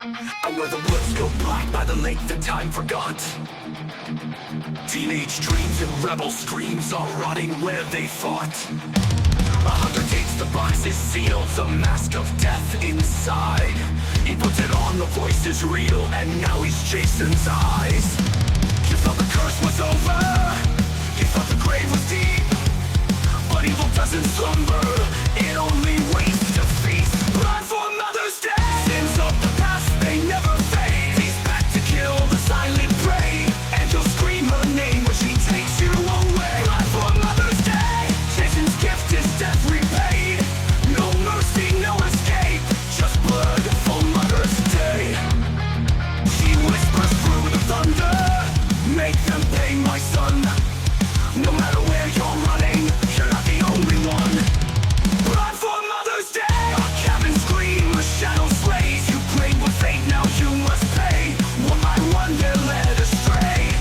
And where the woods go black by the lake that time forgot. Teenage dreams and rebel screams are rotting where they fought. A hunter takes the boxes sealed, the mask of death inside. He puts it on, the voice is real, and now he's Jason's eyes. You thought the curse was over, you thought the grave was deep, but evil doesn't slumber, it only waits to feast. Blood for Mother's Day! Sins of the past, they never fade. He's back to kill the silent prey, and you'll scream her name when she takes you away. Blood for Mother's Day! Jason's gift is death repaid. No mercy, no escape, just blood for Mother's Day. She whispers through the thunder, make them pay, my son. No matter where you're running, you're not the only one. Blood for Mother's Day! A cabin scream, a shadow slays. You played with fate, now you must pay. One by one they're led astray.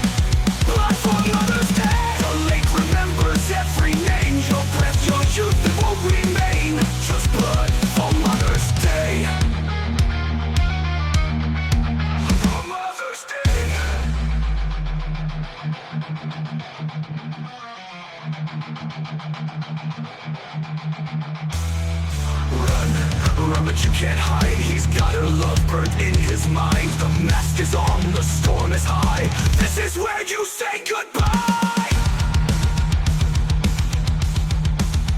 Blood for Mother's Day! The lake remembers every name. Your breath, your youth, it won't remain. Just blood for Mother's Day. For Mother's Day. Run, but you can't hide. He's got her love burnt in his mind. The mask is on, the storm is high. This is where you say goodbye.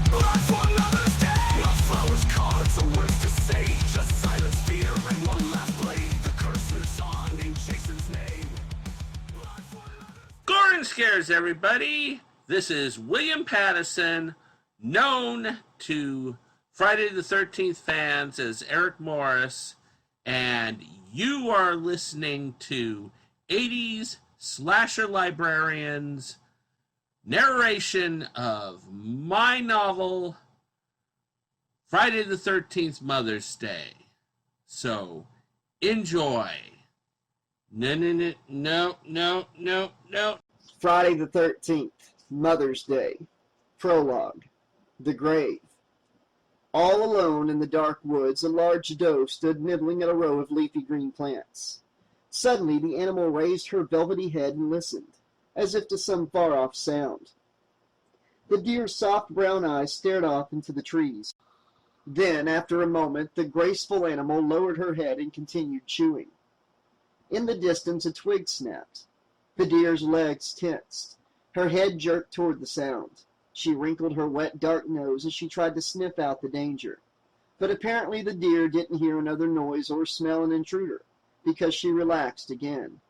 Blood for Mother's Day. Not flowers, cards, or words to say. Just silence, fear, and one last blade. The curse lives on in Jason's name. Blood for Mother's Gorin Scares, everybody. This is William Pattison, known to Friday the 13th fans as Eric Morse, and you are listening to 80s Slasher Librarian's narration of my novel, Friday the 13th Mother's Day. So, enjoy. No. Friday the 13th, Mother's Day. Prologue. The Grave. All alone in the dark woods, a large doe stood nibbling at a row of leafy green plants. Suddenly the animal raised her velvety head and listened, as if to some far-off sound. The deer's soft brown eyes stared off into the trees. Then, after a moment, the graceful animal lowered her head and continued chewing. In the distance a twig snapped. The deer's legs tensed. Her head jerked toward the sound. She wrinkled her wet, dark nose as she tried to sniff out the danger. But apparently the deer didn't hear another noise or smell an intruder, because she relaxed again.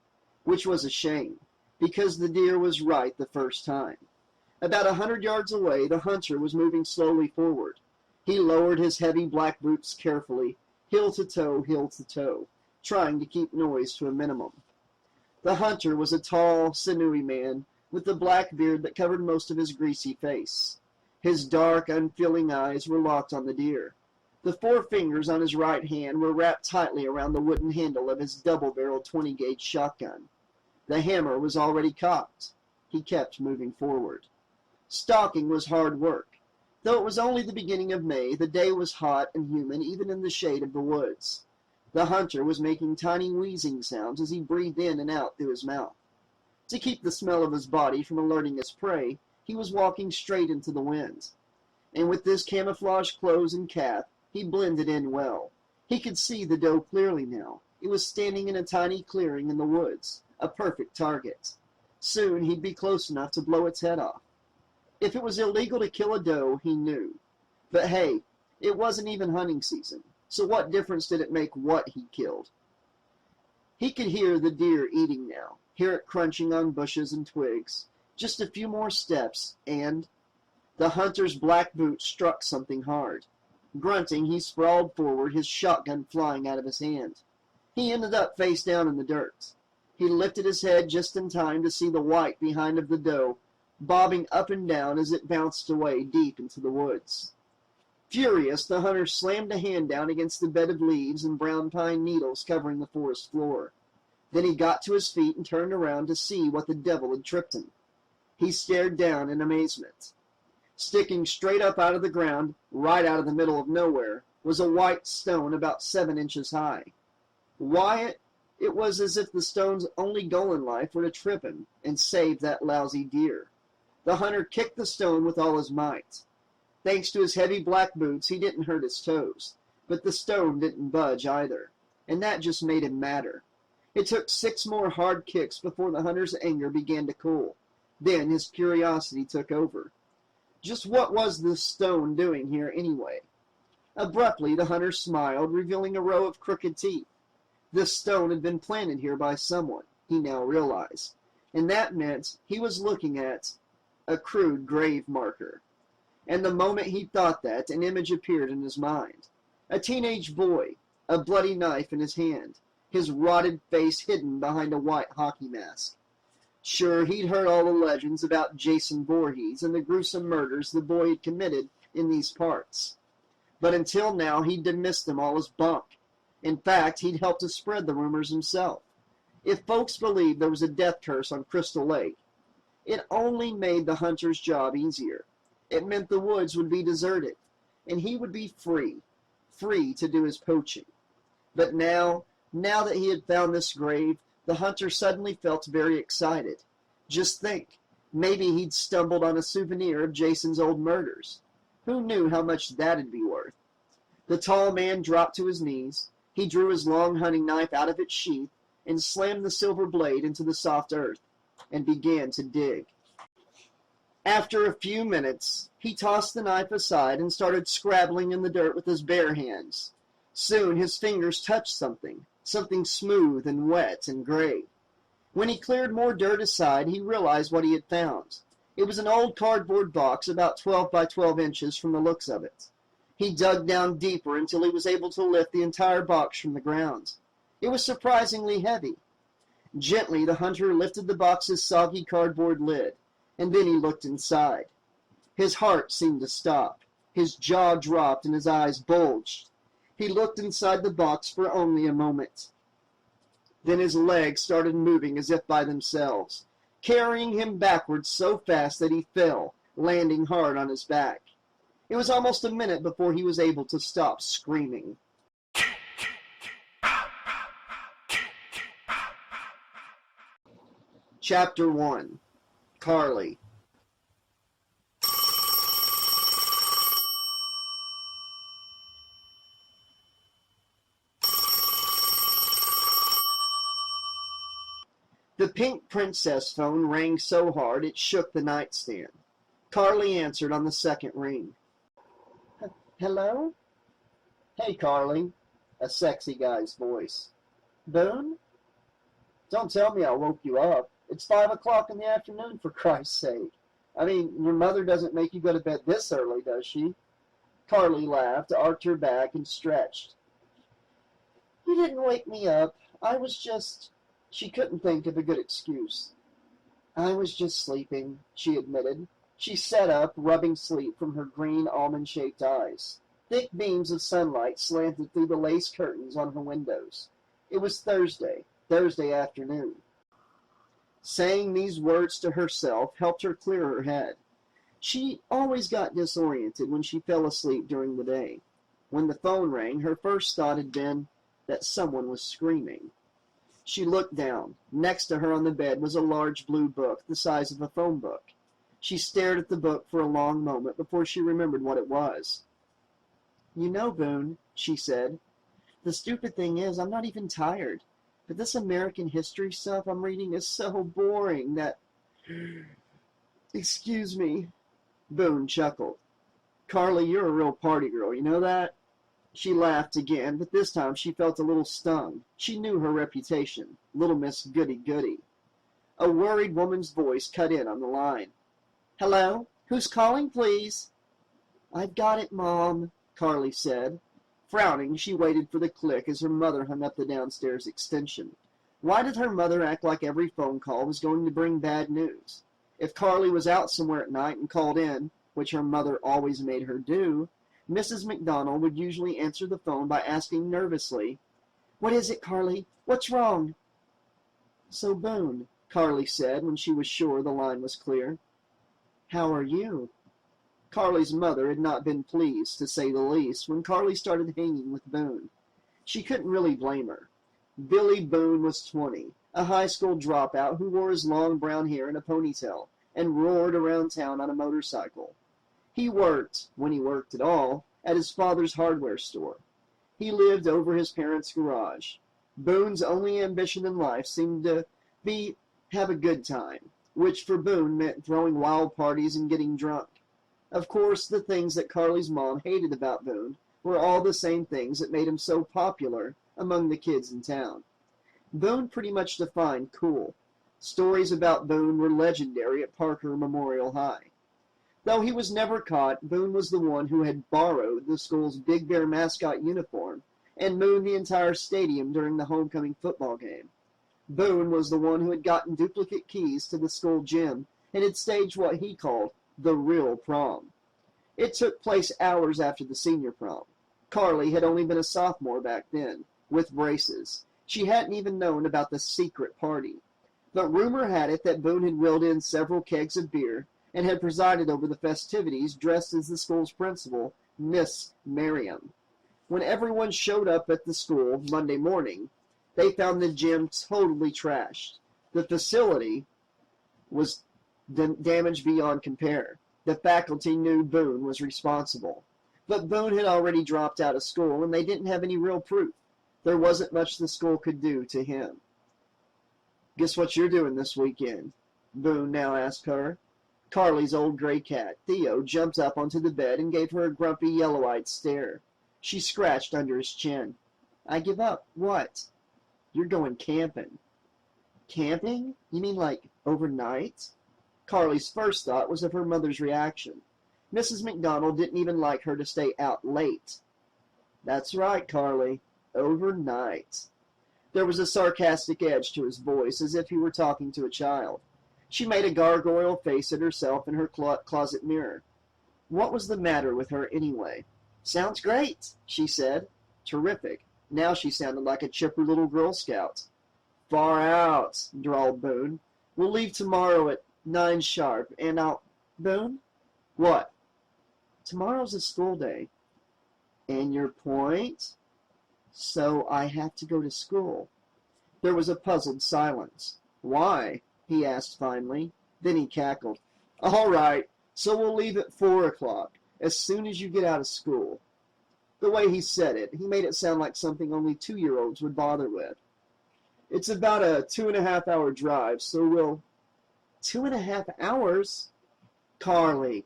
Which was a shame, because the deer was right the first time. About 100 yards away, the hunter was moving slowly forward. He lowered his heavy black boots carefully, heel to toe, trying to keep noise to a minimum. The hunter was a tall, sinewy man, with the black beard that covered most of his greasy face. His dark, unfeeling eyes were locked on the deer. The 4 fingers on his right hand were wrapped tightly around the wooden handle of his double-barreled 20-gauge shotgun. The hammer was already cocked. He kept moving forward. Stalking was hard work. Though it was only the beginning of May, the day was hot and humid even in the shade of the woods. The hunter was making tiny wheezing sounds as he breathed in and out through his mouth. To keep the smell of his body from alerting his prey, he was walking straight into the wind. And with this camouflage clothes and cap, he blended in well. He could see the doe clearly now. It was standing in a tiny clearing in the woods, a perfect target. Soon he'd be close enough to blow its head off. If it was illegal to kill a doe, he knew. But hey, it wasn't even hunting season, so what difference did it make what he killed? He could hear the deer eating now, hear it crunching on bushes and twigs. Just a few more steps, and the hunter's black boot struck something hard. Grunting, he sprawled forward, his shotgun flying out of his hand. He ended up face down in the dirt. He lifted his head just in time to see the white behind of the doe, bobbing up and down as it bounced away deep into the woods. Furious, the hunter slammed a hand down against the bed of leaves and brown pine needles covering the forest floor. Then he got to his feet and turned around to see what the devil had tripped him. He stared down in amazement. Sticking straight up out of the ground, right out of the middle of nowhere, was a white stone about 7 inches high. Why, it was as if the stone's only goal in life were to trip him and save that lousy deer. The hunter kicked the stone with all his might. Thanks to his heavy black boots, he didn't hurt his toes, but the stone didn't budge either, and that just made him madder. It took 6 more hard kicks before the hunter's anger began to cool. Then his curiosity took over. Just what was this stone doing here anyway? Abruptly, the hunter smiled, revealing a row of crooked teeth. This stone had been planted here by someone, he now realized, and that meant he was looking at a crude grave marker. And the moment he thought that, an image appeared in his mind. A teenage boy, a bloody knife in his hand, his rotted face hidden behind a white hockey mask. Sure, he'd heard all the legends about Jason Voorhees and the gruesome murders the boy had committed in these parts. But until now, he'd dismissed them all as bunk. In fact, he'd helped to spread the rumors himself. If folks believed there was a death curse on Crystal Lake, it only made the hunter's job easier. It meant the woods would be deserted, and he would be free to do his poaching. But now that he had found this grave, the hunter suddenly felt very excited. Just think, maybe he'd stumbled on a souvenir of Jason's old murders. Who knew how much that'd be worth? The tall man dropped to his knees. He drew his long hunting knife out of its sheath and slammed the silver blade into the soft earth and began to dig. After a few minutes, he tossed the knife aside and started scrabbling in the dirt with his bare hands. Soon his fingers touched something smooth and wet and gray. When he cleared more dirt aside, he realized what he had found. It was an old cardboard box about 12 by 12 inches from the looks of it. He dug down deeper until he was able to lift the entire box from the ground. It was surprisingly heavy. Gently, the hunter lifted the box's soggy cardboard lid, and then he looked inside. His heart seemed to stop. His jaw dropped and his eyes bulged. He looked inside the box for only a moment. Then his legs started moving as if by themselves, carrying him backwards so fast that he fell, landing hard on his back. It was almost a minute before he was able to stop screaming. Chapter 1. Carly. The pink princess phone rang so hard it shook the nightstand. Carly answered on the second ring. Hello? Hey, Carly, a sexy guy's voice. Boone? Don't tell me I woke you up. It's 5 o'clock in the afternoon, for Christ's sake. I mean, your mother doesn't make you go to bed this early, does she? Carly laughed, arched her back, and stretched. You didn't wake me up. I was just... She couldn't think of a good excuse. I was just sleeping, she admitted. She sat up, rubbing sleep from her green almond-shaped eyes. Thick beams of sunlight slanted through the lace curtains on her windows. It was Thursday afternoon. Saying these words to herself helped her clear her head. She always got disoriented when she fell asleep during the day. When the phone rang, her first thought had been that someone was screaming. She looked down. Next to her on the bed was a large blue book, the size of a phone book. She stared at the book for a long moment before she remembered what it was. You know, Boone, she said, the stupid thing is I'm not even tired. But this American history stuff I'm reading is so boring that... Excuse me. Boone chuckled. Carly, you're a real party girl, you know that? She laughed again, but this time she felt a little stung. She knew her reputation, Little Miss Goody-Goody. A worried woman's voice cut in on the line. Hello? Who's calling, please? I've got it, Mom, Carly said. Frowning, she waited for the click as her mother hung up the downstairs extension. Why did her mother act like every phone call was going to bring bad news? If Carly was out somewhere at night and called in, which her mother always made her do, Mrs. McDonald would usually answer the phone by asking nervously, What is it, Carly? What's wrong? So, Boone, Carly said when she was sure the line was clear. How are you? Carly's mother had not been pleased, to say the least, when Carly started hanging with Boone. She couldn't really blame her. Billy Boone was 20, a high school dropout who wore his long brown hair in a ponytail and roared around town on a motorcycle. He worked, when he worked at all, at his father's hardware store. He lived over his parents' garage. Boone's only ambition in life seemed to be have a good time, which for Boone meant throwing wild parties and getting drunk. Of course, the things that Carly's mom hated about Boone were all the same things that made him so popular among the kids in town. Boone pretty much defined cool. Stories about Boone were legendary at Parker Memorial High. Though he was never caught, Boone was the one who had borrowed the school's Big Bear mascot uniform and mooned the entire stadium during the homecoming football game. Boone was the one who had gotten duplicate keys to the school gym and had staged what he called the real prom. It took place hours after the senior prom. Carly had only been a sophomore back then, with braces. She hadn't even known about the secret party. But rumor had it that Boone had wheeled in several kegs of beer and had presided over the festivities dressed as the school's principal, Miss Merriam. When everyone showed up at the school Monday morning, they found the gym totally trashed. The facility was damaged beyond compare. The faculty knew Boone was responsible. But Boone had already dropped out of school, and they didn't have any real proof. There wasn't much the school could do to him. "Guess what you're doing this weekend?" Boone now asked her. Carly's old gray cat, Theo, jumped up onto the bed and gave her a grumpy, yellow-eyed stare. She scratched under his chin. "I give up." "What?" "You're going camping." "Camping? You mean like overnight?" Carly's first thought was of her mother's reaction. Mrs. McDonald didn't even like her to stay out late. "That's right, Carly. Overnight." There was a sarcastic edge to his voice, as if he were talking to a child. She made a gargoyle face at herself in her closet mirror. What was the matter with her anyway? "Sounds great," she said. "Terrific." Now she sounded like a chipper little Girl Scout. "Far out," drawled Boone. "We'll leave tomorrow at 9 sharp, and I'll—" "Boone?" "What?" "Tomorrow's a school day." "And your point?" "So I have to go to school." There was a puzzled silence. "Why?" he asked finally. Then he cackled. "All right, so we'll leave at 4 o'clock, as soon as you get out of school." The way he said it, he made it sound like something only 2-year-olds would bother with. "It's about a 2.5-hour drive, so we'll—" 2.5 hours? "Carly,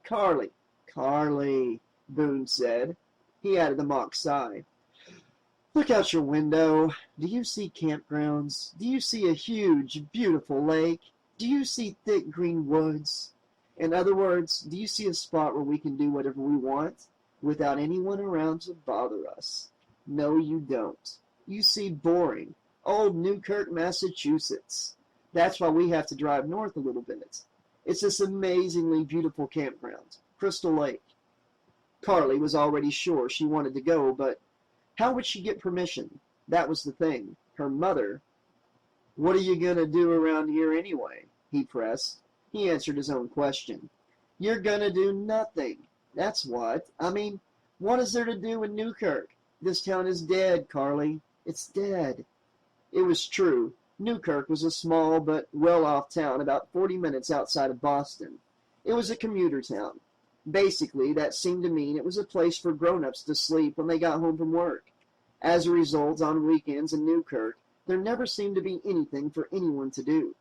Boone said. He added a mock sigh. "Look out your window. Do you see campgrounds? Do you see a huge, beautiful lake? Do you see thick green woods? In other words, do you see a spot where we can do whatever we want without anyone around to bother us? No, you don't. You see boring, old Newkirk, Massachusetts. That's why we have to drive north a little bit. It's this amazingly beautiful campground, Crystal Lake." Carly was already sure she wanted to go, but how would she get permission? That was the thing. Her mother. "What are you going to do around here anyway?" he pressed. He answered his own question. "You're going to do nothing. That's what. I mean, what is there to do in Newkirk? This town is dead, Carly. It's dead." It was true. Newkirk was a small but well-off town about 40 minutes outside of Boston. It was a commuter town. Basically, that seemed to mean it was a place for grown-ups to sleep when they got home from work. As a result, on weekends in Newkirk, there never seemed to be anything for anyone to do.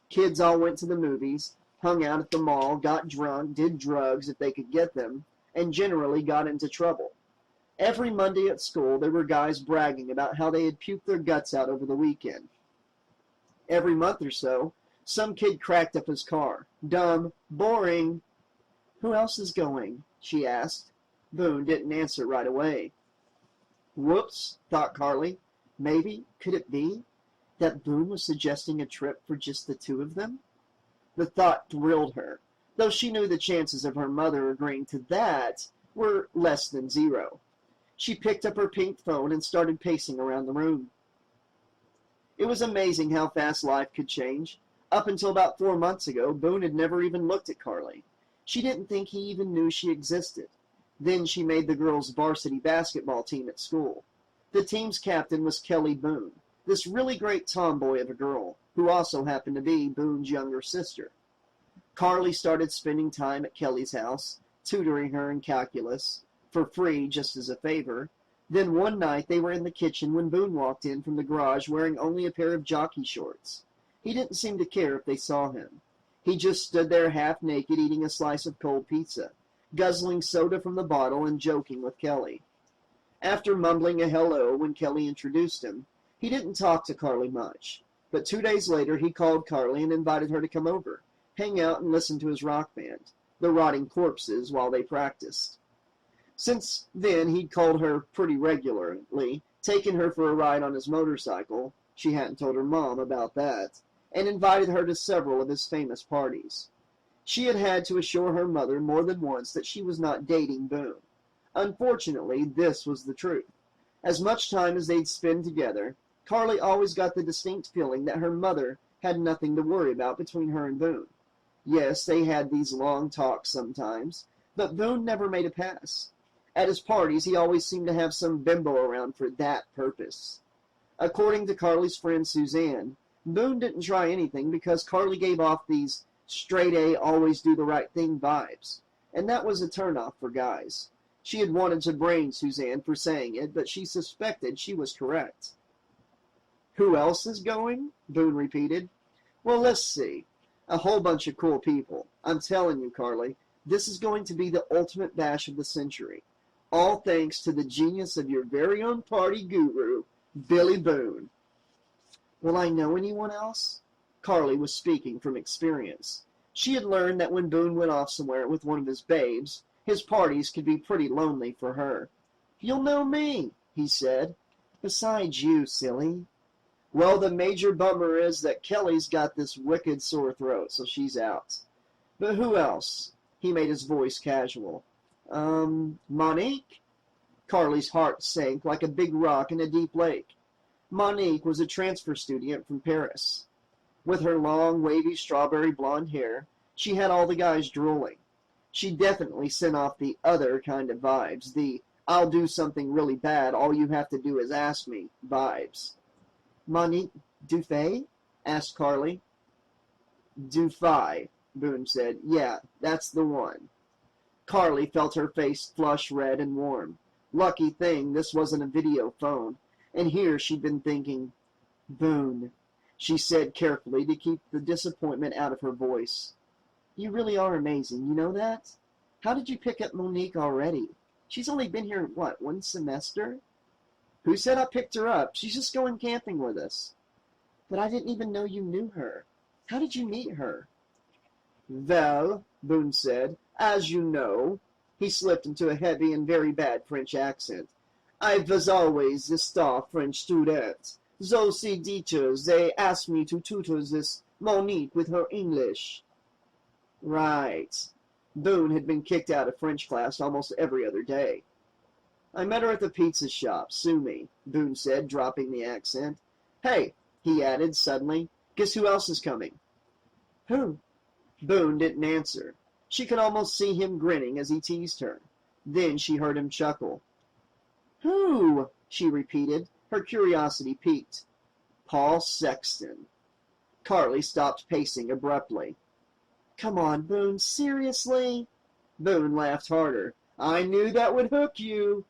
Kids all went to the movies, hung out at the mall, got drunk, did drugs if they could get them, and generally got into trouble. Every Monday at school, there were guys bragging about how they had puked their guts out over the weekend. Every month or so, some kid cracked up his car. Dumb, boring. "Who else is going?" she asked. Boone didn't answer right away. Whoops, thought Carly. Could it be that Boone was suggesting a trip for just the two of them? The thought thrilled her, though she knew the chances of her mother agreeing to that were less than 0. She picked up her pink phone and started pacing around the room. It was amazing how fast life could change. Up until about 4 months ago, Boone had never even looked at Carly. She didn't think he even knew she existed. Then she made the girls' varsity basketball team at school. The team's captain was Kelly Boone. this really great tomboy of a girl, who also happened to be Boone's younger sister. Carly started spending time at Kelly's house, tutoring her in calculus, for free just as a favor. Then one night they were in the kitchen when Boone walked in from the garage wearing only a pair of jockey shorts. He didn't seem to care if they saw him. He just stood there half naked eating a slice of cold pizza, guzzling soda from the bottle and joking with Kelly. After mumbling a hello when Kelly introduced him, he didn't talk to Carly much. But 2 days later he called Carly and invited her to come over, hang out and listen to his rock band, the Rotting Corpses, while they practiced. Since then he'd called her pretty regularly, taken her for a ride on his motorcycle, she hadn't told her mom about that, and invited her to several of his famous parties. She had had to assure her mother more than once that she was not dating Boone. Unfortunately, this was the truth. As much time as they'd spend together, Carly always got the distinct feeling that her mother had nothing to worry about between her and Boone. Yes, they had these long talks sometimes, but Boone never made a pass. At his parties, he always seemed to have some bimbo around for that purpose. According to Carly's friend Suzanne, Boone didn't try anything because Carly gave off these straight-A, always-do-the-right-thing vibes, and that was a turnoff for guys. She had wanted to brain Suzanne for saying it, but she suspected she was correct. "Who else is going?" Boone repeated. "Well, let's see. A whole bunch of cool people. I'm telling you, Carly, this is going to be the ultimate bash of the century. All thanks to the genius of your very own party guru, Billy Boone." "Will I know anyone else?" Carly was speaking from experience. She had learned that when Boone went off somewhere with one of his babes, his parties could be pretty lonely for her. "You'll know me," he said. "Besides you, silly." "Well, the major bummer is that Kelly's got this wicked sore throat, so she's out. But who else?" He made his voice casual. Monique?" Carly's heart sank like a big rock in a deep lake. Monique was a transfer student from Paris. With her long, wavy, strawberry blonde hair, she had all the guys drooling. She definitely sent off the other kind of vibes, the "I'll do something really bad, all you have to do is ask me" vibes. "Monique Dufay?" asked Carly. "Dufay," Boone said. "Yeah, that's the one." Carly felt her face flush red and warm. Lucky thing this wasn't a video phone, and here she'd been thinking. "Boone," she said carefully to keep the disappointment out of her voice. "You really are amazing, you know that? How did you pick up Monique already? She's only been here, what, 1 semester?" "Who said I picked her up? She's just going camping with us." "But I didn't even know you knew her. How did you meet her?" "Well," Boone said, "as you know," he slipped into a heavy and very bad French accent, "I was always the star French student. Those teachers, they asked me to tutor this Monique with her English." Right. Boone had been kicked out of French class almost every other day. "I met her at the pizza shop, sue me," Boone said, dropping the accent. "Hey," he added suddenly, "guess who else is coming?" "Who?" Boone didn't answer. She could almost see him grinning as he teased her. Then she heard him chuckle. "Who?" she repeated, her curiosity piqued. "Paul Sexton." Carly stopped pacing abruptly. "Come on, Boone, seriously?" Boone laughed harder. "I knew that would hook you."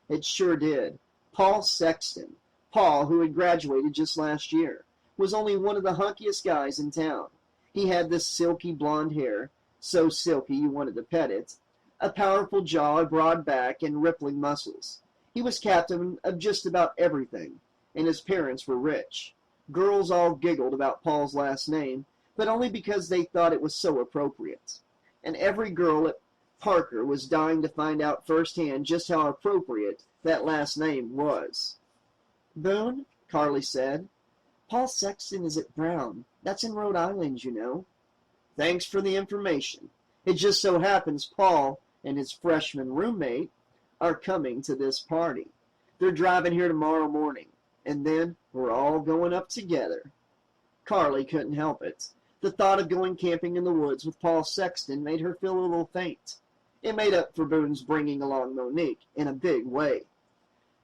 It sure did. Paul Sexton, Paul, who had graduated just last year, was only one of the hunkiest guys in town. He had this silky blonde hair, so silky you wanted to pet it, a powerful jaw, a broad back, and rippling muscles. He was captain of just about everything, and his parents were rich. Girls all giggled about Paul's last name, but only because they thought it was so appropriate. And every girl at Parker was dying to find out firsthand just how appropriate that last name was. "Boone," Carly said, "Paul Sexton is at Brown. That's in Rhode Island, you know." "Thanks for the information. It just so happens Paul and his freshman roommate are coming to this party. They're driving here tomorrow morning, and then we're all going up together." Carly couldn't help it. The thought of going camping in the woods with Paul Sexton made her feel a little faint. It made up for Boone's bringing along Monique in a big way.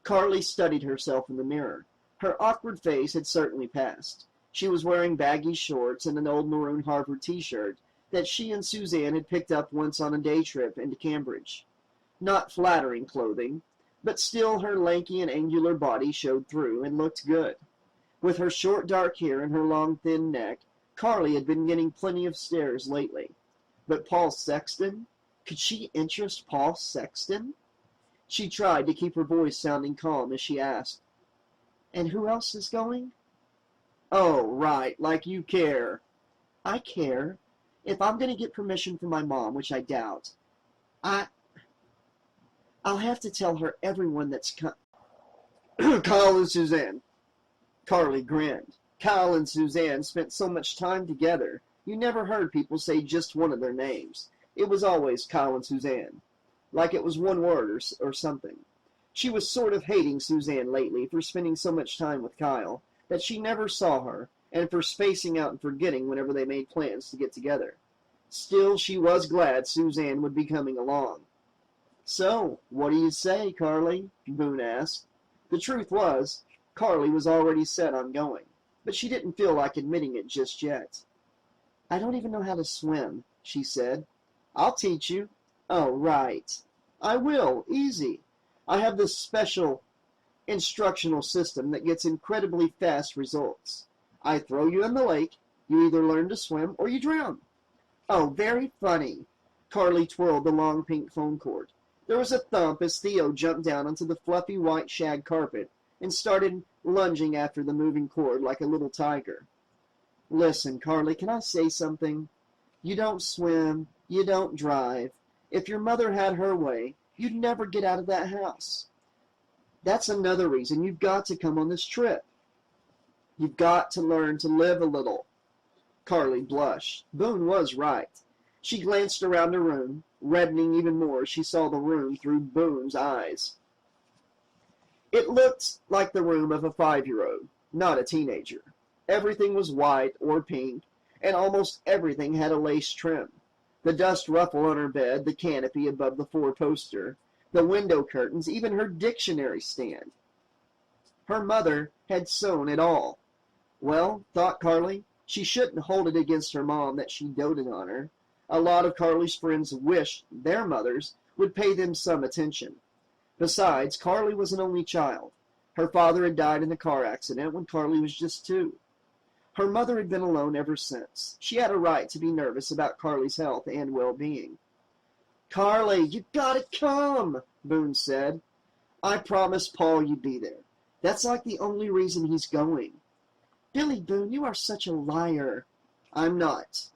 Carly studied herself in the mirror. Her awkward phase had certainly passed. She was wearing baggy shorts and an old maroon Harvard t-shirt that she and Suzanne had picked up once on a day trip into Cambridge. Not flattering clothing, but still her lanky and angular body showed through and looked good. With her short dark hair and her long thin neck, Carly had been getting plenty of stares lately. But Paul Sexton? Could she interest Paul Sexton? She tried to keep her voice sounding calm as she asked, "And who else is going?" "Oh, right, like you care." "I care. If I'm going to get permission from my mom, which I doubt, I'll have to tell her everyone that's Kyle and Suzanne. Carly grinned. Kyle and Suzanne spent so much time together, you never heard people say just one of their names. It was always Kyle and Suzanne, like it was one word or something. She was sort of hating Suzanne lately for spending so much time with Kyle that she never saw her, and for spacing out and forgetting whenever they made plans to get together. Still, she was glad Suzanne would be coming along. "So, what do you say, Carly?" Boone asked. The truth was, Carly was already set on going, but she didn't feel like admitting it just yet. "I don't even know how to swim," she said. "I'll teach you." "Oh, right." "I will. Easy. I have this special instructional system that gets incredibly fast results. I throw you in the lake, you either learn to swim or you drown." "Oh, very funny." Carly twirled the long pink phone cord. There was a thump as Theo jumped down onto the fluffy white shag carpet and started lunging after the moving cord like a little tiger. "Listen, Carly, can I say something? You don't swim, you don't drive. If your mother had her way, you'd never get out of that house. That's another reason you've got to come on this trip. You've got to learn to live a little." Carly blushed. Boone was right. She glanced around the room, reddening even more as she saw the room through Boone's eyes. It looked like the room of a 5-year-old, not a teenager. Everything was white or pink, and almost everything had a lace trim. The dust ruffle on her bed, the canopy above the 4-poster, the window curtains, even her dictionary stand. Her mother had sewn it all. Well, thought Carly, she shouldn't hold it against her mom that she doted on her. A lot of Carly's friends wished their mothers would pay them some attention. Besides, Carly was an only child. Her father had died in a car accident when Carly was just 2. Her mother had been alone ever since. She had a right to be nervous about Carly's health and well-being. "Carly, you gotta come," Boone said. "I promised Paul you'd be there. That's like the only reason he's going." "Billy Boone, you are such a liar." "I'm not."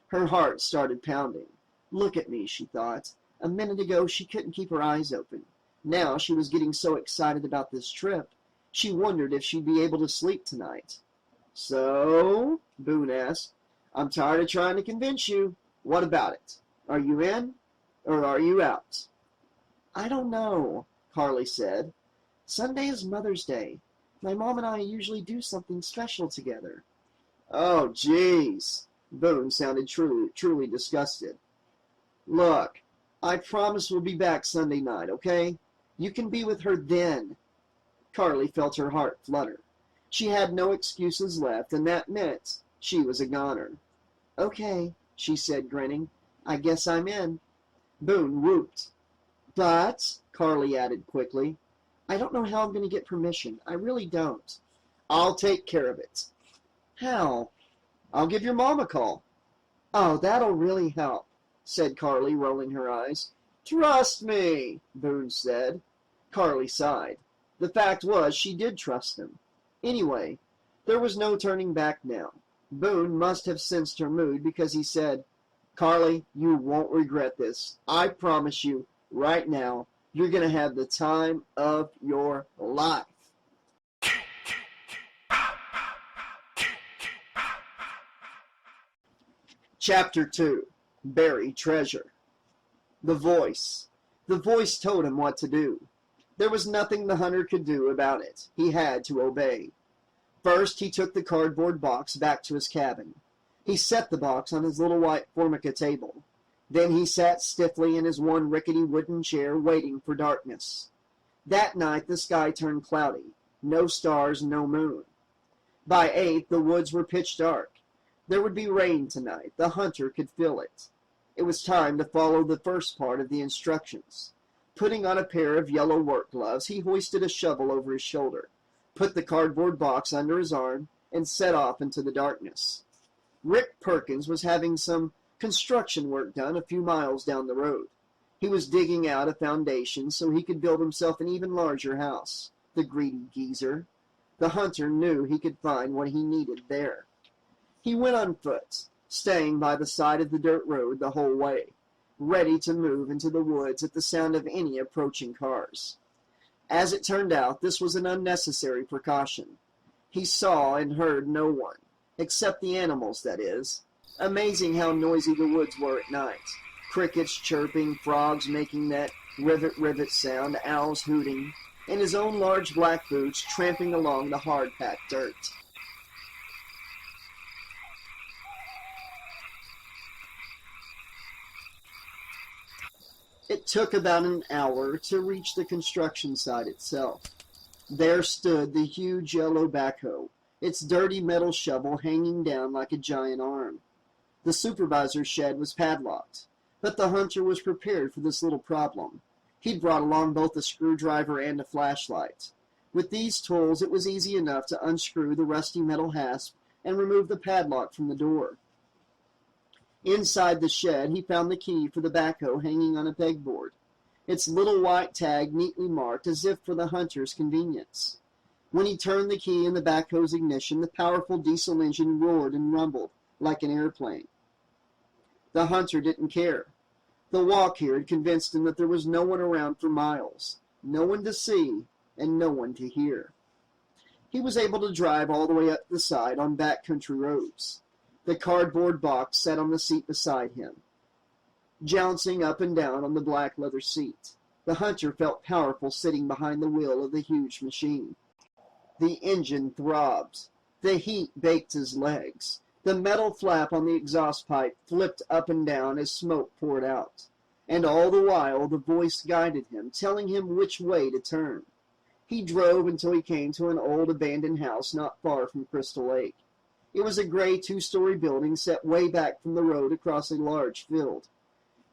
Her heart started pounding. Look at me, she thought. A minute ago she couldn't keep her eyes open. Now she was getting so excited about this trip, she wondered if she'd be able to sleep tonight. "So?" Boone asked. "I'm tired of trying to convince you. What about it? Are you in, or are you out?" "I don't know," Carly said. "Sunday is Mother's Day. My mom and I usually do something special together." "Oh, geez." Boone sounded truly disgusted. "Look, I promise we'll be back Sunday night, okay? You can be with her then." Carly felt her heart flutter. She had no excuses left, and that meant she was a goner. "Okay," she said, grinning. "I guess I'm in." Boone whooped. "But," Carly added quickly, "I don't know how I'm going to get permission. I really don't." "I'll take care of it." "How?" "I'll give your mom a call." "Oh, that'll really help," said Carly, rolling her eyes. "Trust me," Boone said. Carly sighed. The fact was, she did trust him. Anyway, there was no turning back now. Boone must have sensed her mood because he said, "Carly, you won't regret this. I promise you, right now, you're going to have the time of your life." Chapter 2. Buried Treasure. The voice. The voice told him what to do. There was nothing the hunter could do about it. He had to obey. First, he took the cardboard box back to his cabin. He set the box on his little white formica table. Then he sat stiffly in his one rickety wooden chair, waiting for darkness. That night the sky turned cloudy. No stars, no moon. By 8, the woods were pitch dark. There would be rain tonight. The hunter could feel it. It was time to follow the first part of the instructions. Putting on a pair of yellow work gloves, he hoisted a shovel over his shoulder, put the cardboard box under his arm, and set off into the darkness. Rick Perkins was having some construction work done a few miles down the road. He was digging out a foundation so he could build himself an even larger house. The greedy geezer. The hunter knew he could find what he needed there. He went on foot, staying by the side of the dirt road the whole way, ready to move into the woods at the sound of any approaching cars. As it turned out, this was an unnecessary precaution. He saw and heard no one, except the animals, that is. Amazing how noisy the woods were at night. Crickets chirping, frogs making that rivet sound, owls hooting, and his own large black boots tramping along the hard-packed dirt. It took about an hour to reach the construction site itself. There stood the huge yellow backhoe, its dirty metal shovel hanging down like a giant arm. The supervisor's shed was padlocked, but the hunter was prepared for this little problem. He'd brought along both a screwdriver and a flashlight. With these tools, it was easy enough to unscrew the rusty metal hasp and remove the padlock from the door. Inside the shed, he found the key for the backhoe hanging on a pegboard, its little white tag neatly marked as if for the hunter's convenience. When he turned the key in the backhoe's ignition, the powerful diesel engine roared and rumbled like an airplane. The hunter didn't care. The walk here had convinced him that there was no one around for miles, no one to see and no one to hear. He was able to drive all the way up the side on backcountry roads. The cardboard box sat on the seat beside him, jouncing up and down on the black leather seat. The hunter felt powerful sitting behind the wheel of the huge machine. The engine throbbed. The heat baked his legs. The metal flap on the exhaust pipe flipped up and down as smoke poured out. And all the while the voice guided him, telling him which way to turn. He drove until he came to an old abandoned house not far from Crystal Lake. It was a gray two-story building set way back from the road across a large field.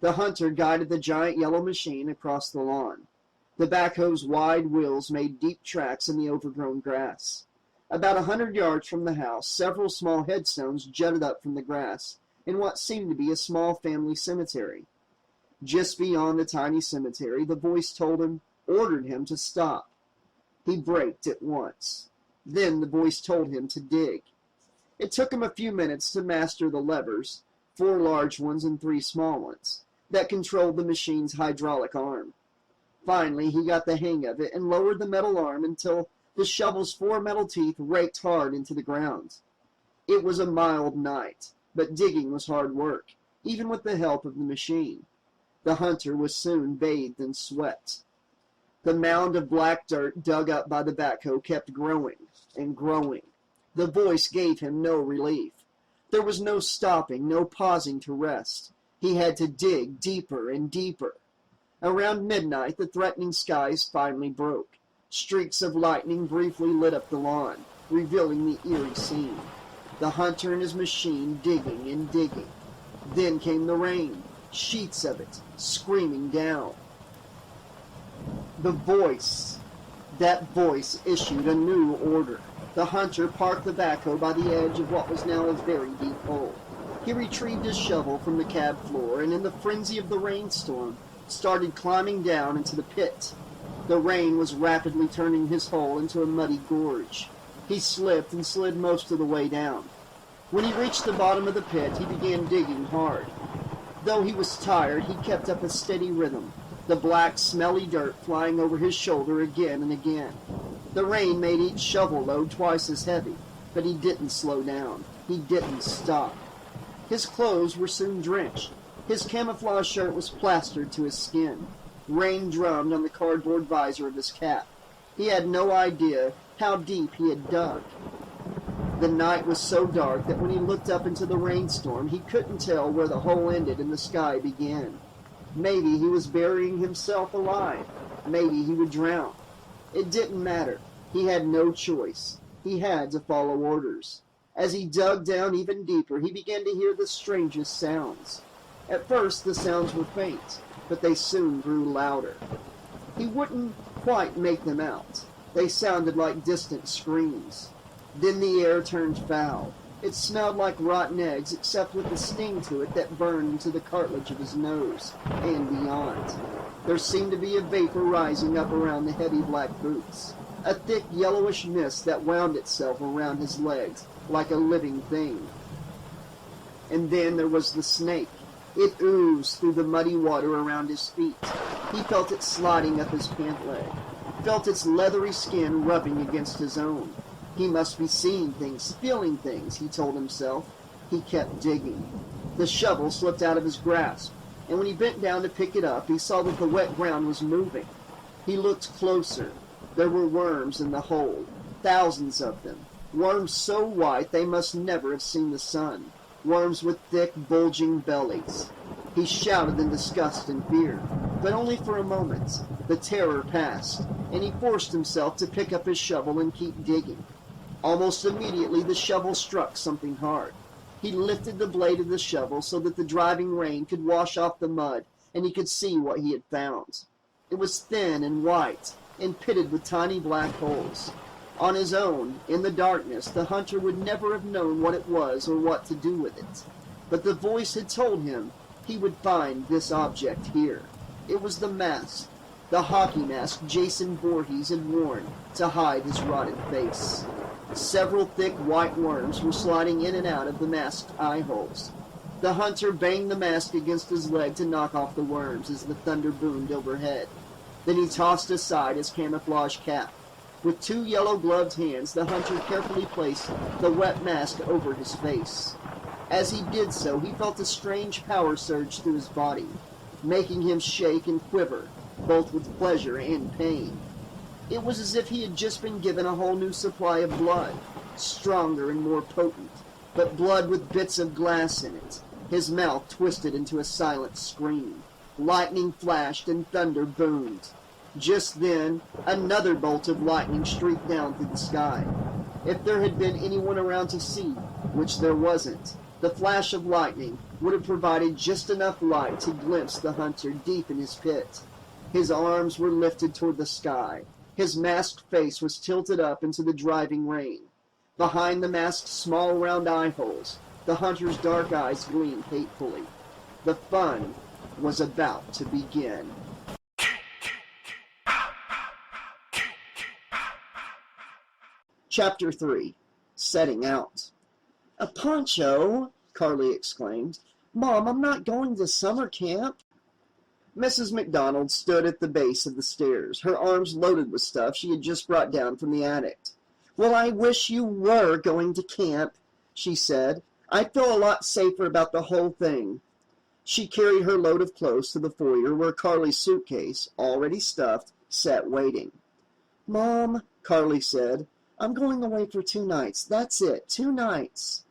The hunter guided the giant yellow machine across the lawn. The backhoe's wide wheels made deep tracks in the overgrown grass. About 100 yards from the house, several small headstones jutted up from the grass in what seemed to be a small family cemetery. Just beyond the tiny cemetery, the voice ordered him to stop. He braked at once. Then the voice told him to dig. It took him a few minutes to master the levers, 4 large ones and 3 small ones, that controlled the machine's hydraulic arm. Finally, he got the hang of it and lowered the metal arm until the shovel's 4 metal teeth raked hard into the ground. It was a mild night, but digging was hard work, even with the help of the machine. The hunter was soon bathed in sweat. The mound of black dirt dug up by the backhoe kept growing and growing. The voice gave him no relief. There was no stopping, no pausing to rest. He had to dig deeper and deeper. Around midnight, the threatening skies finally broke. Streaks of lightning briefly lit up the lawn, revealing the eerie scene. The hunter and his machine digging and digging. Then came the rain, sheets of it, screaming down. That voice issued a new order. The hunter parked the backhoe by the edge of what was now a very deep hole. He retrieved his shovel from the cab floor and in the frenzy of the rainstorm started climbing down into the pit. The rain was rapidly turning his hole into a muddy gorge. He slipped and slid most of the way down. When he reached the bottom of the pit, he began digging hard. Though he was tired, he kept up a steady rhythm, the black, smelly dirt flying over his shoulder again and again. The rain made each shovel load twice as heavy, but he didn't slow down. He didn't stop. His clothes were soon drenched. His camouflage shirt was plastered to his skin. Rain drummed on the cardboard visor of his cap. He had no idea how deep he had dug. The night was so dark that when he looked up into the rainstorm, he couldn't tell where the hole ended and the sky began. Maybe he was burying himself alive. Maybe he would drown. It didn't matter. He had no choice. He had to follow orders. As he dug down even deeper, he began to hear the strangest sounds. At first, the sounds were faint, but they soon grew louder. He wouldn't quite make them out. They sounded like distant screams. Then the air turned foul. It smelled like rotten eggs, except with a sting to it that burned into the cartilage of his nose and beyond. There seemed to be a vapor rising up around the heavy black boots, a thick yellowish mist that wound itself around his legs like a living thing. And then there was the snake. It oozed through the muddy water around his feet. He felt it sliding up his pant leg, felt its leathery skin rubbing against his own. He must be seeing things, feeling things, he told himself. He kept digging. The shovel slipped out of his grasp, and when he bent down to pick it up, he saw that the wet ground was moving. He looked closer. There were worms in the hole, thousands of them. Worms so white they must never have seen the sun. Worms with thick, bulging bellies. He shouted in disgust and fear, but only for a moment. The terror passed, and he forced himself to pick up his shovel and keep digging. Almost immediately, the shovel struck something hard. He lifted the blade of the shovel so that the driving rain could wash off the mud, and he could see what he had found. It was thin and white, and pitted with tiny black holes. On his own, in the darkness, the hunter would never have known what it was or what to do with it. But the voice had told him he would find this object here. It was the mask, the hockey mask Jason Voorhees had worn to hide his rotted face. Several thick white worms were sliding in and out of the masked eye holes. The hunter banged the mask against his leg to knock off the worms as the thunder boomed overhead. Then he tossed aside his camouflage cap. With two yellow-gloved hands, the hunter carefully placed the wet mask over his face. As he did so, he felt a strange power surge through his body, making him shake and quiver, both with pleasure and pain. It was as if he had just been given a whole new supply of blood, stronger and more potent, but blood with bits of glass in it. His mouth twisted into a silent scream. Lightning flashed and thunder boomed. Just then, another bolt of lightning streaked down through the sky. If there had been anyone around to see, which there wasn't, the flash of lightning would have provided just enough light to glimpse the hunter deep in his pit. His arms were lifted toward the sky. His masked face was tilted up into the driving rain. Behind the mask's small round eye holes, the hunter's dark eyes gleamed hatefully. The fun was about to begin. Chapter 3. Setting Out. "A poncho!" Carly exclaimed. "Mom, I'm not going to summer camp." Mrs. McDonald stood at the base of the stairs, her arms loaded with stuff she had just brought down from the attic. "Well, I wish you were going to camp," she said. "I'd feel a lot safer about the whole thing." She carried her load of clothes to the foyer where Carly's suitcase, already stuffed, sat waiting. "Mom," Carly said, "I'm going away for 2 nights. That's it, 2 nights.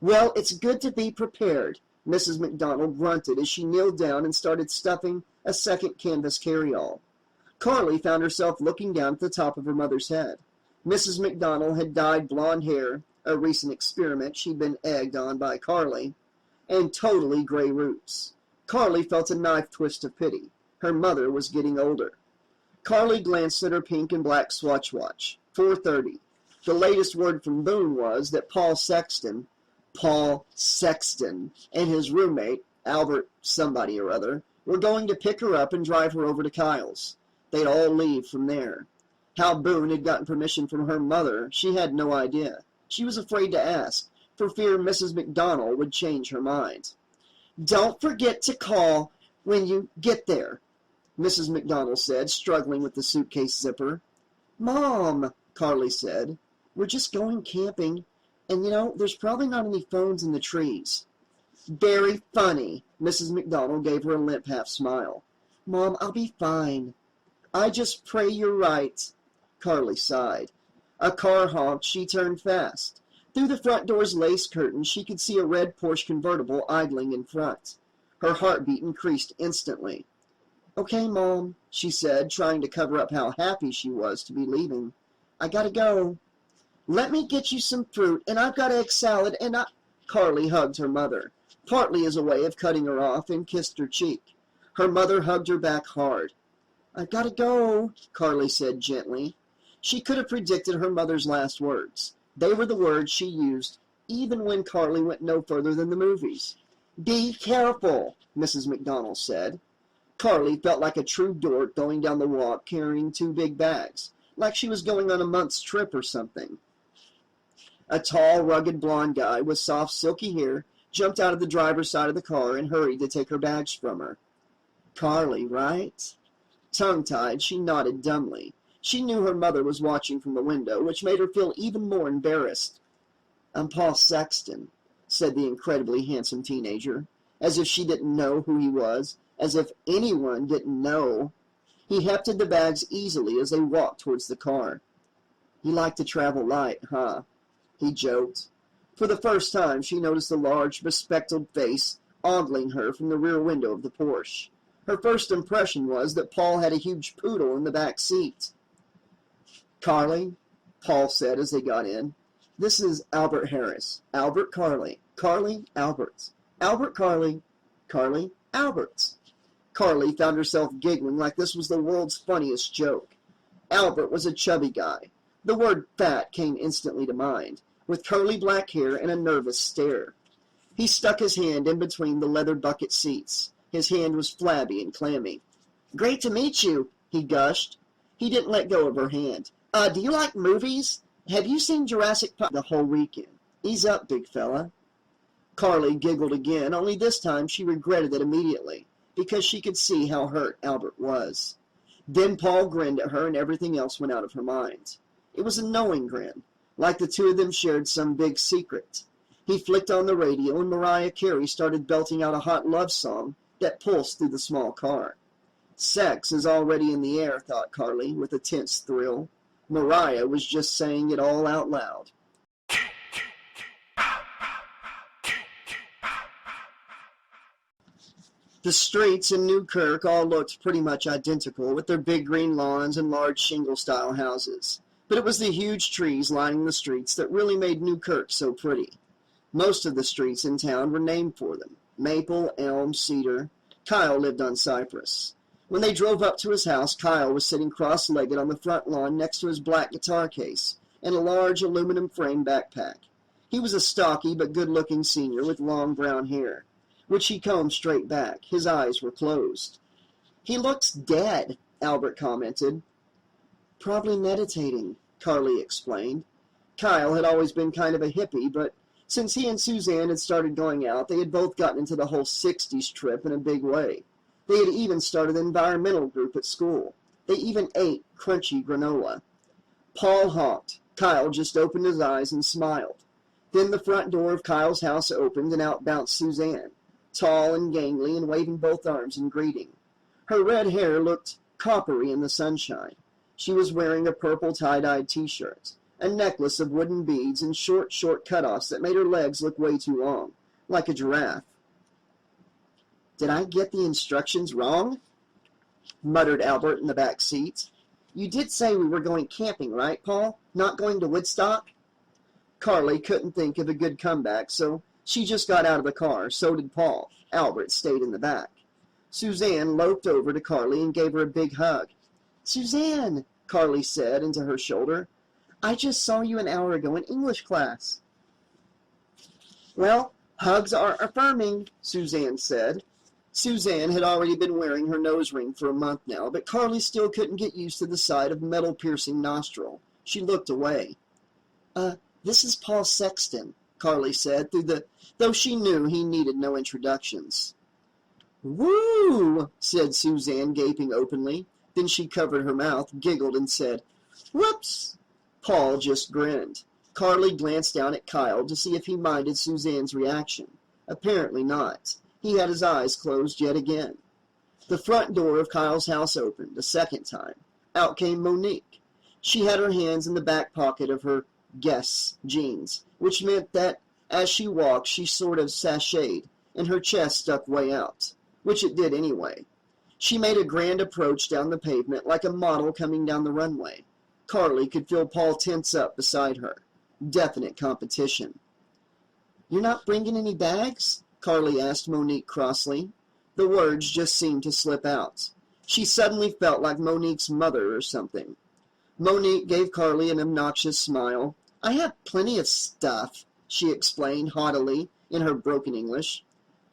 "Well, it's good to be prepared," Mrs. McDonald grunted as she kneeled down and started stuffing a second canvas carryall. Carly found herself looking down at the top of her mother's head. Mrs. McDonald had dyed blonde hair, a recent experiment she'd been egged on by Carly, and totally gray roots. Carly felt a knife twist of pity. Her mother was getting older. Carly glanced at her pink and black Swatch watch. 4:30. The latest word from Boone was that Paul Sexton, and his roommate, Albert somebody or other, were going to pick her up and drive her over to Kyle's. They'd all leave from there. How Boone had gotten permission from her mother, she had no idea. She was afraid to ask, for fear Mrs. McDonald would change her mind. "Don't forget to call when you get there," Mrs. McDonald said, struggling with the suitcase zipper. "Mom," Carly said, "we're just going camping. And, there's probably not any phones in the trees." "Very funny." Mrs. McDonald gave her a limp half-smile. "Mom, I'll be fine." "I just pray you're right." Carly sighed. A car honked. She turned fast. Through the front door's lace curtain, she could see a red Porsche convertible idling in front. Her heartbeat increased instantly. "Okay, Mom," she said, trying to cover up how happy she was to be leaving. I gotta go. Let me get you some fruit, and I've got egg salad, and I... Carly hugged her mother, partly as a way of cutting her off, and kissed her cheek. Her mother hugged her back hard. I've gotta go, Carly said gently. She could have predicted her mother's last words. They were the words she used even when Carly went no further than the movies. Be careful, Mrs. McDonald said. Carly felt like a true dork going down the walk carrying 2 big bags, like she was going on a month's trip or something. A tall, rugged blonde guy with soft, silky hair jumped out of the driver's side of the car and hurried to take her bags from her. Carly, right? Tongue-tied, she nodded dumbly. She knew her mother was watching from the window, which made her feel even more embarrassed. I'm Paul Sexton, said the incredibly handsome teenager, as if she didn't know who he was, as if anyone didn't know. He hefted the bags easily as they walked towards the car. You like to travel light, huh? He joked. For the first time, she noticed a large, bespectacled face ogling her from the rear window of the Porsche. Her first impression was that Paul had a huge poodle in the back seat. Carly, Paul said as they got in, this is Albert Harris. Albert Carly. Carly, Albert. Albert Carly. Carly, Albert. Carly found herself giggling like this was the world's funniest joke. Albert was a chubby guy. The word fat came instantly to mind, with curly black hair and a nervous stare. He stuck his hand in between the leather bucket seats. His hand was flabby and clammy. Great to meet you, he gushed. He didn't let go of her hand. Do you like movies? Have you seen Jurassic Park the whole weekend? Ease up, big fella. Carly giggled again, only this time she regretted it immediately, because she could see how hurt Albert was. Then Paul grinned at her and everything else went out of her mind. It was a knowing grin, like the two of them shared some big secret. He flicked on the radio and Mariah Carey started belting out a hot love song that pulsed through the small car. Sex is already in the air, thought Carly, with a tense thrill. Mariah was just saying it all out loud. The streets in Newkirk all looked pretty much identical, with their big green lawns and large shingle-style houses. But it was the huge trees lining the streets that really made Newkirk so pretty. Most of the streets in town were named for them. Maple, elm, cedar. Kyle lived on Cypress. When they drove up to his house, Kyle was sitting cross-legged on the front lawn next to his black guitar case and a large aluminum frame backpack. He was a stocky but good-looking senior with long brown hair, which he combed straight back. His eyes were closed. He looks dead, Albert commented. Probably meditating, Carly explained. Kyle had always been kind of a hippie, but since he and Suzanne had started going out, they had both gotten into the whole 60s trip in a big way. They had even started an environmental group at school. They even ate crunchy granola. Paul honked. Kyle just opened his eyes and smiled. Then the front door of Kyle's house opened and out bounced Suzanne, tall and gangly and waving both arms in greeting. Her red hair looked coppery in the sunshine. She was wearing a purple tie-dyed t-shirt, a necklace of wooden beads, and short cutoffs that made her legs look way too long, like a giraffe. Did I get the instructions wrong? Muttered Albert in the back seat. You did say we were going camping, right, Paul? Not going to Woodstock? Carly couldn't think of a good comeback, so she just got out of the car. So did Paul. Albert stayed in the back. Suzanne loped over to Carly and gave her a big hug. Suzanne, Carly said into her shoulder, I just saw you an hour ago in English class. Well, hugs are affirming, Suzanne said. Suzanne had already been wearing her nose ring for a month now, but Carly still couldn't get used to the sight of metal-piercing nostril. She looked away. This is Paul Sexton, Carly said, though she knew he needed no introductions. Woo, said Suzanne, gaping openly. Then she covered her mouth, giggled, and said, Whoops! Paul just grinned. Carly glanced down at Kyle to see if he minded Suzanne's reaction. Apparently not. He had his eyes closed yet again. The front door of Kyle's house opened a second time. Out came Monique. She had her hands in the back pocket of her Guess jeans, which meant that as she walked, she sort of sashayed, and her chest stuck way out, which it did anyway. She made a grand approach down the pavement like a model coming down the runway. Carly could feel Paul tense up beside her. Definite competition. "You're not bringing any bags?" Carly asked Monique crossly. The words just seemed to slip out. She suddenly felt like Monique's mother or something. Monique gave Carly an obnoxious smile. "I have plenty of stuff," she explained haughtily in her broken English.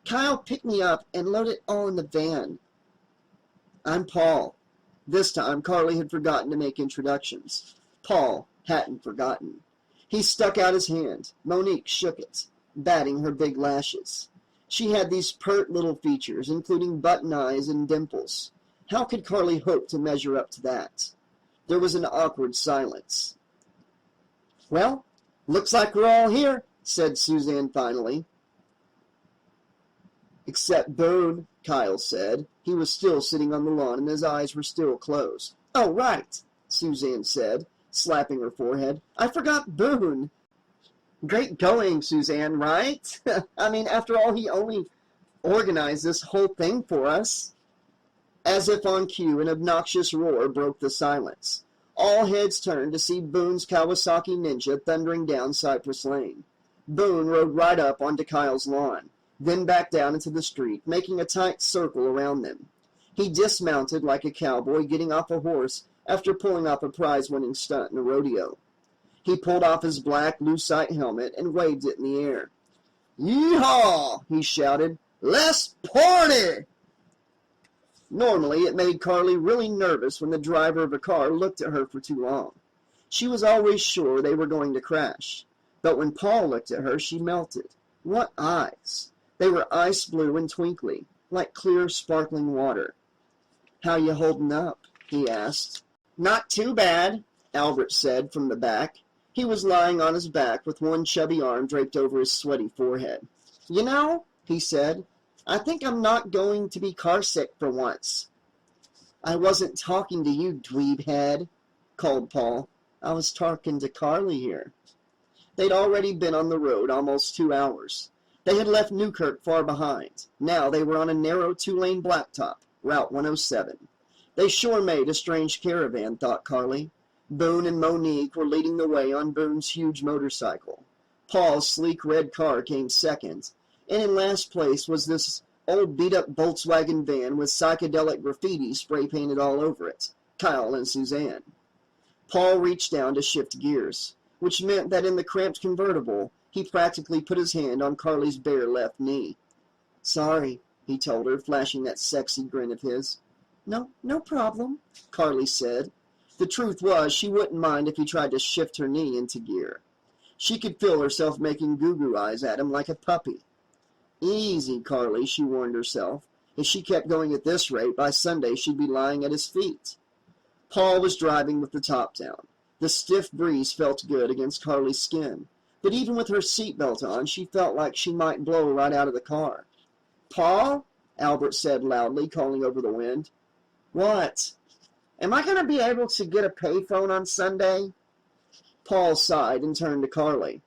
"Kyle picked me up and loaded it all in the van." "I'm Paul." This time Carly had forgotten to make introductions. Paul hadn't forgotten. He stuck out his hand. Monique shook it, batting her big lashes. She had these pert little features, including button eyes and dimples. How could Carly hope to measure up to that? There was an awkward silence. "Well, looks like we're all here," said Suzanne finally. "Except Boone," Kyle said. He was still sitting on the lawn and his eyes were still closed. "Oh, right," Suzanne said, slapping her forehead. "I forgot Boone." "Great going, Suzanne, right? I mean, after all, he only organized this whole thing for us." As if on cue, an obnoxious roar broke the silence. All heads turned to see Boone's Kawasaki Ninja thundering down Cypress Lane. Boone rode right up onto Kyle's lawn, then back down into the street, making a tight circle around them. He dismounted like a cowboy getting off a horse after pulling off a prize-winning stunt in a rodeo. He pulled off his black lucite helmet and waved it in the air. "Yee-haw!" he shouted. "Let's party!" Normally, it made Carly really nervous when the driver of a car looked at her for too long. She was always sure they were going to crash. But when Paul looked at her, she melted. What eyes! They were ice blue and twinkly, like clear, sparkling water. "How you holding up?" he asked. "Not too bad," Albert said from the back. He was lying on his back with one chubby arm draped over his sweaty forehead. "You know," he said, "I think I'm not going to be carsick for once." "I wasn't talking to you, dweeb head," called Paul. "I was talking to Carly here." They'd already been on the road almost 2 hours. They had left Newkirk far behind. Now they were on a narrow 2-lane blacktop, Route 107. They sure made a strange caravan, thought Carly. Boone and Monique were leading the way on Boone's huge motorcycle. Paul's sleek red car came second, and in last place was this old beat-up Volkswagen van with psychedelic graffiti spray-painted all over it, Kyle and Suzanne. Paul reached down to shift gears, which meant that in the cramped convertible, he practically put his hand on Carly's bare left knee. "Sorry," he told her, flashing that sexy grin of his. No problem," Carly said. The truth was, she wouldn't mind if he tried to shift her knee into gear. She could feel herself making goo-goo eyes at him like a puppy. Easy, Carly, she warned herself. If she kept going at this rate, by Sunday she'd be lying at his feet. Paul was driving with the top down. The stiff breeze felt good against Carly's skin, but even with her seatbelt on, she felt like she might blow right out of the car. "Paul?" Albert said loudly, calling over the wind. "What? Am I going to be able to get a payphone on Sunday?" Paul sighed and turned to Carly.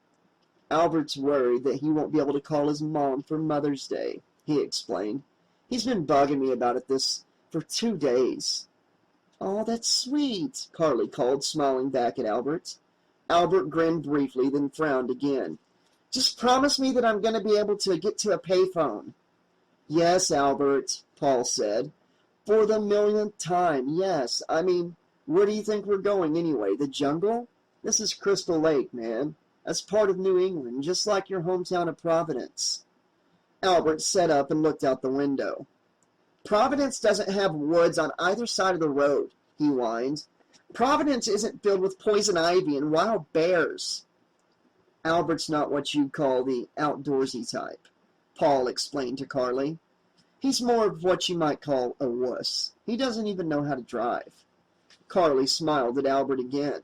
"Albert's worried that he won't be able to call his mom for Mother's Day," he explained. "He's been bugging me about it for 2 days." "Oh, that's sweet," Carly called, smiling back at Albert. Albert grinned briefly, then frowned again. "Just promise me that I'm going to be able to get to a payphone." "Yes, Albert," Paul said. "For the millionth time, yes. I mean, where do you think we're going anyway? The jungle? This is Crystal Lake, man. That's part of New England, just like your hometown of Providence." Albert sat up and looked out the window. "Providence doesn't have woods on either side of the road," he whined. "Providence isn't filled with poison ivy and wild bears." "Albert's not what you'd call the outdoorsy type," Paul explained to Carly. "He's more of what you might call a wuss. He doesn't even know how to drive." Carly smiled at Albert again.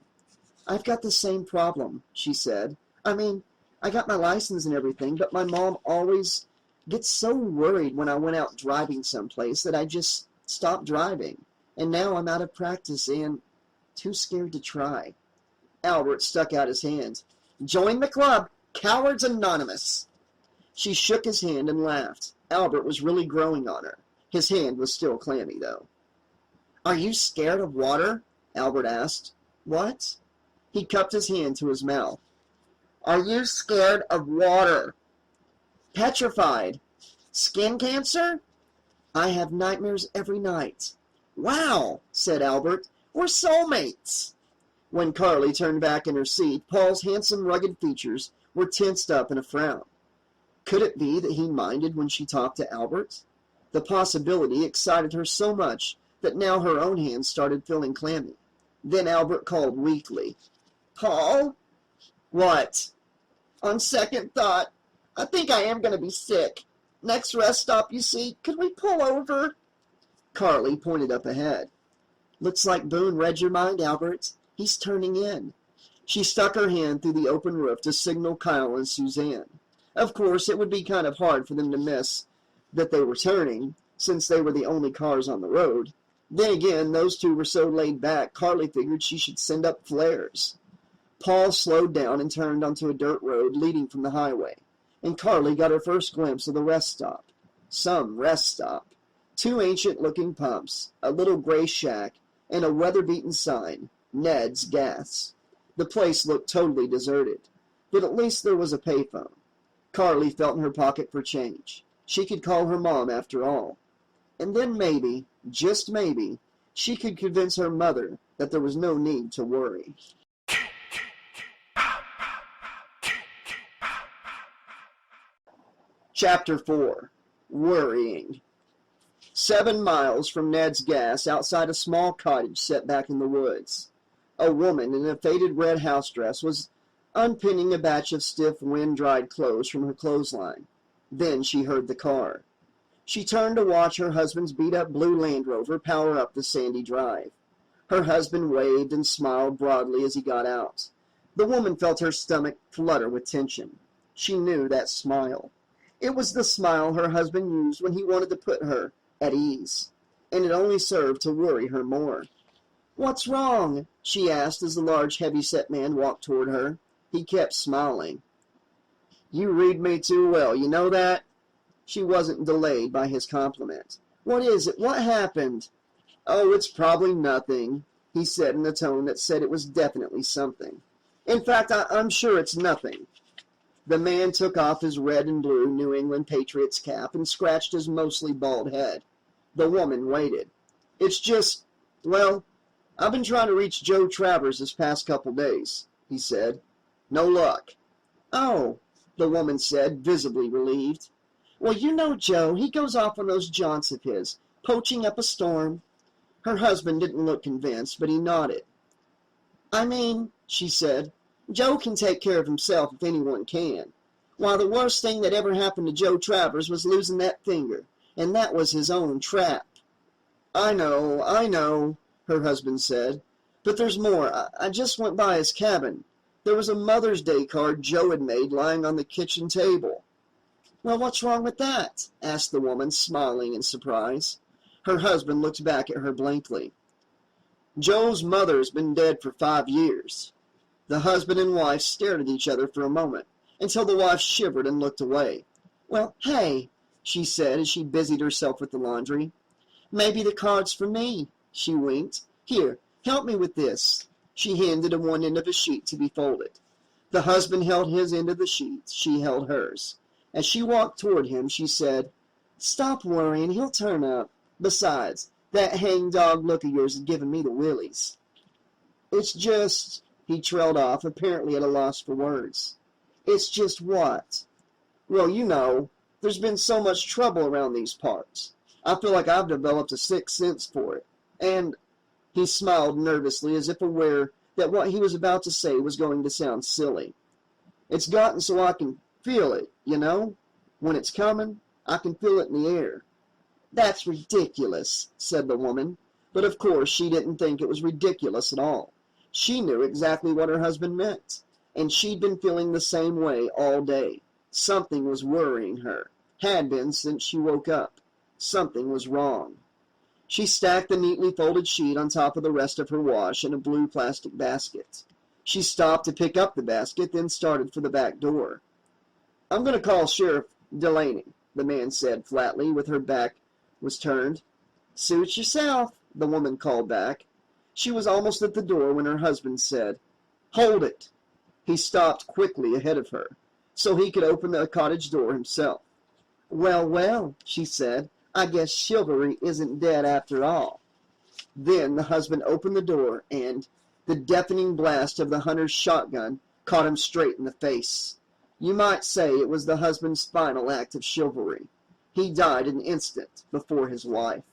"I've got the same problem," she said. "I mean, I got my license and everything, but my mom always gets so worried when I went out driving someplace that I just stopped driving. And now I'm out of practice and too scared to try." Albert stuck out his hand. "Join the club, Cowards Anonymous." She shook his hand and laughed. Albert was really growing on her. His hand was still clammy, though. "Are you scared of water?" Albert asked. What? He cupped his hand to his mouth. Are you scared of water? Petrified. Skin cancer? I have nightmares every night. Wow, said Albert. We're soulmates. When Carly turned back in her seat, Paul's handsome, rugged features were tensed up in a frown. Could it be that he minded when she talked to Albert? The possibility excited her so much that now her own hands started feeling clammy. Then Albert called weakly, Paul? What? On second thought, I think I am going to be sick. Next rest stop, you see, could we pull over? Carly pointed up ahead. Looks like Boone read your mind, Albert. He's turning in. She stuck her hand through the open roof to signal Kyle and Suzanne. Of course, it would be kind of hard for them to miss that they were turning, since they were the only cars on the road. Then again, those two were so laid back, Carly figured she should send up flares. Paul slowed down and turned onto a dirt road leading from the highway, and Carly got her first glimpse of the rest stop. Some rest stop. Two ancient-looking pumps, a little gray shack, and a weather-beaten sign, Ned's Gas. The place looked totally deserted, but at least there was a payphone. Carly felt in her pocket for change. She could call her mom after all. And then maybe, just maybe, she could convince her mother that there was no need to worry. Chapter 4. Worrying. 7 miles from Ned's Gas, outside a small cottage set back in the woods, a woman in a faded red house dress was unpinning a batch of stiff, wind-dried clothes from her clothesline. Then she heard the car. She turned to watch her husband's beat-up blue Land Rover power up the sandy drive. Her husband waved and smiled broadly as he got out. The woman felt her stomach flutter with tension. She knew that smile. It was the smile her husband used when he wanted to put her at ease, and it only served to worry her more. "What's wrong?" she asked as the large, heavy-set man walked toward her. He kept smiling. "You read me too well, you know that?" She wasn't delayed by his compliment. "What is it? What happened?" "Oh, it's probably nothing," he said in a tone that said it was definitely something. "In fact, I'm sure it's nothing." The man took off his red and blue New England Patriots cap and scratched his mostly bald head. The woman waited. "It's just, well, I've been trying to reach Joe Travers this past couple days," he said. "No luck." "Oh," the woman said, visibly relieved. "Well, you know Joe, he goes off on those jaunts of his, poaching up a storm." Her husband didn't look convinced, but he nodded. "I mean," she said, "Joe can take care of himself if anyone can. Why, the worst thing that ever happened to Joe Travers was losing that finger, and that was his own trap." I know, her husband said. "But there's more. I just went by his cabin. There was a Mother's Day card Joe had made lying on the kitchen table." "Well, what's wrong with that?" asked the woman, smiling in surprise. Her husband looked back at her blankly. "Joe's mother's been dead for 5 years. The husband and wife stared at each other for a moment, until the wife shivered and looked away. "Well, hey," she said as she busied herself with the laundry. "Maybe the card's for me," she winked. "Here, help me with this." She handed him one end of a sheet to be folded. The husband held his end of the sheet. She held hers. As she walked toward him, she said, "Stop worrying. He'll turn up. Besides, that hang-dog look of yours is giving me the willies." "It's just," he trailed off, apparently at a loss for words. "It's just what?" "Well, you know, there's been so much trouble around these parts. I feel like I've developed a sixth sense for it. And," he smiled nervously as if aware that what he was about to say was going to sound silly, "it's gotten so I can feel it, you know? When it's coming, I can feel it in the air." "That's ridiculous," said the woman. But of course she didn't think it was ridiculous at all. She knew exactly what her husband meant, and she'd been feeling the same way all day. Something was worrying her, had been since she woke up. Something was wrong. She stacked the neatly folded sheet on top of the rest of her wash in a blue plastic basket. She stopped to pick up the basket, then started for the back door. "I'm going to call Sheriff Delaney," the man said flatly, with her back was turned. "Suit yourself," the woman called back. She was almost at the door when her husband said, "Hold it." He stopped quickly ahead of her, so he could open the cottage door himself. "Well, well," she said, "I guess chivalry isn't dead after all." Then the husband opened the door, and the deafening blast of the hunter's shotgun caught him straight in the face. You might say it was the husband's final act of chivalry. He died an instant before his wife.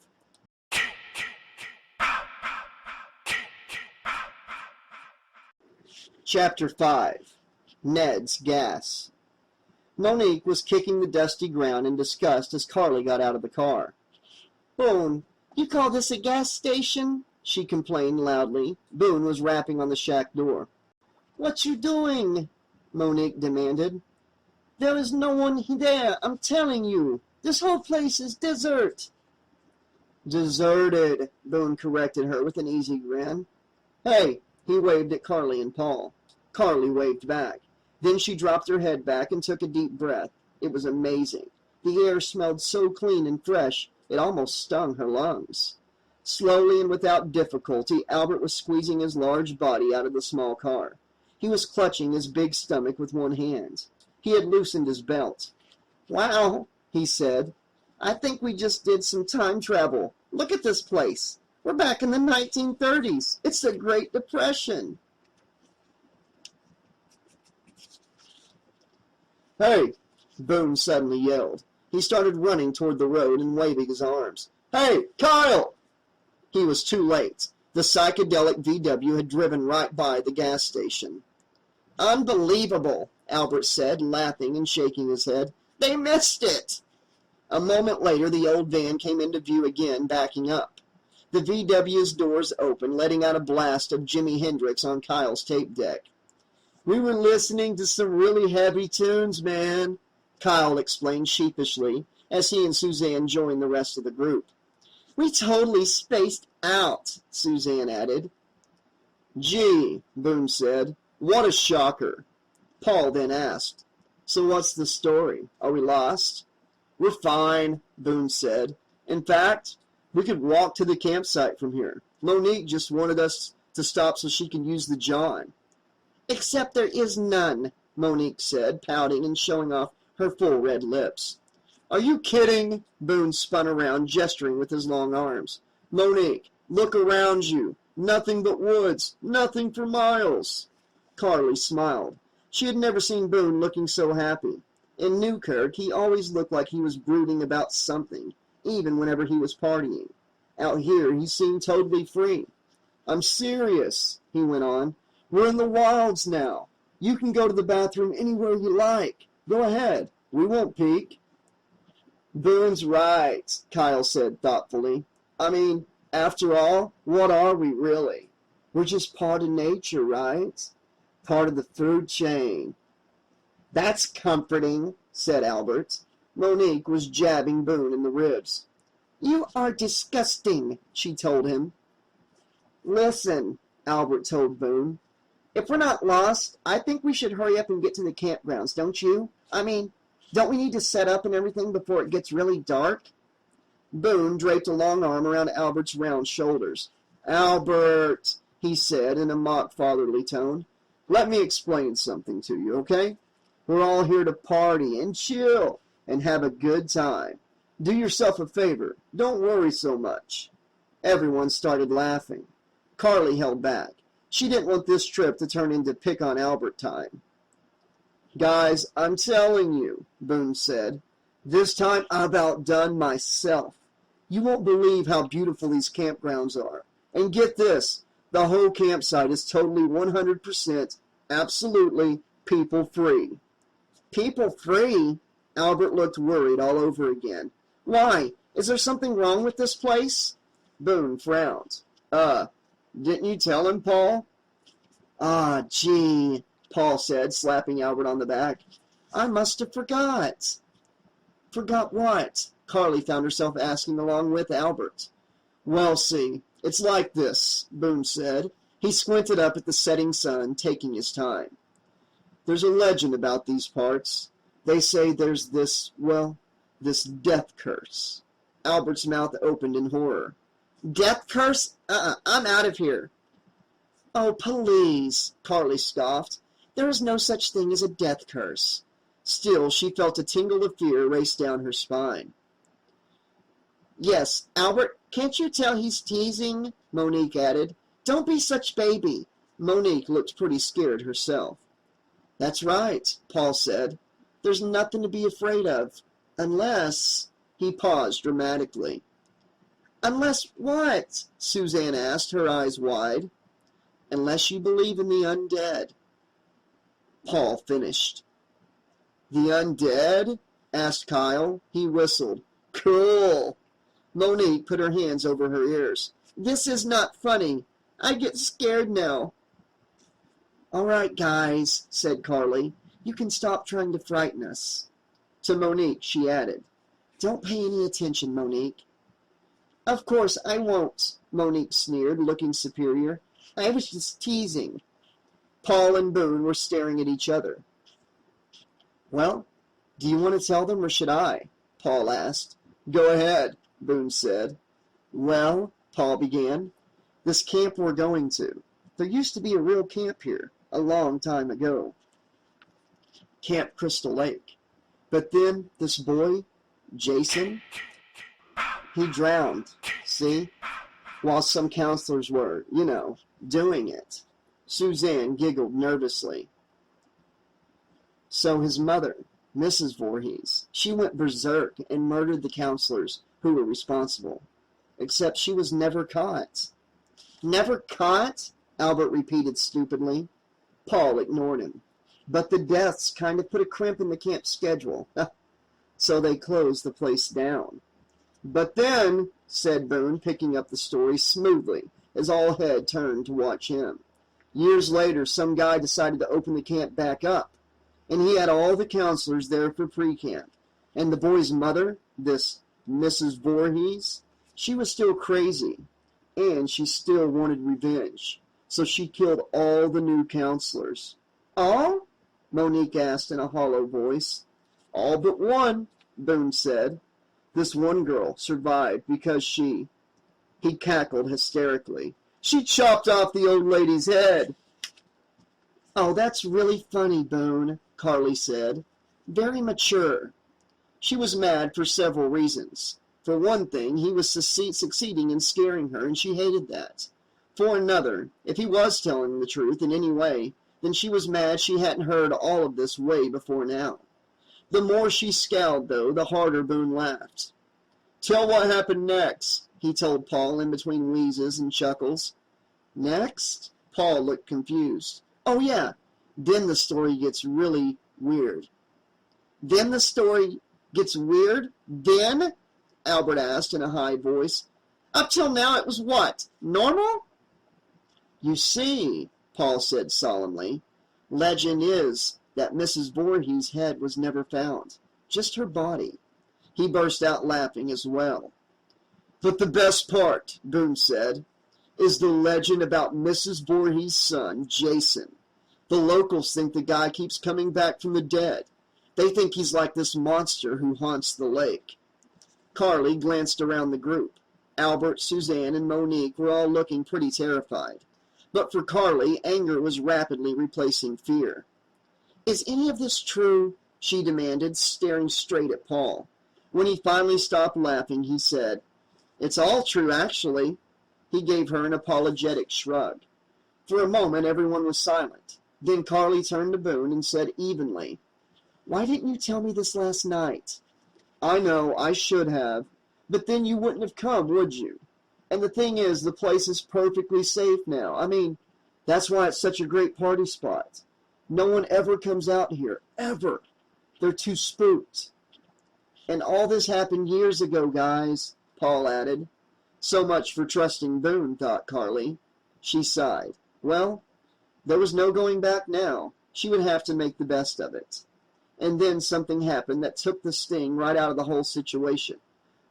Chapter 5. Ned's Gas. Monique was kicking the dusty ground in disgust as Carly got out of the car. "Boone, you call this a gas station?" she complained loudly. Boone was rapping on the shack door. "What you doing?" Monique demanded. "There is no one there, I'm telling you. This whole place is desert." "Deserted," Boone corrected her with an easy grin. "Hey," he waved at Carly and Paul. Carly waved back. Then she dropped her head back and took a deep breath. It was amazing. The air smelled so clean and fresh, it almost stung her lungs. Slowly and without difficulty, Albert was squeezing his large body out of the small car. He was clutching his big stomach with one hand. He had loosened his belt. "Wow," he said. "I think we just did some time travel. Look at this place. We're back in the 1930s. It's the Great Depression." "Hey!" Boone suddenly yelled. He started running toward the road and waving his arms. "Hey, Kyle!" He was too late. The psychedelic VW had driven right by the gas station. "Unbelievable," Albert said, laughing and shaking his head. "They missed it." A moment later, the old van came into view again, backing up. The VW's doors opened, letting out a blast of Jimi Hendrix on Kyle's tape deck. "We were listening to some really heavy tunes, man," Kyle explained sheepishly as he and Suzanne joined the rest of the group. "We totally spaced out," Suzanne added. "Gee," Boone said, "what a shocker." Paul then asked, "So what's the story? Are we lost?" "We're fine," Boone said. "In fact, we could walk to the campsite from here. Monique just wanted us to stop so she could use the John." "Except there is none," Monique said, pouting and showing off her full red lips. "Are you kidding?" Boone spun around, gesturing with his long arms. "Monique, look around you. Nothing but woods. Nothing for miles." Carly smiled. She had never seen Boone looking so happy. In Newkirk, he always looked like he was brooding about something, even whenever he was partying. Out here, he seemed totally free. "I'm serious," he went on. "We're in the wilds now. You can go to the bathroom anywhere you like. Go ahead. We won't peek." "Boone's right," Kyle said thoughtfully. "I mean, after all, what are we really? We're just part of nature, right? Part of the food chain." "That's comforting," said Albert. Monique was jabbing Boone in the ribs. "You are disgusting," she told him. "Listen," Albert told Boone. "If we're not lost, I think we should hurry up and get to the campgrounds, don't you? I mean, don't we need to set up and everything before it gets really dark?" Boone draped a long arm around Albert's round shoulders. "Albert," he said in a mock fatherly tone, "let me explain something to you, okay? We're all here to party and chill and have a good time. Do yourself a favor. Don't worry so much." Everyone started laughing. Carly held back. She didn't want this trip to turn into pick on Albert time. "Guys, I'm telling you," Boone said, "this time I've outdone myself. You won't believe how beautiful these campgrounds are. And get this, the whole campsite is totally 100%, absolutely people-free." "People-free?" Albert looked worried all over again. "Why? Is there something wrong with this place?" Boone frowned. Didn't you tell him, Paul?" "Ah, gee," Paul said, slapping Albert on the back. "I must have forgot." "Forgot what?" Carly found herself asking along with Albert. "Well, see, it's like this," Boone said. He squinted up at the setting sun, taking his time. "There's a legend about these parts. They say there's this death curse." Albert's mouth opened in horror. Death curse? I'm out of here. Oh, please, Carly scoffed. There is no such thing as a death curse. Still, she felt a tingle of fear race down her spine. Yes, Albert, can't you tell he's teasing? Monique added. Don't be such baby. Monique looked pretty scared herself. That's right, Paul said. There's nothing to be afraid of. Unless... He paused dramatically. Unless what? Suzanne asked, her eyes wide. Unless you believe in the undead. Paul finished. The undead? Asked Kyle. He whistled. Cool. Monique put her hands over her ears. This is not funny. I get scared now. All right, guys, said Carly. You can stop trying to frighten us. To Monique, she added. Don't pay any attention, Monique. Of course I won't, Monique sneered, looking superior. I was just teasing. Paul and Boone were staring at each other. Well, do you want to tell them or should I? Paul asked. Go ahead, Boone said. Well, Paul began, this camp we're going to. There used to be a real camp here, a long time ago. Camp Crystal Lake. But then this boy, Jason, he drowned, see? While some counselors were, doing it. Suzanne giggled nervously. So his mother, Mrs. Voorhees, she went berserk and murdered the counselors who were responsible. Except she was never caught. Never caught? Albert repeated stupidly. Paul ignored him. But the deaths kind of put a crimp in the camp schedule. So they closed the place down. But then, said Boone, picking up the story smoothly, as all head turned to watch him. Years later, some guy decided to open the camp back up, and he had all the counselors there for pre-camp. And the boy's mother, this Mrs. Voorhees, she was still crazy, and she still wanted revenge. So she killed all the new counselors. All? Monique asked in a hollow voice. All but one, Boone said. This one girl survived because he cackled hysterically. She chopped off the old lady's head. Oh, that's really funny, Boone, Carly said. Very mature. She was mad for several reasons. For one thing, he was succeeding in scaring her, and she hated that. For another, if he was telling the truth in any way, then she was mad she hadn't heard all of this way before now. The more she scowled, though, the harder Boone laughed. Tell what happened next, he told Paul in between wheezes and chuckles. Next? Paul looked confused. Oh, yeah. Then the story gets really weird. Then the story gets weird? Then? Albert asked in a high voice. Up till now it was what? Normal? You see, Paul said solemnly, legend is that Mrs. Voorhees' head was never found, just her body. He burst out laughing as well. But the best part, Boone said, is the legend about Mrs. Voorhees' son, Jason. The locals think the guy keeps coming back from the dead. They think he's like this monster who haunts the lake. Carly glanced around the group. Albert, Suzanne, and Monique were all looking pretty terrified. But for Carly, anger was rapidly replacing fear. Is any of this true? She demanded, staring straight at Paul. When he finally stopped laughing, he said, It's all true, actually. He gave her an apologetic shrug. For a moment, everyone was silent. Then Carly turned to Boone and said evenly, Why didn't you tell me this last night? I know, I should have. But then you wouldn't have come, would you? And the thing is, the place is perfectly safe now. I mean, that's why it's such a great party spot. No one ever comes out here, ever. They're too spooked. And all this happened years ago, guys, Paul added. So much for trusting Boone, thought Carly. She sighed. Well, there was no going back now. She would have to make the best of it. And then something happened that took the sting right out of the whole situation.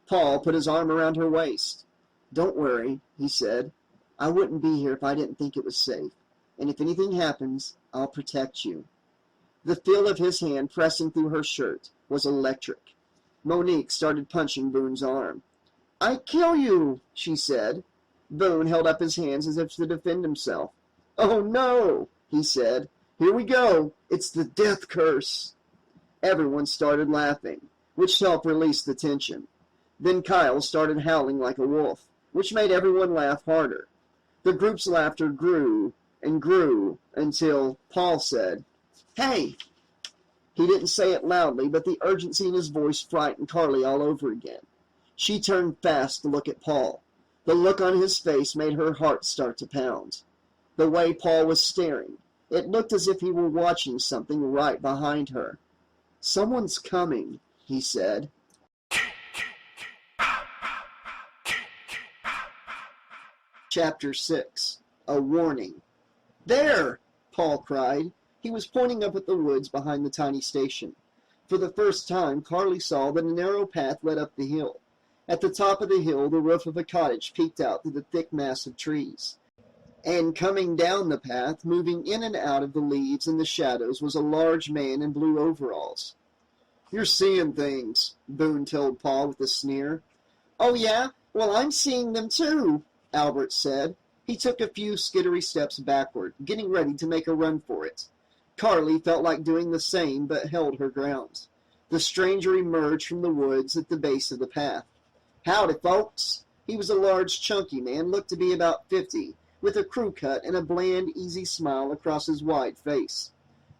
Paul put his arm around her waist. Don't worry, he said. I wouldn't be here if I didn't think it was safe. And if anything happens, I'll protect you. The feel of his hand pressing through her shirt was electric. Monique started punching Boone's arm. I kill you, she said. Boone held up his hands as if to defend himself. Oh no, he said. Here we go. It's the death curse. Everyone started laughing, which helped release the tension. Then Kyle started howling like a wolf, which made everyone laugh harder. The group's laughter grew and grew until Paul said, Hey! He didn't say it loudly, but the urgency in his voice frightened Carly all over again. She turned fast to look at Paul. The look on his face made her heart start to pound. The way Paul was staring, it looked as if he were watching something right behind her. Someone's coming, he said. Chapter 6. A Warning. There! Paul cried. He was pointing up at the woods behind the tiny station. For the first time, Carly saw that a narrow path led up the hill. At the top of the hill, the roof of a cottage peeked out through the thick mass of trees. And coming down the path, moving in and out of the leaves and the shadows, was a large man in blue overalls. You're seeing things, Boone told Paul with a sneer. Oh, yeah? Well, I'm seeing them too, Albert said. He took a few skittery steps backward, getting ready to make a run for it. Carly felt like doing the same, but held her ground. The stranger emerged from the woods at the base of the path. Howdy, folks. He was a large, chunky man, looked to be about 50, with a crew cut and a bland, easy smile across his wide face.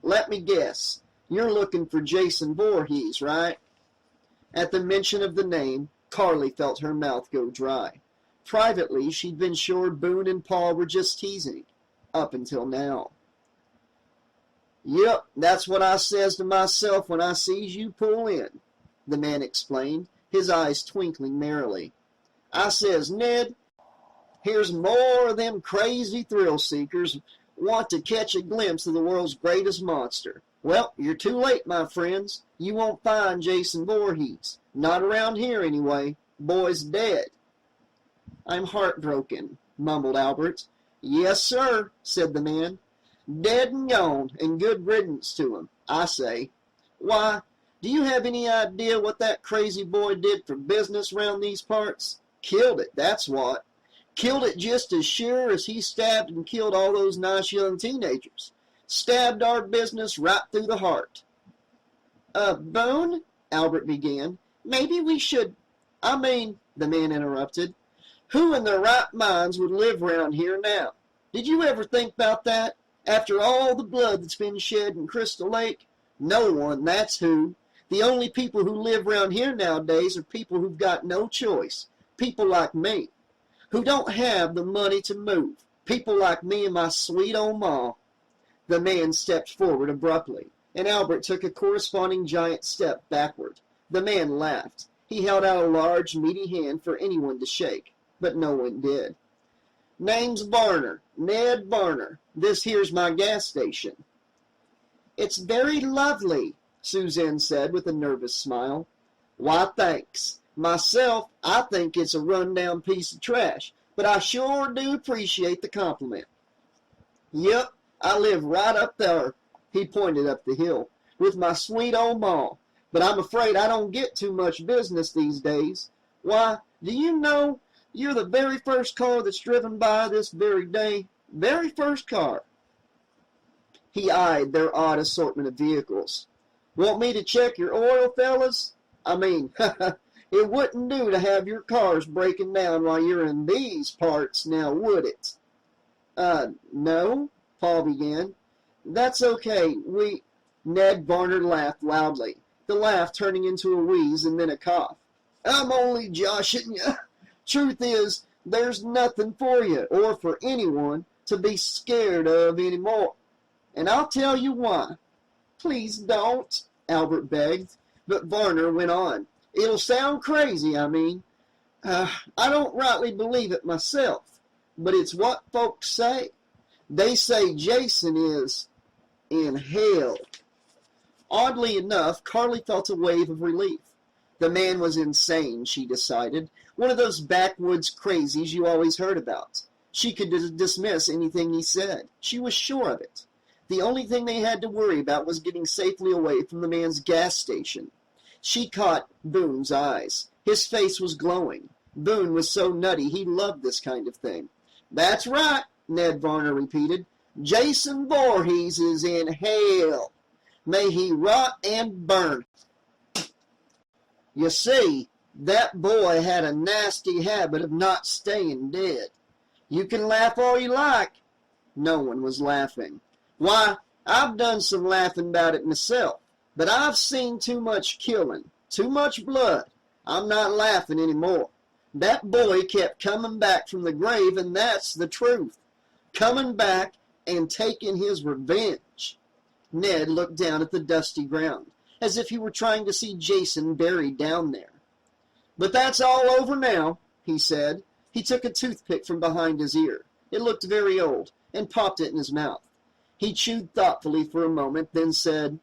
Let me guess. You're looking for Jason Voorhees, right? At the mention of the name, Carly felt her mouth go dry. Privately, she'd been sure Boone and Paul were just teasing, up until now. Yep, that's what I says to myself when I sees you pull in, the man explained, his eyes twinkling merrily. I says, Ned, here's more of them crazy thrill-seekers want to catch a glimpse of the world's greatest monster. Well, you're too late, my friends. You won't find Jason Voorhees. Not around here, anyway. Boy's dead. I'm heartbroken, mumbled Albert. Yes, sir, said the man. Dead and gone, and good riddance to him, I say. Why, do you have any idea what that crazy boy did for business round these parts? Killed it, that's what. Killed it just as sure as he stabbed and killed all those nice young teenagers. Stabbed our business right through the heart. Boone, Albert began, maybe we should... the man interrupted. Who in their right minds would live round here now? Did you ever think about that? After all the blood that's been shed in Crystal Lake? No one, that's who. The only people who live round here nowadays are people who've got no choice. People like me, who don't have the money to move. People like me and my sweet old ma. The man stepped forward abruptly, and Albert took a corresponding giant step backward. The man laughed. He held out a large, meaty hand for anyone to shake, but no one did. Name's Varner, Ned Varner. This here's my gas station. It's very lovely, Suzanne said with a nervous smile. Why, thanks. Myself, I think it's a run-down piece of trash, but I sure do appreciate the compliment. Yep, I live right up there, he pointed up the hill, with my sweet old ma, but I'm afraid I don't get too much business these days. Why, do you know, you're the very first car that's driven by this very day. Very first car. He eyed their odd assortment of vehicles. Want me to check your oil, fellas? It wouldn't do to have your cars breaking down while you're in these parts, now would it? No, Paul began. That's okay, Ned Varner laughed loudly, the laugh turning into a wheeze and then a cough. I'm only joshing you. Truth is, there's nothing for you, or for anyone, to be scared of anymore. And I'll tell you why. Please don't, Albert begged, but Varner went on. It'll sound crazy, I don't rightly believe it myself, but it's what folks say. They say Jason is in hell. Oddly enough, Carly felt a wave of relief. The man was insane, she decided. One of those backwoods crazies you always heard about. She could dismiss anything he said. She was sure of it. The only thing they had to worry about was getting safely away from the man's gas station. She caught Boone's eyes. His face was glowing. Boone was so nutty he loved this kind of thing. "That's right," Ned Varner repeated. "Jason Voorhees is in hell. May he rot and burn." You see, that boy had a nasty habit of not staying dead. You can laugh all you like. No one was laughing. "Why, I've done some laughing about it myself, but I've seen too much killing, too much blood. I'm not laughing anymore. That boy kept coming back from the grave, and that's the truth. Coming back and taking his revenge." Ned looked down at the dusty ground, as if he were trying to see Jason buried down there. "But that's all over now," he said. He took a toothpick from behind his ear. It looked very old, and popped it in his mouth. He chewed thoughtfully for a moment, then said,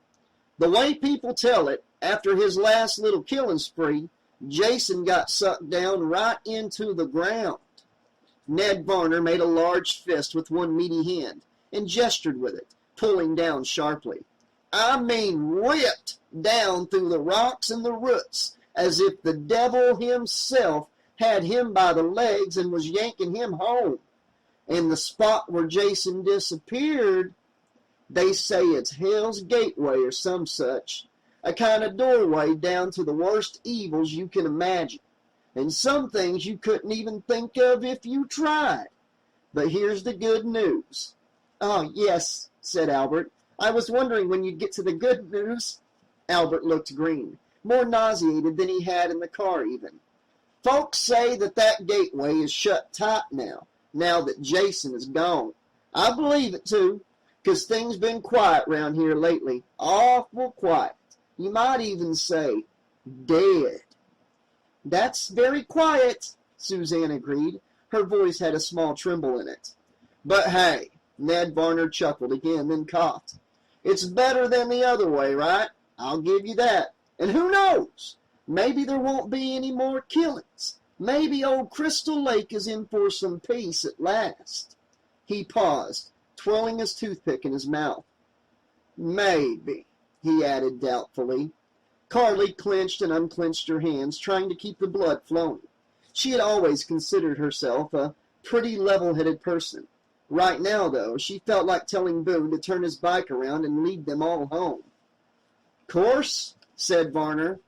"The way people tell it, after his last little killing spree, Jason got sucked down right into the ground." Ned Varner made a large fist with one meaty hand and gestured with it, pulling down sharply. "I mean ripped down through the rocks and the roots, as if the devil himself had him by the legs and was yanking him home. And the spot where Jason disappeared, they say it's Hell's Gateway or some such, a kind of doorway down to the worst evils you can imagine, and some things you couldn't even think of if you tried. But here's the good news." "Oh, yes," said Albert. "I was wondering when you'd get to the good news." Albert looked green, more nauseated than he had in the car even. "Folks say that gateway is shut tight now that Jason is gone. I believe it, too, 'cause things been quiet round here lately, awful quiet. You might even say dead." "That's very quiet," Suzanne agreed. Her voice had a small tremble in it. "But hey," Ned Varner chuckled again, then coughed. "It's better than the other way, right? I'll give you that. And who knows? Maybe there won't be any more killings. Maybe old Crystal Lake is in for some peace at last." He paused, twirling his toothpick in his mouth. "Maybe," he added doubtfully. Carly clenched and unclenched her hands, trying to keep the blood flowing. She had always considered herself a pretty level-headed person. Right now, though, she felt like telling Boone to turn his bike around and lead them all home. "Course," said Varner,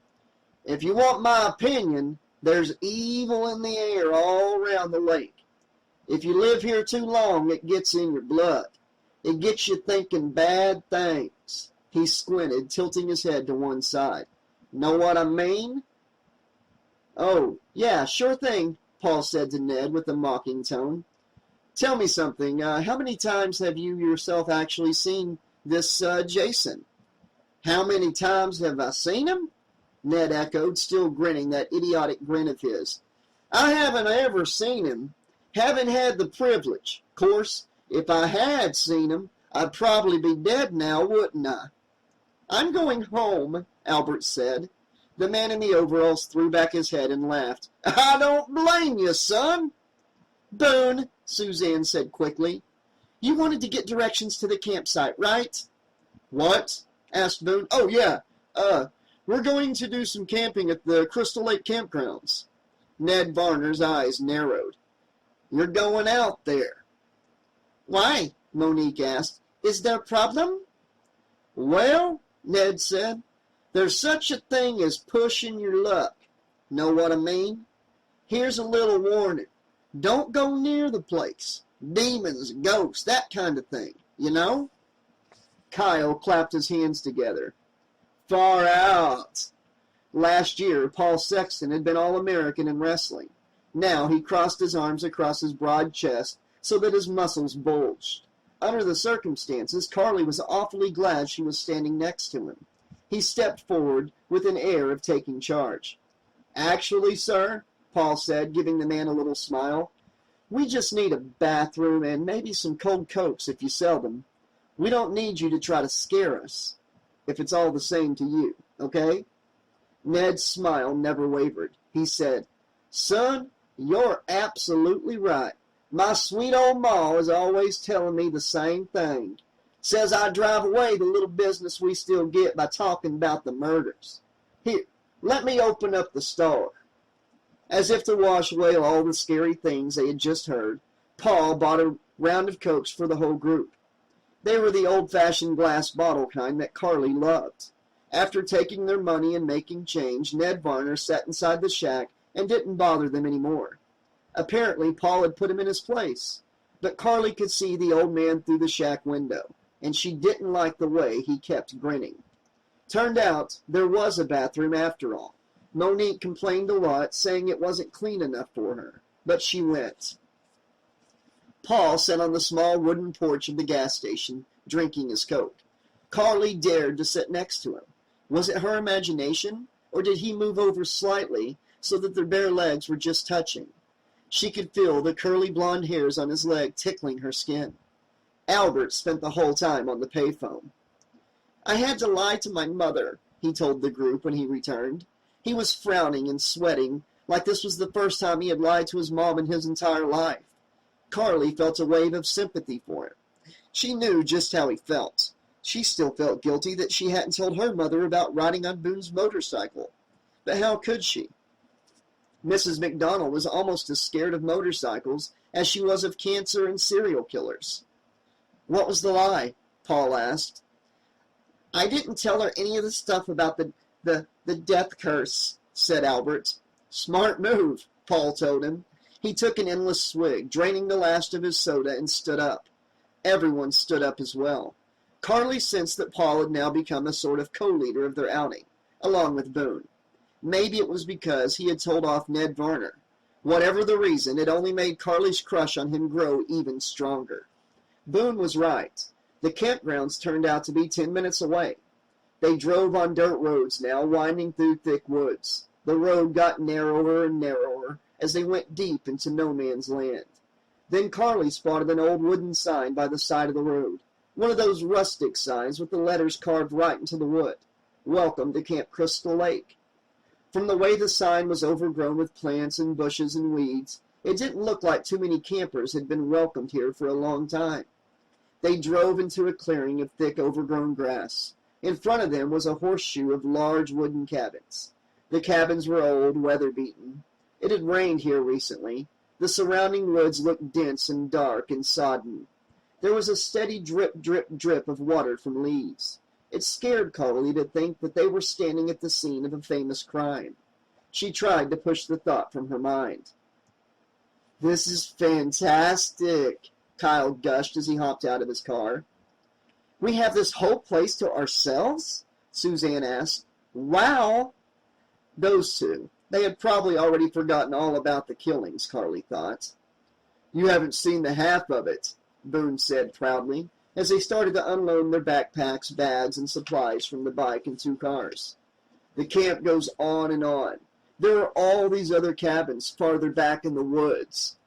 "if you want my opinion, there's evil in the air all around the lake. If you live here too long, it gets in your blood. It gets you thinking bad things." He squinted, tilting his head to one side. "Know what I mean?" "Oh, yeah, sure thing," Paul said to Ned with a mocking tone. "Tell me something. How many times have you yourself actually seen this Jason?" "How many times have I seen him?" Ned echoed, still grinning that idiotic grin of his. "I haven't ever seen him. Haven't had the privilege. Course, if I had seen him, I'd probably be dead now, wouldn't I?" "I'm going home," Albert said. The man in the overalls threw back his head and laughed. "I don't blame you, son." "Boone," Suzanne said quickly, "you wanted to get directions to the campsite, right?" "What?" asked Boone. "Oh, yeah. We're going to do some camping at the Crystal Lake campgrounds." Ned Varner's eyes narrowed. "You're going out there." "Why?" Monique asked. "Is there a problem?" "Well," Ned said, "there's such a thing as pushing your luck. Know what I mean? Here's a little warning. Don't go near the place. Demons, ghosts, that kind of thing, you know?" Kyle clapped his hands together. "Far out." Last year, Paul Sexton had been All-American in wrestling. Now he crossed his arms across his broad chest so that his muscles bulged. Under the circumstances, Carly was awfully glad she was standing next to him. He stepped forward with an air of taking charge. "Actually, sir," Paul said, giving the man a little smile, "we just need a bathroom and maybe some cold cokes if you sell them. We don't need you to try to scare us, if it's all the same to you, okay?" Ned's smile never wavered. He said, "Son, you're absolutely right. My sweet old ma is always telling me the same thing. Says I drive away the little business we still get by talking about the murders. Here, let me open up the store." As if to wash away all the scary things they had just heard, Paul bought a round of Cokes for the whole group. They were the old-fashioned glass bottle kind that Carly loved. After taking their money and making change, Ned Varner sat inside the shack and didn't bother them any more. Apparently, Paul had put him in his place. But Carly could see the old man through the shack window, and she didn't like the way he kept grinning. Turned out, there was a bathroom after all. Monique complained a lot, saying it wasn't clean enough for her, but she went. Paul sat on the small wooden porch of the gas station, drinking his Coke. Carly dared to sit next to him. Was it her imagination, or did he move over slightly so that their bare legs were just touching? She could feel the curly blonde hairs on his leg tickling her skin. Albert spent the whole time on the payphone. "I had to lie to my mother," he told the group when he returned. He was frowning and sweating, like this was the first time he had lied to his mom in his entire life. Carly felt a wave of sympathy for him. She knew just how he felt. She still felt guilty that she hadn't told her mother about riding on Boone's motorcycle. But how could she? Mrs. McDonald was almost as scared of motorcycles as she was of cancer and serial killers. "What was the lie?" Paul asked. "I didn't tell her any of the stuff about the death curse," said Albert. "Smart move," Paul told him. He took an endless swig, draining the last of his soda, and stood up. Everyone stood up as well. Carly sensed that Paul had now become a sort of co-leader of their outing, along with Boone. Maybe it was because he had told off Ned Varner. Whatever the reason, it only made Carly's crush on him grow even stronger. Boone was right. The campgrounds turned out to be 10 minutes away. They drove on dirt roads now, winding through thick woods. The road got narrower and narrower as they went deep into no man's land. Then Carly spotted an old wooden sign by the side of the road, one of those rustic signs with the letters carved right into the wood. "Welcome to Camp Crystal Lake." From the way the sign was overgrown with plants and bushes and weeds, it didn't look like too many campers had been welcomed here for a long time. They drove into a clearing of thick overgrown grass. In front of them was a horseshoe of large wooden cabins. The cabins were old, weather-beaten. It had rained here recently. The surrounding woods looked dense and dark and sodden. There was a steady drip, drip, drip of water from leaves. It scared Carly to think that they were standing at the scene of a famous crime. She tried to push the thought from her mind. "This is fantastic," Kyle gushed as he hopped out of his car. "We have this whole place to ourselves?" Suzanne asked. "Wow!" Those two. They had probably already forgotten all about the killings, Carly thought. "You haven't seen the half of it," Boone said proudly, as they started to unload their backpacks, bags, and supplies from the bike and two cars. "The camp goes on and on. There are all these other cabins farther back in the woods."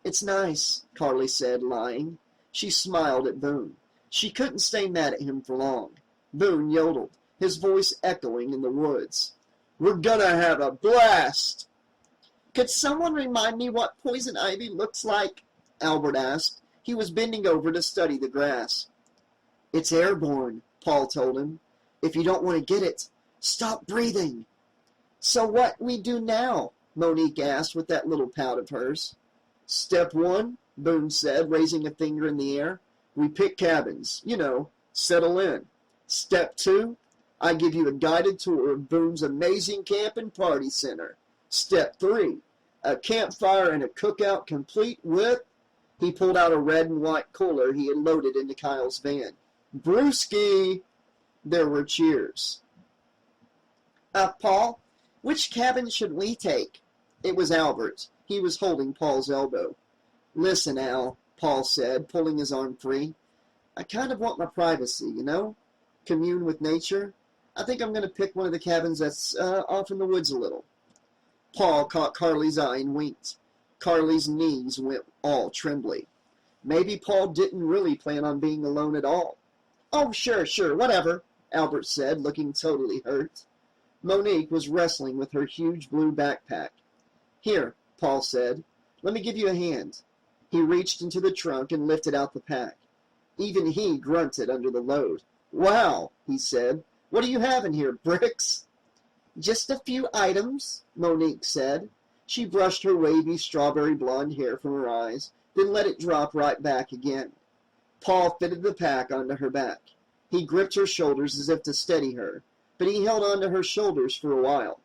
"It's nice," Carly said, lying. She smiled at Boone. She couldn't stay mad at him for long. Boone yodeled, his voice echoing in the woods. "We're gonna have a blast!" "Could someone remind me what poison ivy looks like?" Albert asked. He was bending over to study the grass. "It's airborne," Paul told him. "If you don't want to get it, stop breathing." "So what we do now?" Monique asked with that little pout of hers. "Step 1, Boone said, raising a finger in the air. "We pick cabins. Settle in. Step 2, I give you a guided tour of Boone's amazing camp and party center. Step 3, a campfire and a cookout complete with..." He pulled out a red and white cooler he had loaded into Kyle's van. "Brewski!" There were cheers. Paul, which cabin should we take?" It was Albert. He was holding Paul's elbow. "Listen, Al," Paul said, pulling his arm free. "I kind of want my privacy, Commune with nature. I think I'm going to pick one of the cabins that's off in the woods a little." Paul caught Carly's eye and winked. Carly's knees went all trembly. Maybe Paul didn't really plan on being alone at all. "Oh, sure, whatever," Albert said, looking totally hurt. Monique was wrestling with her huge blue backpack. "Here," Paul said. "Let me give you a hand." He reached into the trunk and lifted out the pack. Even he grunted under the load. "Wow," he said. "What do you have in here, bricks?" "Just a few items," Monique said. She brushed her wavy strawberry blonde hair from her eyes, then let it drop right back again. Paul fitted the pack onto her back. He gripped her shoulders as if to steady her, but he held onto her shoulders for a while.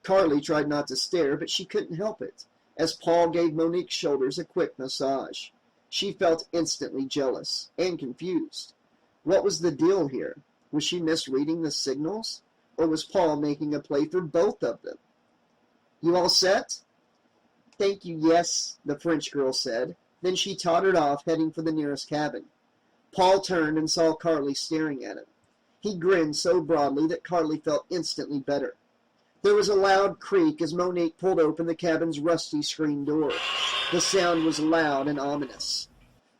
Carly tried not to stare, but she couldn't help it, as Paul gave Monique's shoulders a quick massage. She felt instantly jealous and confused. What was the deal here? Was she misreading the signals? Or was Paul making a play for both of them? You all set? Thank you, yes, the French girl said. Then she tottered off, heading for the nearest cabin. Paul turned and saw Carly staring at him. He grinned so broadly that Carly felt instantly better. There was a loud creak as Monique pulled open the cabin's rusty screen door. The sound was loud and ominous.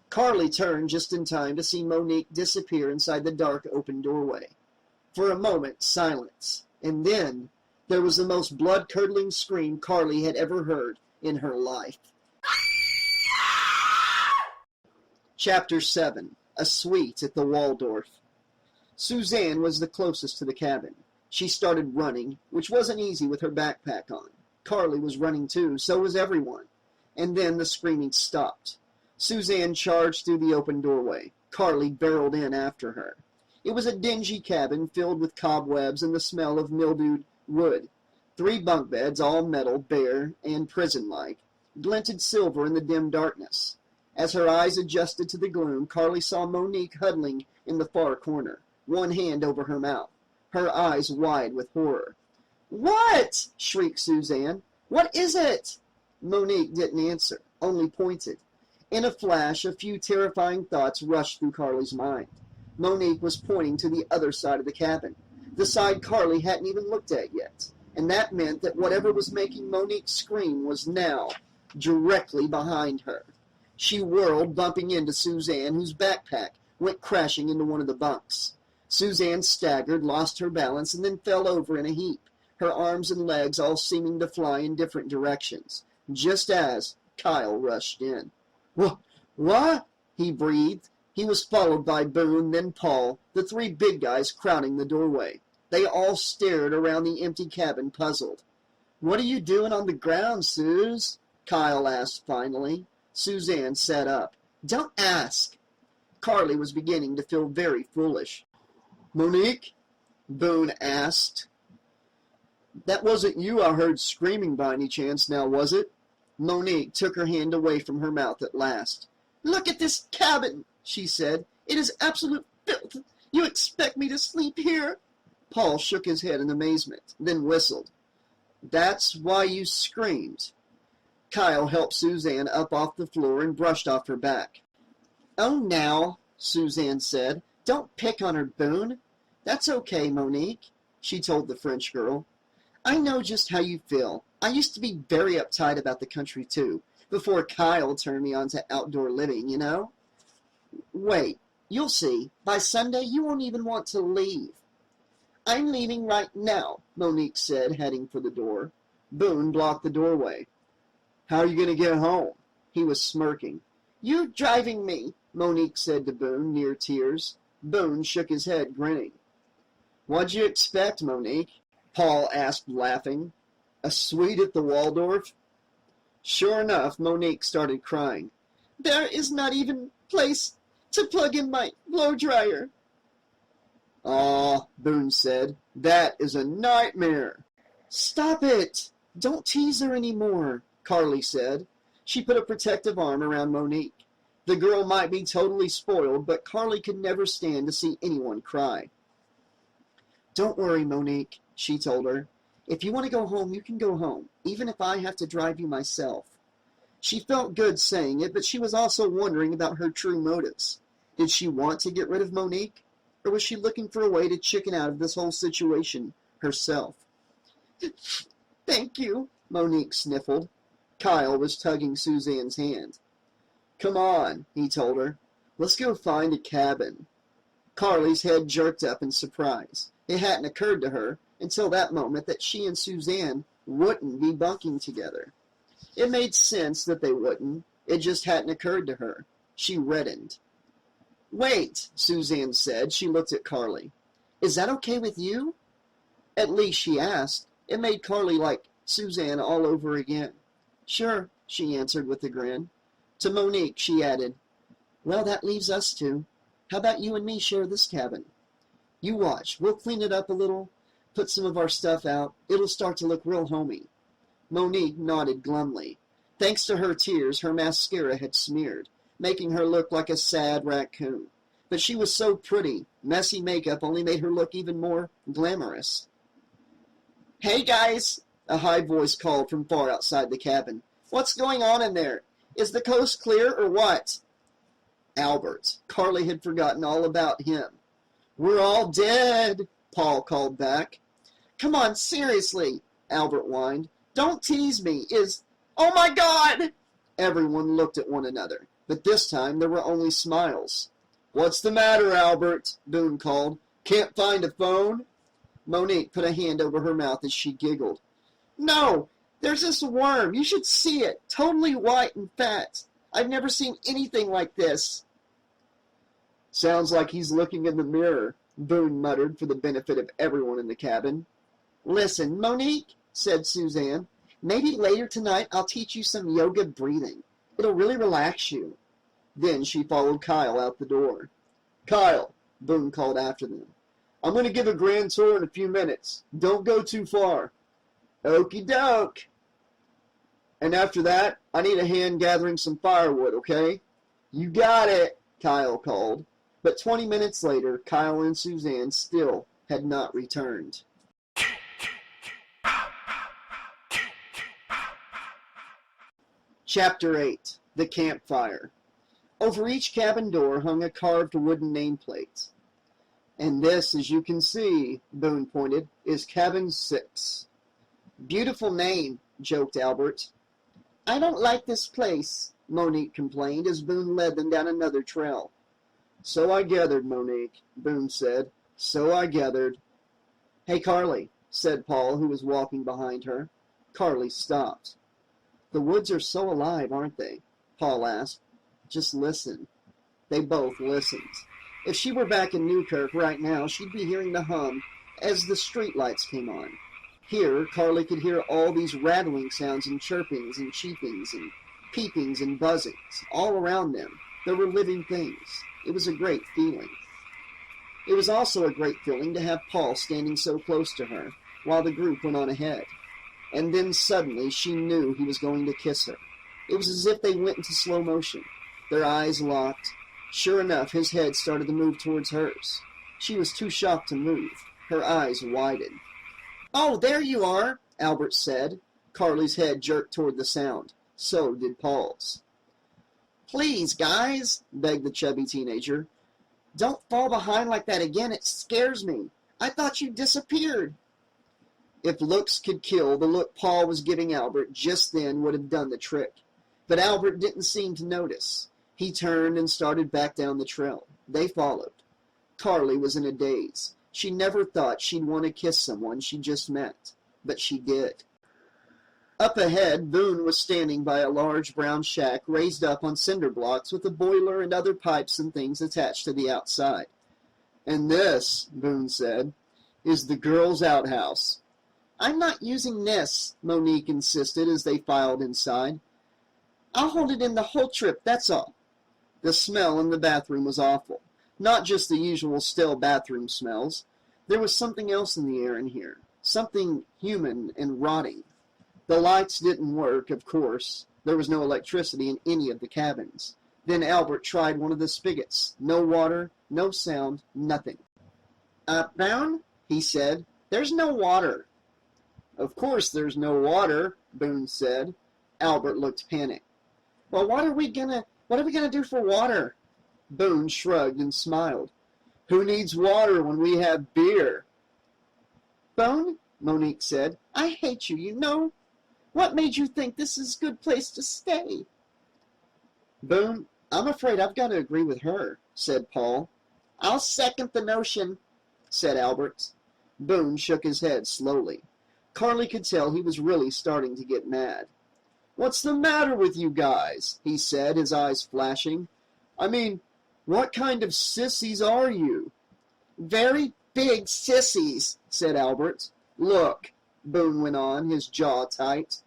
Carly turned just in time to see Monique disappear inside the dark open doorway. For a moment, silence, and then there was the most blood-curdling scream Carly had ever heard in her life. Chapter 7. A Suite at the Waldorf. Suzanne was the closest to the cabin. She started running, which wasn't easy with her backpack on. Carly was running too, so was everyone. And then the screaming stopped. Suzanne charged through the open doorway. Carly barreled in after her. It was a dingy cabin filled with cobwebs and the smell of mildewed wood. 3 bunk beds, all metal, bare, and prison-like, glinted silver in the dim darkness. As her eyes adjusted to the gloom, Carly saw Monique huddling in the far corner, one hand over her mouth, her eyes wide with horror. "What?" shrieked Suzanne. "What is it?" Monique didn't answer, only pointed. In a flash, a few terrifying thoughts rushed through Carly's mind. Monique was pointing to the other side of the cabin, the side Carly hadn't even looked at yet, and that meant that whatever was making Monique scream was now directly behind her. She whirled, bumping into Suzanne, whose backpack went crashing into one of the bunks. Suzanne staggered, lost her balance, and then fell over in a heap, her arms and legs all seeming to fly in different directions, just as Kyle rushed in. What? He breathed. He was followed by Boone, then Paul, the 3 big guys crowding the doorway. They all stared around the empty cabin, puzzled. "What are you doing on the ground, Suze?" Kyle asked finally. Suzanne sat up. "Don't ask." Carly was beginning to feel very foolish. "Monique?" Boone asked. "That wasn't you I heard screaming by any chance now, was it?" Monique took her hand away from her mouth at last. "Look at this cabin," she said. "It is absolute filth. You expect me to sleep here?" Paul shook his head in amazement, then whistled. "That's why you screamed." Kyle helped Suzanne up off the floor and brushed off her back. "Oh, now," Suzanne said, "don't pick on her, Boone." "That's okay, Monique," she told the French girl. "I know just how you feel. I used to be very uptight about the country, too, before Kyle turned me on to outdoor living, you know? Wait, you'll see. By Sunday, you won't even want to leave." "I'm leaving right now," Monique said, heading for the door. Boone blocked the doorway. "How are you going to get home?" He was smirking. "You driving me," Monique said to Boone, near tears. Boone shook his head, grinning. "What'd you expect, Monique?" Paul asked, laughing. "A suite at the Waldorf?" Sure enough, Monique started crying. "There is not even place to plug in my blow dryer." "Aw," Boone said, "that is a nightmare." "Stop it! Don't tease her anymore," Carly said. She put a protective arm around Monique. The girl might be totally spoiled, but Carly could never stand to see anyone cry. "Don't worry, Monique," she told her. "If you want to go home, you can go home, even if I have to drive you myself." She felt good saying it, but she was also wondering about her true motives. Did she want to get rid of Monique? Or was she looking for a way to chicken out of this whole situation herself? "Thank you," Monique sniffled. Kyle was tugging Suzanne's hand. "Come on," he told her. "Let's go find a cabin." Carly's head jerked up in surprise. It hadn't occurred to her until that moment that she and Suzanne wouldn't be bunking together. It made sense that they wouldn't. It just hadn't occurred to her. She reddened. "Wait," Suzanne said. She looked at Carly. "Is that okay with you?" At least she asked. It made Carly, Suzanne all over again. Sure, she answered with a grin. To Monique, she added, well, that leaves us two. How about you and me share this cabin? You watch. We'll clean it up a little, put some of our stuff out. It'll start to look real homey. Monique nodded glumly. Thanks to her tears, her mascara had smeared, making her look like a sad raccoon. But she was so pretty, messy makeup only made her look even more glamorous. Hey guys, a high voice called from far outside the cabin. What's going on in there? Is the coast clear or what? Albert. Carly had forgotten all about him. We're all dead, Paul called back. Come on, seriously, Albert whined. Don't tease me. Oh my God! Everyone looked at one another, but this time there were only smiles. What's the matter, Albert? Boone called. Can't find a phone? Monique put a hand over her mouth as she giggled. No, there's this worm. You should see it. Totally white and fat. I've never seen anything like this. Sounds like he's looking in the mirror, Boone muttered for the benefit of everyone in the cabin. Listen, Monique, said Suzanne, maybe later tonight I'll teach you some yoga breathing. It'll really relax you. Then she followed Kyle out the door. Kyle, Boone called after them. I'm going to give a grand tour in a few minutes. Don't go too far. Okie doke. And after that, I need a hand gathering some firewood, okay? You got it, Kyle called. But 20 minutes later, Kyle and Suzanne still had not returned. Chapter 8. The Campfire. Over each cabin door hung a carved wooden nameplate. And this, as you can see, Boone pointed, is Cabin 6. Beautiful name, joked Albert. I don't like this place, Monique complained as Boone led them down another trail. So I gathered, Monique, Boone said. So I gathered. Hey, Carly, said Paul, who was walking behind her. Carly stopped. The woods are so alive, aren't they? Paul asked. Just listen. They both listened. If she were back in Newkirk right now, she'd be hearing the hum as the streetlights came on. Here, Carly could hear all these rattling sounds and chirpings and cheepings and peepings and buzzings. All around them, there were living things. It was a great feeling. It was also a great feeling to have Paul standing so close to her while the group went on ahead. And then suddenly she knew he was going to kiss her. It was as if they went into slow motion. Their eyes locked. Sure enough, his head started to move towards hers. She was too shocked to move. Her eyes widened. Oh, there you are, Albert said. Carly's head jerked toward the sound. So did Paul's. Please, guys, begged the chubby teenager. Don't fall behind like that again. It scares me. I thought you disappeared. If looks could kill, the look Paul was giving Albert just then would have done the trick. But Albert didn't seem to notice. He turned and started back down the trail. They followed. Carly was in a daze. She never thought she'd want to kiss someone she just met, but she did. Up ahead, Boone was standing by a large brown shack raised up on cinder blocks with a boiler and other pipes and things attached to the outside. And this, Boone said, is the girls' outhouse. I'm not using this, Monique insisted as they filed inside. I'll hold it in the whole trip, that's all. The smell in the bathroom was awful. Not just the usual stale bathroom smells. There was something else in the air in here. Something human and rotting. The lights didn't work, of course. There was no electricity in any of the cabins. Then Albert tried one of the spigots. No water, no sound, nothing. Boone, he said, there's no water. Of course there's no water, Boone said. Albert looked panicked. Well, what are we gonna do for water? Boone shrugged and smiled. Who needs water when we have beer? Boone, Monique said, I hate you, you know. What made you think this is a good place to stay? Boone, I'm afraid I've got to agree with her, said Paul. I'll second the notion, said Albert. Boone shook his head slowly. Carly could tell he was really starting to get mad. What's the matter with you guys? He said, his eyes flashing. I mean, what kind of sissies are you? Very big sissies, said Albert. Look, Boone went on, his jaw tight.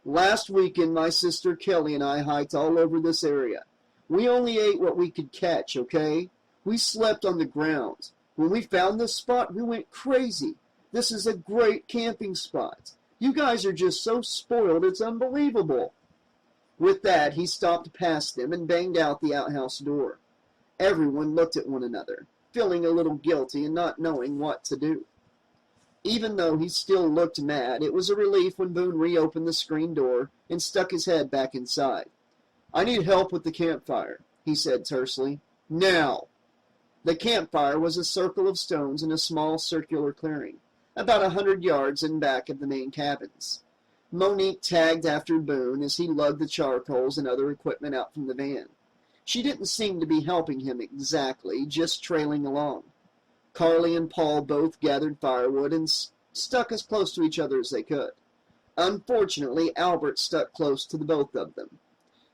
Last weekend, my sister Kelly and I hiked all over this area. We only ate what we could catch, okay? We slept on the ground. When we found this spot, we went crazy. This is a great camping spot. You guys are just so spoiled, it's unbelievable. With that, he stopped past them and banged out the outhouse door. Everyone looked at one another, feeling a little guilty and not knowing what to do. Even though he still looked mad, it was a relief when Boone reopened the screen door and stuck his head back inside. I need help with the campfire, he said tersely. Now! The campfire was a circle of stones in a small circular clearing, about 100 yards in back of the main cabins. Monique tagged after Boone as he lugged the charcoals and other equipment out from the van. She didn't seem to be helping him exactly, just trailing along. Carly and Paul both gathered firewood and stuck as close to each other as they could. Unfortunately, Albert stuck close to the both of them.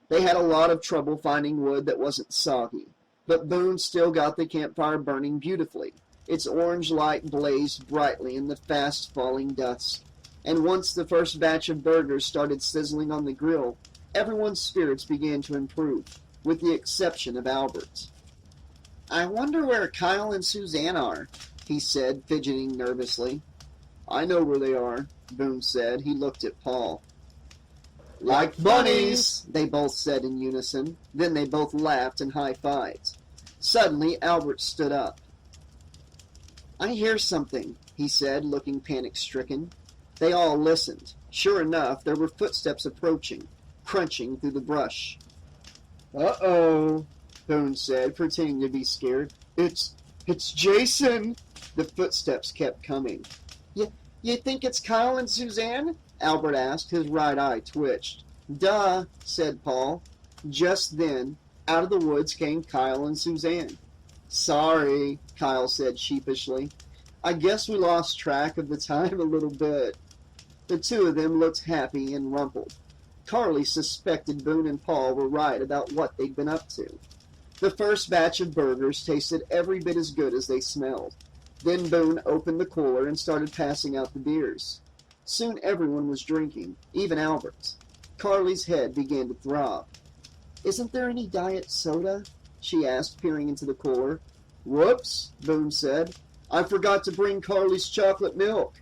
They had a lot of trouble finding wood that wasn't soggy, but Boone still got the campfire burning beautifully. Its orange light blazed brightly in the fast-falling dusk, and once the first batch of burgers started sizzling on the grill, everyone's spirits began to improve, with the exception of Albert. I wonder where Kyle and Suzanne are, he said, fidgeting nervously. I know where they are, Boone said. He looked at Paul. Like bunnies, they both said in unison. Then they both laughed and high-fived. Suddenly, Albert stood up. I hear something, he said, looking panic-stricken. They all listened. Sure enough, there were footsteps approaching, crunching through the brush. Uh-oh, Boone said, pretending to be scared. It's Jason! The footsteps kept coming. You think it's Kyle and Suzanne? Albert asked. His right eye twitched. Duh, said Paul. Just then, out of the woods came Kyle and Suzanne. Sorry, Kyle said sheepishly. I guess we lost track of the time a little bit. The two of them looked happy and rumpled. Carly suspected Boone and Paul were right about what they'd been up to. The first batch of burgers tasted every bit as good as they smelled. Then Boone opened the cooler and started passing out the beers. Soon everyone was drinking, even Albert. Carly's head began to throb. Isn't there any diet soda? She asked, peering into the cooler. Whoops, Boone said. I forgot to bring Carly's chocolate milk.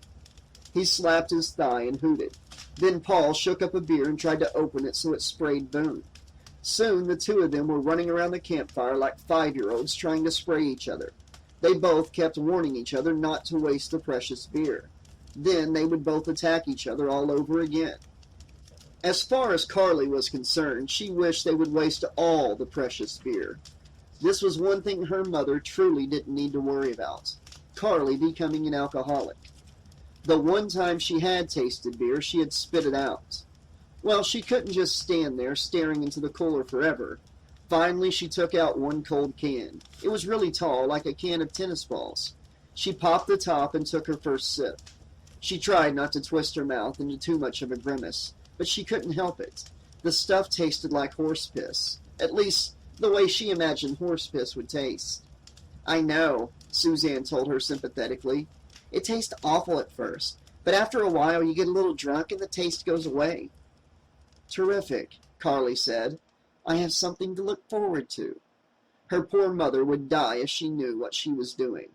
He slapped his thigh and hooted. Then Paul shook up a beer and tried to open it so it sprayed Boone. Soon the two of them were running around the campfire like 5-year-olds trying to spray each other. They both kept warning each other not to waste the precious beer. Then they would both attack each other all over again. As far as Carly was concerned, she wished they would waste all the precious beer. This was one thing her mother truly didn't need to worry about, Carly becoming an alcoholic. The one time she had tasted beer, she had spit it out. Well, she couldn't just stand there staring into the cooler forever. Finally, she took out one cold can. It was really tall, like a can of tennis balls. She popped the top and took her first sip. She tried not to twist her mouth into too much of a grimace, but she couldn't help it. The stuff tasted like horse piss. At least, the way she imagined horse piss would taste. I know, Suzanne told her sympathetically. It tastes awful at first, but after a while you get a little drunk and the taste goes away. Terrific, Carly said. I have something to look forward to. Her poor mother would die if she knew what she was doing.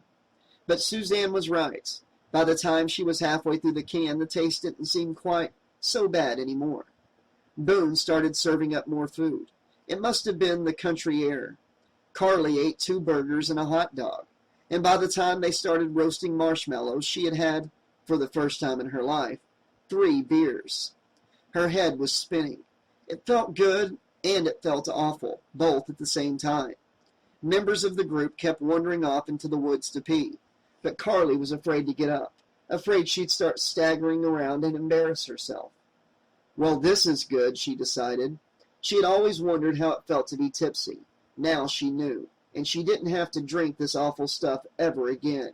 But Suzanne was right. By the time she was halfway through the can, the taste didn't seem quite so bad anymore. Boone started serving up more food. It must have been the country air. Carly ate 2 burgers and a hot dog, and by the time they started roasting marshmallows, she had had, for the first time in her life, 3 beers. Her head was spinning. It felt good, and it felt awful, both at the same time. Members of the group kept wandering off into the woods to pee, but Carly was afraid to get up, afraid she'd start staggering around and embarrass herself. Well, this is good, she decided. She had always wondered how it felt to be tipsy. Now she knew, and she didn't have to drink this awful stuff ever again.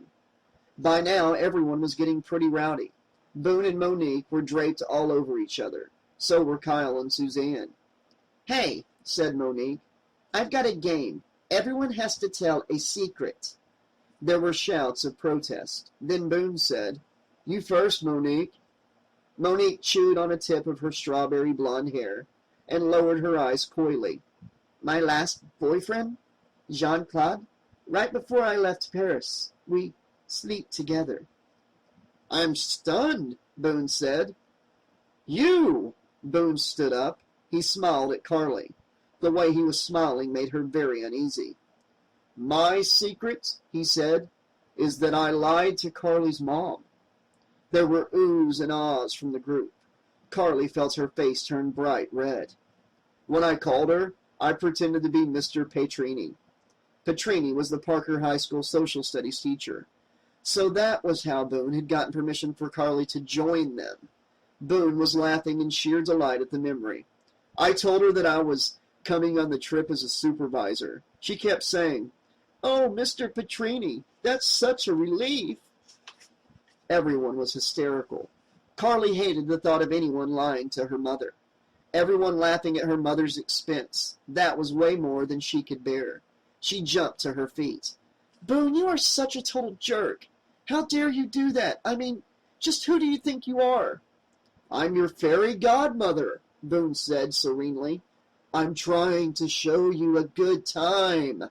By now, everyone was getting pretty rowdy. Boone and Monique were draped all over each other. So were Kyle and Suzanne. Hey, said Monique, I've got a game. Everyone has to tell a secret. There were shouts of protest. Then Boone said, You first, Monique. Monique chewed on a tip of her strawberry blonde hair and lowered her eyes coyly. My last boyfriend? Jean-Claude? Right before I left Paris. We sleep together. I'm stunned, Boone said. You! Boone stood up. He smiled at Carly. The way he was smiling made her very uneasy. My secret, he said, is that I lied to Carly's mom. There were oohs and ahs from the group. Carly felt her face turn bright red. When I called her, I pretended to be Mr. Petrini. Petrini was the Parker High School social studies teacher. So that was how Boone had gotten permission for Carly to join them. Boone was laughing in sheer delight at the memory. I told her that I was coming on the trip as a supervisor. She kept saying, "Oh, Mr. Petrini, that's such a relief." Everyone was hysterical. Carly hated the thought of anyone lying to her mother. Everyone laughing at her mother's expense. That was way more than she could bear. She jumped to her feet. Boone, you are such a total jerk. How dare you do that? I mean, just who do you think you are? I'm your fairy godmother, Boone said serenely. I'm trying to show you a good time.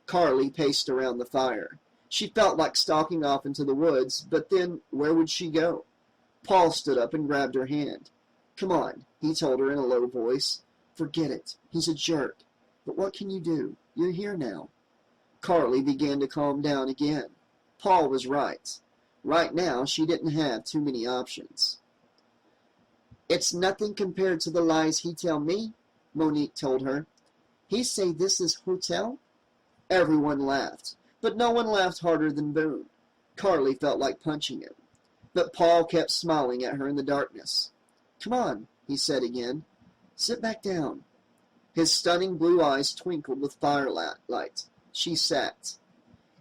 Carly paced around the fire. She felt like stalking off into the woods, but then where would she go? Paul stood up and grabbed her hand. Come on, he told her in a low voice. Forget it. He's a jerk. But what can you do? You're here now. Carly began to calm down again. Paul was right. Right now, she didn't have too many options. It's nothing compared to the lies he tell me, Monique told her. He say this is hotel? Everyone laughed, but no one laughed harder than Boone. Carly felt like punching him. But Paul kept smiling at her in the darkness. Come on, he said again. Sit back down. His stunning blue eyes twinkled with firelight. She sat.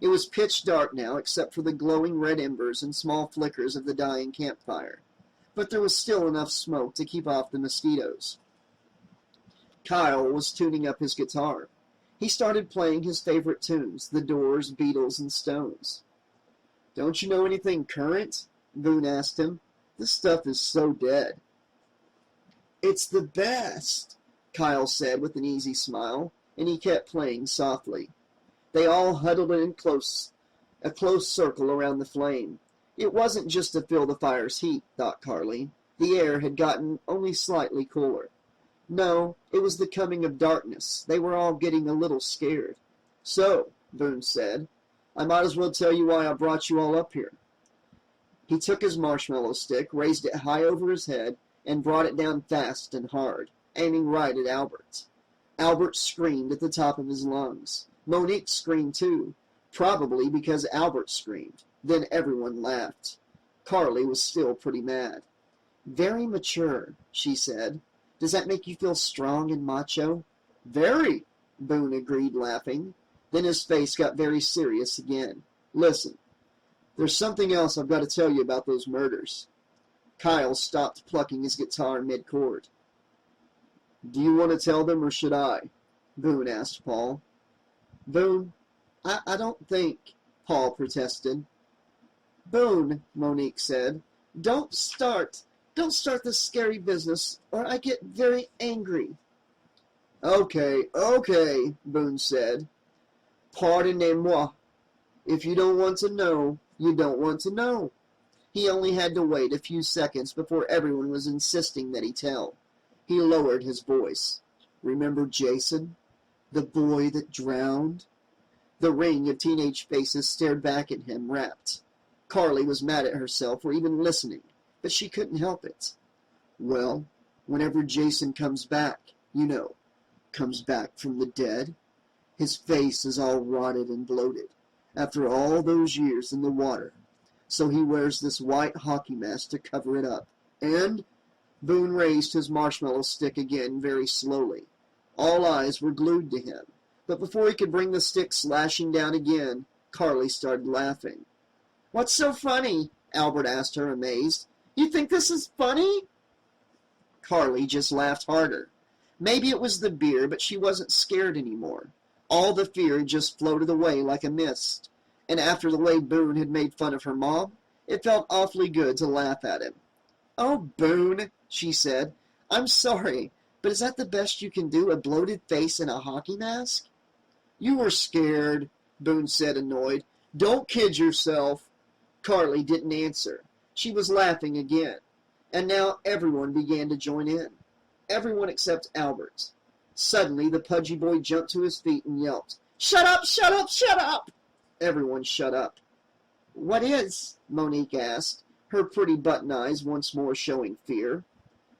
It was pitch dark now, except for the glowing red embers and small flickers of the dying campfire. But there was still enough smoke to keep off the mosquitoes. Kyle was tuning up his guitar. He started playing his favorite tunes, The Doors, Beatles, and Stones. Don't you know anything current? Boone asked him. This stuff is so dead. It's the best, Kyle said with an easy smile, and he kept playing softly. They all huddled in a close circle around the flame. It wasn't just to feel the fire's heat, thought Carly. The air had gotten only slightly cooler. No, it was the coming of darkness. They were all getting a little scared. So, Boone said, I might as well tell you why I brought you all up here. He took his marshmallow stick, raised it high over his head, and brought it down fast and hard, aiming right at Albert. Albert screamed at the top of his lungs. Monique screamed too, probably because Albert screamed. Then everyone laughed. Carly was still pretty mad. Very mature, she said. Does that make you feel strong and macho? Very, Boone agreed, laughing. Then his face got very serious again. Listen, there's something else I've got to tell you about those murders. Kyle stopped plucking his guitar mid-chord. Do you want to tell them or should I? Boone asked Paul. Boone, I don't think, Paul protested. Boone, Monique said, don't start this scary business, or I get very angry. Okay, Boone said. Pardonnez-moi. If you don't want to know, you don't want to know. He only had to wait a few seconds before everyone was insisting that he tell. He lowered his voice. Remember Jason? The boy that drowned? The ring of teenage faces stared back at him, rapt. Carly was mad at herself for even listening, but she couldn't help it. Well, whenever Jason comes back, you know, comes back from the dead, his face is all rotted and bloated, after all those years in the water. So he wears this white hockey mask to cover it up. And Boone raised his marshmallow stick again very slowly. All eyes were glued to him. But before he could bring the stick slashing down again, Carly started laughing. What's so funny? Albert asked her, amazed. You think this is funny? Carly just laughed harder. Maybe it was the beer, but she wasn't scared anymore. All the fear just floated away like a mist. And after the way Boone had made fun of her mom, it felt awfully good to laugh at him. "Oh, Boone," she said, "I'm sorry, but is that the best you can do, a bloated face and a hockey mask?" "You were scared," Boone said, annoyed. "Don't kid yourself." Carly didn't answer. She was laughing again, and now everyone began to join in. Everyone except Albert. Suddenly, the pudgy boy jumped to his feet and yelped, "Shut up, shut up, shut up!" Everyone shut up. "What is?" Monique asked, her pretty button eyes once more showing fear.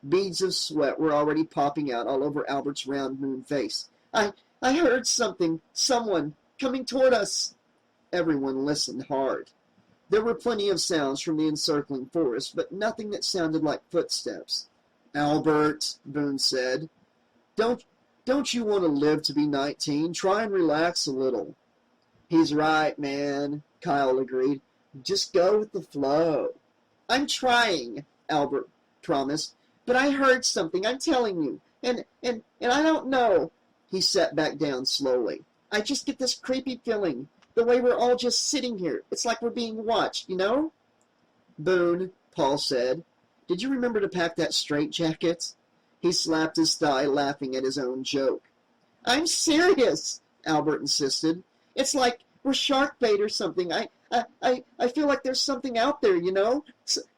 Beads of sweat were already popping out all over Albert's round moon face. I heard something, someone, coming toward us." Everyone listened hard. There were plenty of sounds from the encircling forest, but nothing that sounded like footsteps. "Albert," Boone said, don't you want to live to be 19? Try and relax a little." "He's right, man," Kyle agreed. "Just go with the flow." "I'm trying," Albert promised. "But I heard something, I'm telling you. And I don't know." He sat back down slowly. "I just get this creepy feeling, the way we're all just sitting here. It's like we're being watched, you know?" "Boone," Paul said, "did you remember to pack that straitjacket?" He slapped his thigh, laughing at his own joke. "I'm serious," Albert insisted. "It's like we're shark bait or something. I feel like there's something out there, you know,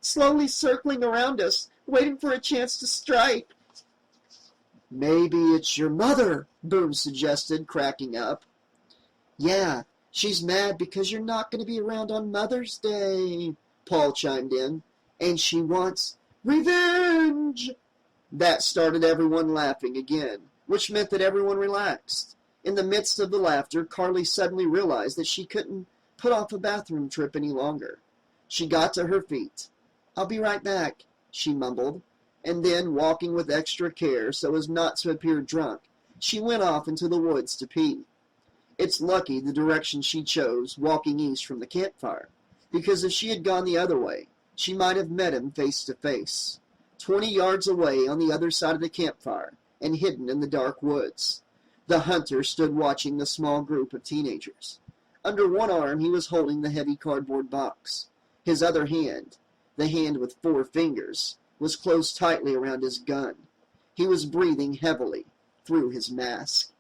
slowly circling around us, waiting for a chance to strike." "Maybe it's your mother," Boone suggested, cracking up. "Yeah, she's mad because you're not going to be around on Mother's Day," Paul chimed in. "And she wants revenge." That started everyone laughing again, which meant that everyone relaxed. In the midst of the laughter, Carly suddenly realized that she couldn't put off a bathroom trip any longer. She got to her feet. "I'll be right back," she mumbled, and then, walking with extra care so as not to appear drunk, she went off into the woods to pee. It's lucky the direction she chose, walking east from the campfire, because if she had gone the other way, she might have met him face to face, 20 yards away on the other side of the campfire and hidden in the dark woods. The hunter stood watching the small group of teenagers. Under one arm he was holding the heavy cardboard box. His other hand, the hand with 4 fingers, was closed tightly around his gun. He was breathing heavily through his mask.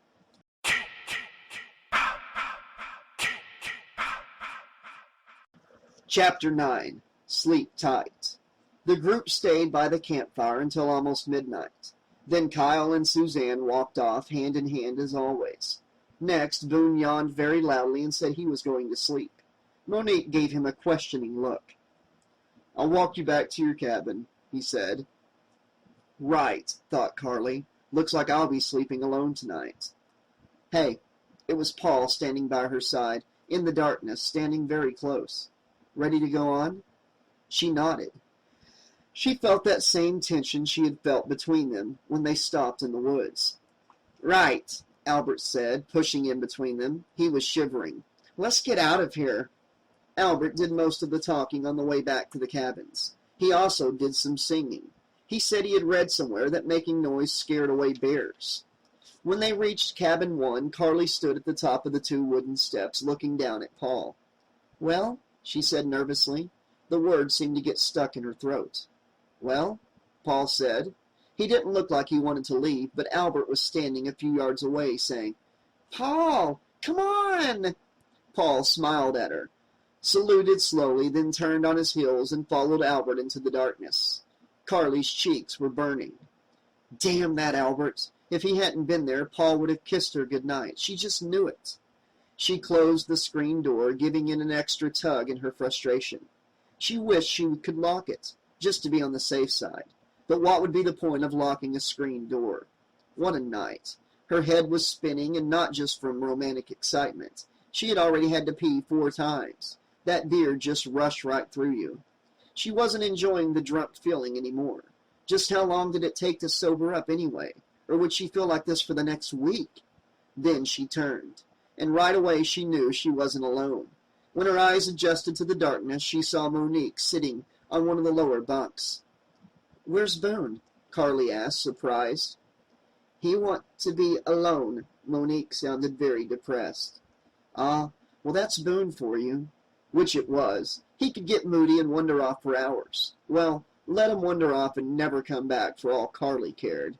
Chapter 9. Sleep Tight. The group stayed by the campfire until almost midnight. Then Kyle and Suzanne walked off, hand in hand as always. Next, Boone yawned very loudly and said he was going to sleep. Monique gave him a questioning look. "I'll walk you back to your cabin," he said. "Right," thought Carly. "Looks like I'll be sleeping alone tonight." "Hey," it was Paul standing by her side, in the darkness, standing very close. "Ready to go on?" She nodded. She felt that same tension she had felt between them when they stopped in the woods. "Right," Albert said, pushing in between them. He was shivering. "Let's get out of here." Albert did most of the talking on the way back to the cabins. He also did some singing. He said he had read somewhere that making noise scared away bears. When they reached cabin 1, Carly stood at the top of the 2 wooden steps, looking down at Paul. "Well?" she said nervously. The words seemed to get stuck in her throat. "Well?" Paul said. He didn't look like he wanted to leave, but Albert was standing a few yards away, saying, "Paul, come on!" Paul smiled at her, saluted slowly, then turned on his heels and followed Albert into the darkness. Carly's cheeks were burning. Damn that Albert! If he hadn't been there, Paul would have kissed her good night. She just knew it. She closed the screen door, giving it an extra tug in her frustration. She wished she could lock it, just to be on the safe side. But what would be the point of locking a screen door? What a night. Her head was spinning, and not just from romantic excitement. She had already had to pee 4 times. That beer just rushed right through you. She wasn't enjoying the drunk feeling anymore. Just how long did it take to sober up anyway? Or would she feel like this for the next week? Then she turned, and right away she knew she wasn't alone. When her eyes adjusted to the darkness, she saw Monique sitting on one of the lower bunks. "Where's Boone?" Carly asked, surprised. "He want to be alone." Monique sounded very depressed. "Ah, well that's Boone for you." Which it was. He could get moody and wander off for hours. Well, Let him wander off and never come back for all Carly cared.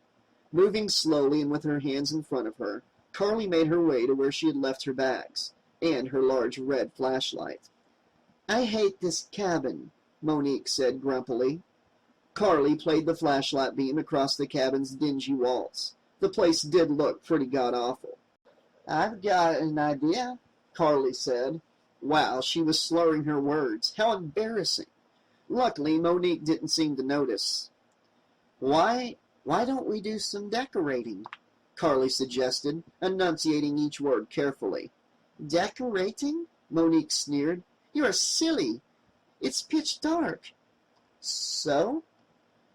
Moving slowly and with her hands in front of her, Carly made her way to where she had left her bags, and her large red flashlight. "I hate this cabin," Monique said grumpily. Carly played the flashlight beam across the cabin's dingy walls. The place did look pretty god-awful. "I've got an idea," Carly said. Wow, she was slurring her words. How embarrassing. Luckily, Monique didn't seem to notice. Why don't we do some decorating?" Carly suggested, enunciating each word carefully. "Decorating?" Monique sneered. "You're silly. It's pitch dark." "So?"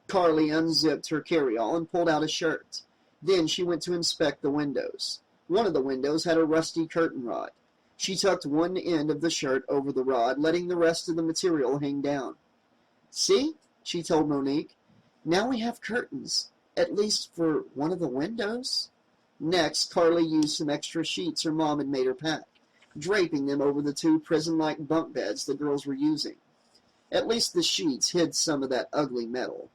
Carly unzipped her carry-all and pulled out a shirt. Then she went to inspect the windows. One of the windows had a rusty curtain rod. She tucked one end of the shirt over the rod, letting the rest of the material hang down. "See?" she told Monique. "Now we have curtains, at least for one of the windows." Next, Carly used some extra sheets her mom had made her pack, draping them over the two prison-like bunk beds the girls were using. At least the sheets hid some of that ugly metal.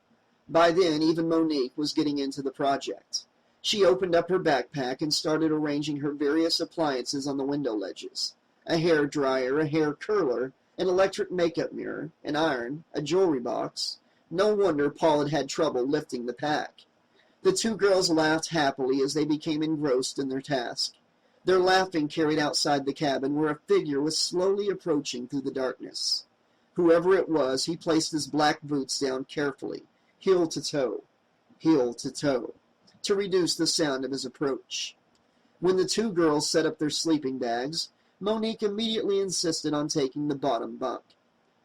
By then, even Monique was getting into the project. She opened up her backpack and started arranging her various appliances on the window ledges. A hair dryer, a hair curler, an electric makeup mirror, an iron, a jewelry box. No wonder Paul had had trouble lifting the pack. The two girls laughed happily as they became engrossed in their task. Their laughing carried outside the cabin, where a figure was slowly approaching through the darkness. Whoever it was, he placed his black boots down carefully, heel to toe, to reduce the sound of his approach. When the two girls set up their sleeping bags, Monique immediately insisted on taking the bottom bunk.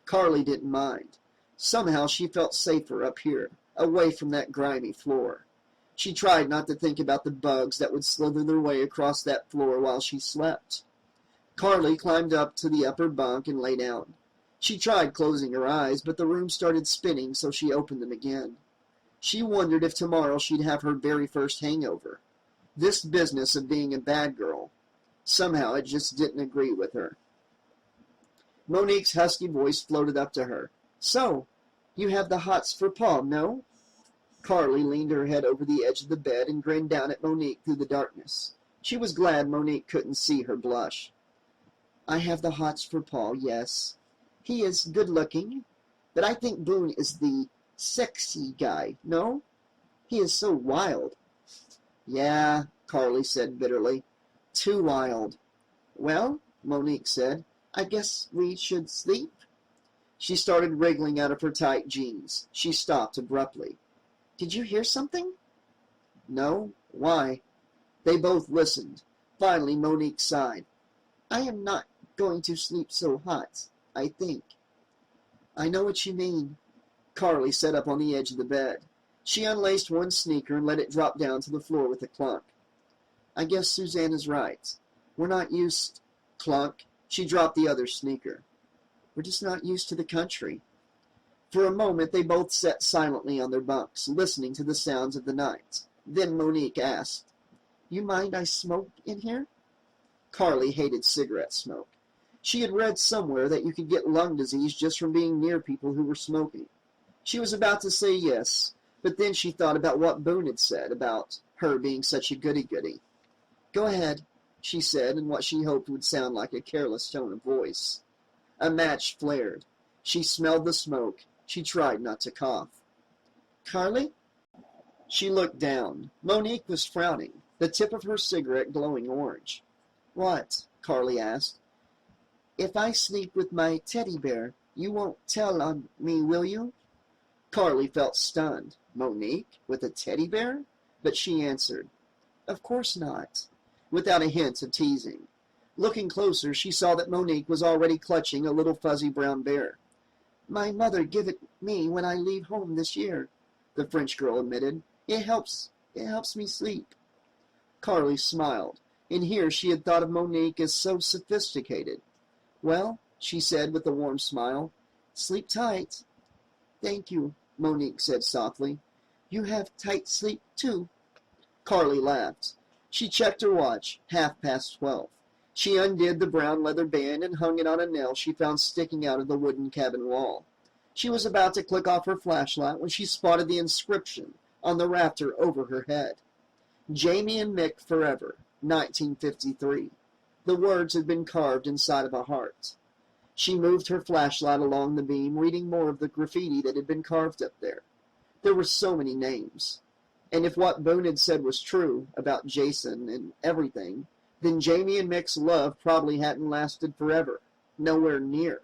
Carly didn't mind. Somehow she felt safer up here, away from that grimy floor. She tried not to think about the bugs that would slither their way across that floor while she slept. Carly climbed up to the upper bunk and lay down. She tried closing her eyes, but the room started spinning, so she opened them again. She wondered if tomorrow she'd have her very first hangover. This business of being a bad girl, somehow it just didn't agree with her. Monique's husky voice floated up to her. "So, you have the hots for Paul, no?" Carly leaned her head over the edge of the bed and grinned down at Monique through the darkness. She was glad Monique couldn't see her blush. "I have the hots for Paul, yes. He is good-looking, but I think Boone is the sexy guy, no? He is so wild." "Yeah," Carly said bitterly. "Too wild." "Well," Monique said, "I guess we should sleep." She started wriggling out of her tight jeans. She stopped abruptly. "Did you hear something?" "No. Why?" They both listened. Finally, Monique sighed. "I am not going to sleep so hot, I think." "I know what you mean." Carly sat up on the edge of the bed. She unlaced one sneaker and let it drop down to the floor with a clunk. "I guess Susanna's right. We're not used..." Clunk. She dropped the other sneaker. "We're just not used to the country." For a moment they both sat silently on their bunks, listening to the sounds of the night. Then Monique asked, "You mind I smoke in here?" Carly hated cigarette smoke. She had read somewhere that you could get lung disease just from being near people who were smoking. She was about to say yes, but then she thought about what Boone had said about her being such a goody-goody. "Go ahead," she said in what she hoped would sound like a careless tone of voice. A match flared. She smelled the smoke. She tried not to cough. "Carly?" She looked down. Monique was frowning, the tip of her cigarette glowing orange. "What?" Carly asked. "If I sleep with my teddy bear, you won't tell on me, will you?" Carly felt stunned. Monique? With a teddy bear? But she answered, "Of course not," without a hint of teasing. Looking closer, she saw that Monique was already clutching a little fuzzy brown bear. "My mother give it me when I leave home this year," the French girl admitted. It helps me sleep." Carly smiled. In here she had thought of Monique as so sophisticated. "Well," she said with a warm smile, "sleep tight." "Thank you," Monique said softly. "You have tight sleep, too." Carly laughed. She checked her watch. 12:30. She undid the brown leather band and hung it on a nail she found sticking out of the wooden cabin wall. She was about to click off her flashlight when she spotted the inscription on the rafter over her head. Jamie and Mick Forever, 1953. The words had been carved inside of a heart. She moved her flashlight along the beam, reading more of the graffiti that had been carved up there. There were so many names. And if what Boone had said was true about Jason and everything, then Jamie and Mick's love probably hadn't lasted forever. Nowhere near.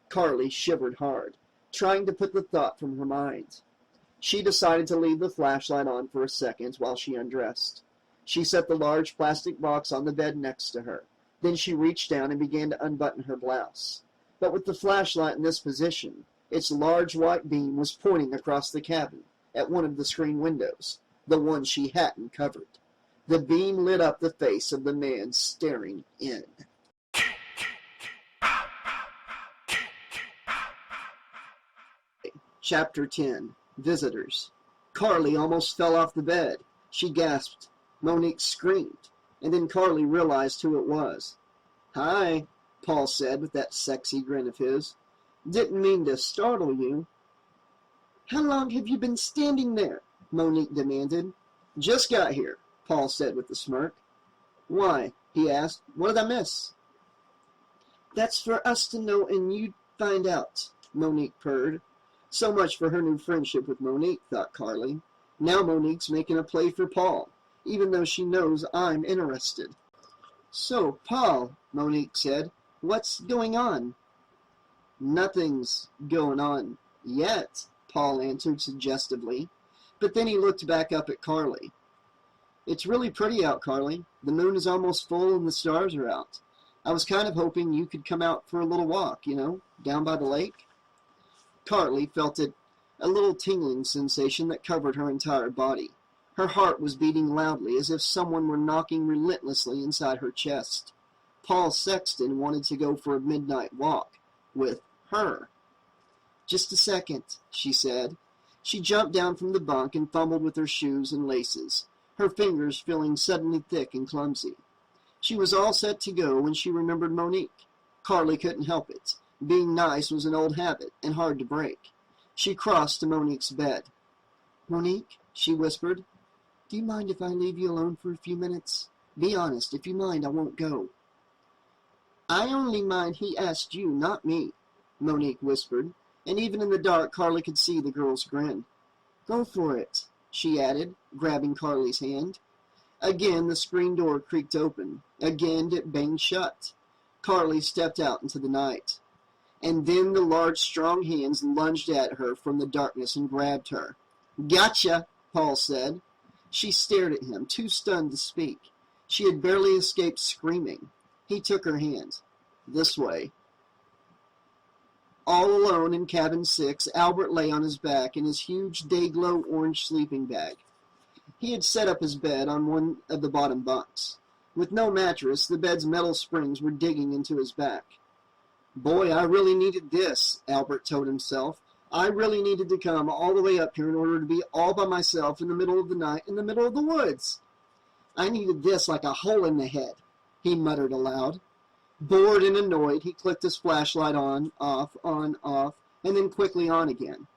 Carly shivered hard, trying to put the thought from her mind. She decided to leave the flashlight on for a second while she undressed. She set the large plastic box on the bed next to her. Then she reached down and began to unbutton her blouse. But with the flashlight in this position, its large white beam was pointing across the cabin at one of the screen windows, the one she hadn't covered. The beam lit up the face of the man staring in. Chapter 10. Visitors. Carly almost fell off the bed. She gasped. Monique screamed, and then Carly realized who it was. "Hi," Paul said with that sexy grin of his. "Didn't mean to startle you." "How long have you been standing there?" Monique demanded. "Just got here," Paul said with a smirk. "Why?" he asked. "What did I miss?" "That's for us to know and you find out," Monique purred. So much for her new friendship with Monique, thought Carly. Now Monique's making a play for Paul, even though she knows I'm interested. "So, Paul," Monique said, "what's going on?" "Nothing's going on yet," Paul answered suggestively, but then he looked back up at Carly. "It's really pretty out, Carly. The moon is almost full and the stars are out. I was kind of hoping you could come out for a little walk, down by the lake." Carly felt a little tingling sensation that covered her entire body. Her heart was beating loudly as if someone were knocking relentlessly inside her chest. Paul Sexton wanted to go for a midnight walk with her. "Just a second," she said. She jumped down from the bunk and fumbled with her shoes and laces, her fingers feeling suddenly thick and clumsy. She was all set to go when she remembered Monique. Carly couldn't help it. Being nice was an old habit and hard to break. She crossed to Monique's bed. "Monique," she whispered, "do you mind if I leave you alone for a few minutes? Be honest. If you mind, I won't go." "I only mind he asked you, not me," Monique whispered, and even in the dark Carly could see the girl's grin. "Go for it," she added, grabbing Carly's hand. Again the screen door creaked open. Again it banged shut. Carly stepped out into the night. And then the large, strong hands lunged at her from the darkness and grabbed her. "Gotcha," Paul said. She stared at him, too stunned to speak. She had barely escaped screaming. He took her hand. "This way." All alone in cabin 6, Albert lay on his back in his huge day-glow orange sleeping bag. He had set up his bed on one of the bottom bunks. With no mattress, the bed's metal springs were digging into his back. "Boy, I really needed this," Albert told himself. "I really needed to come all the way up here in order to be all by myself in the middle of the night in the middle of the woods. I needed this like a hole in the head," he muttered aloud. Bored and annoyed, he clicked his flashlight on, off, and then quickly on again.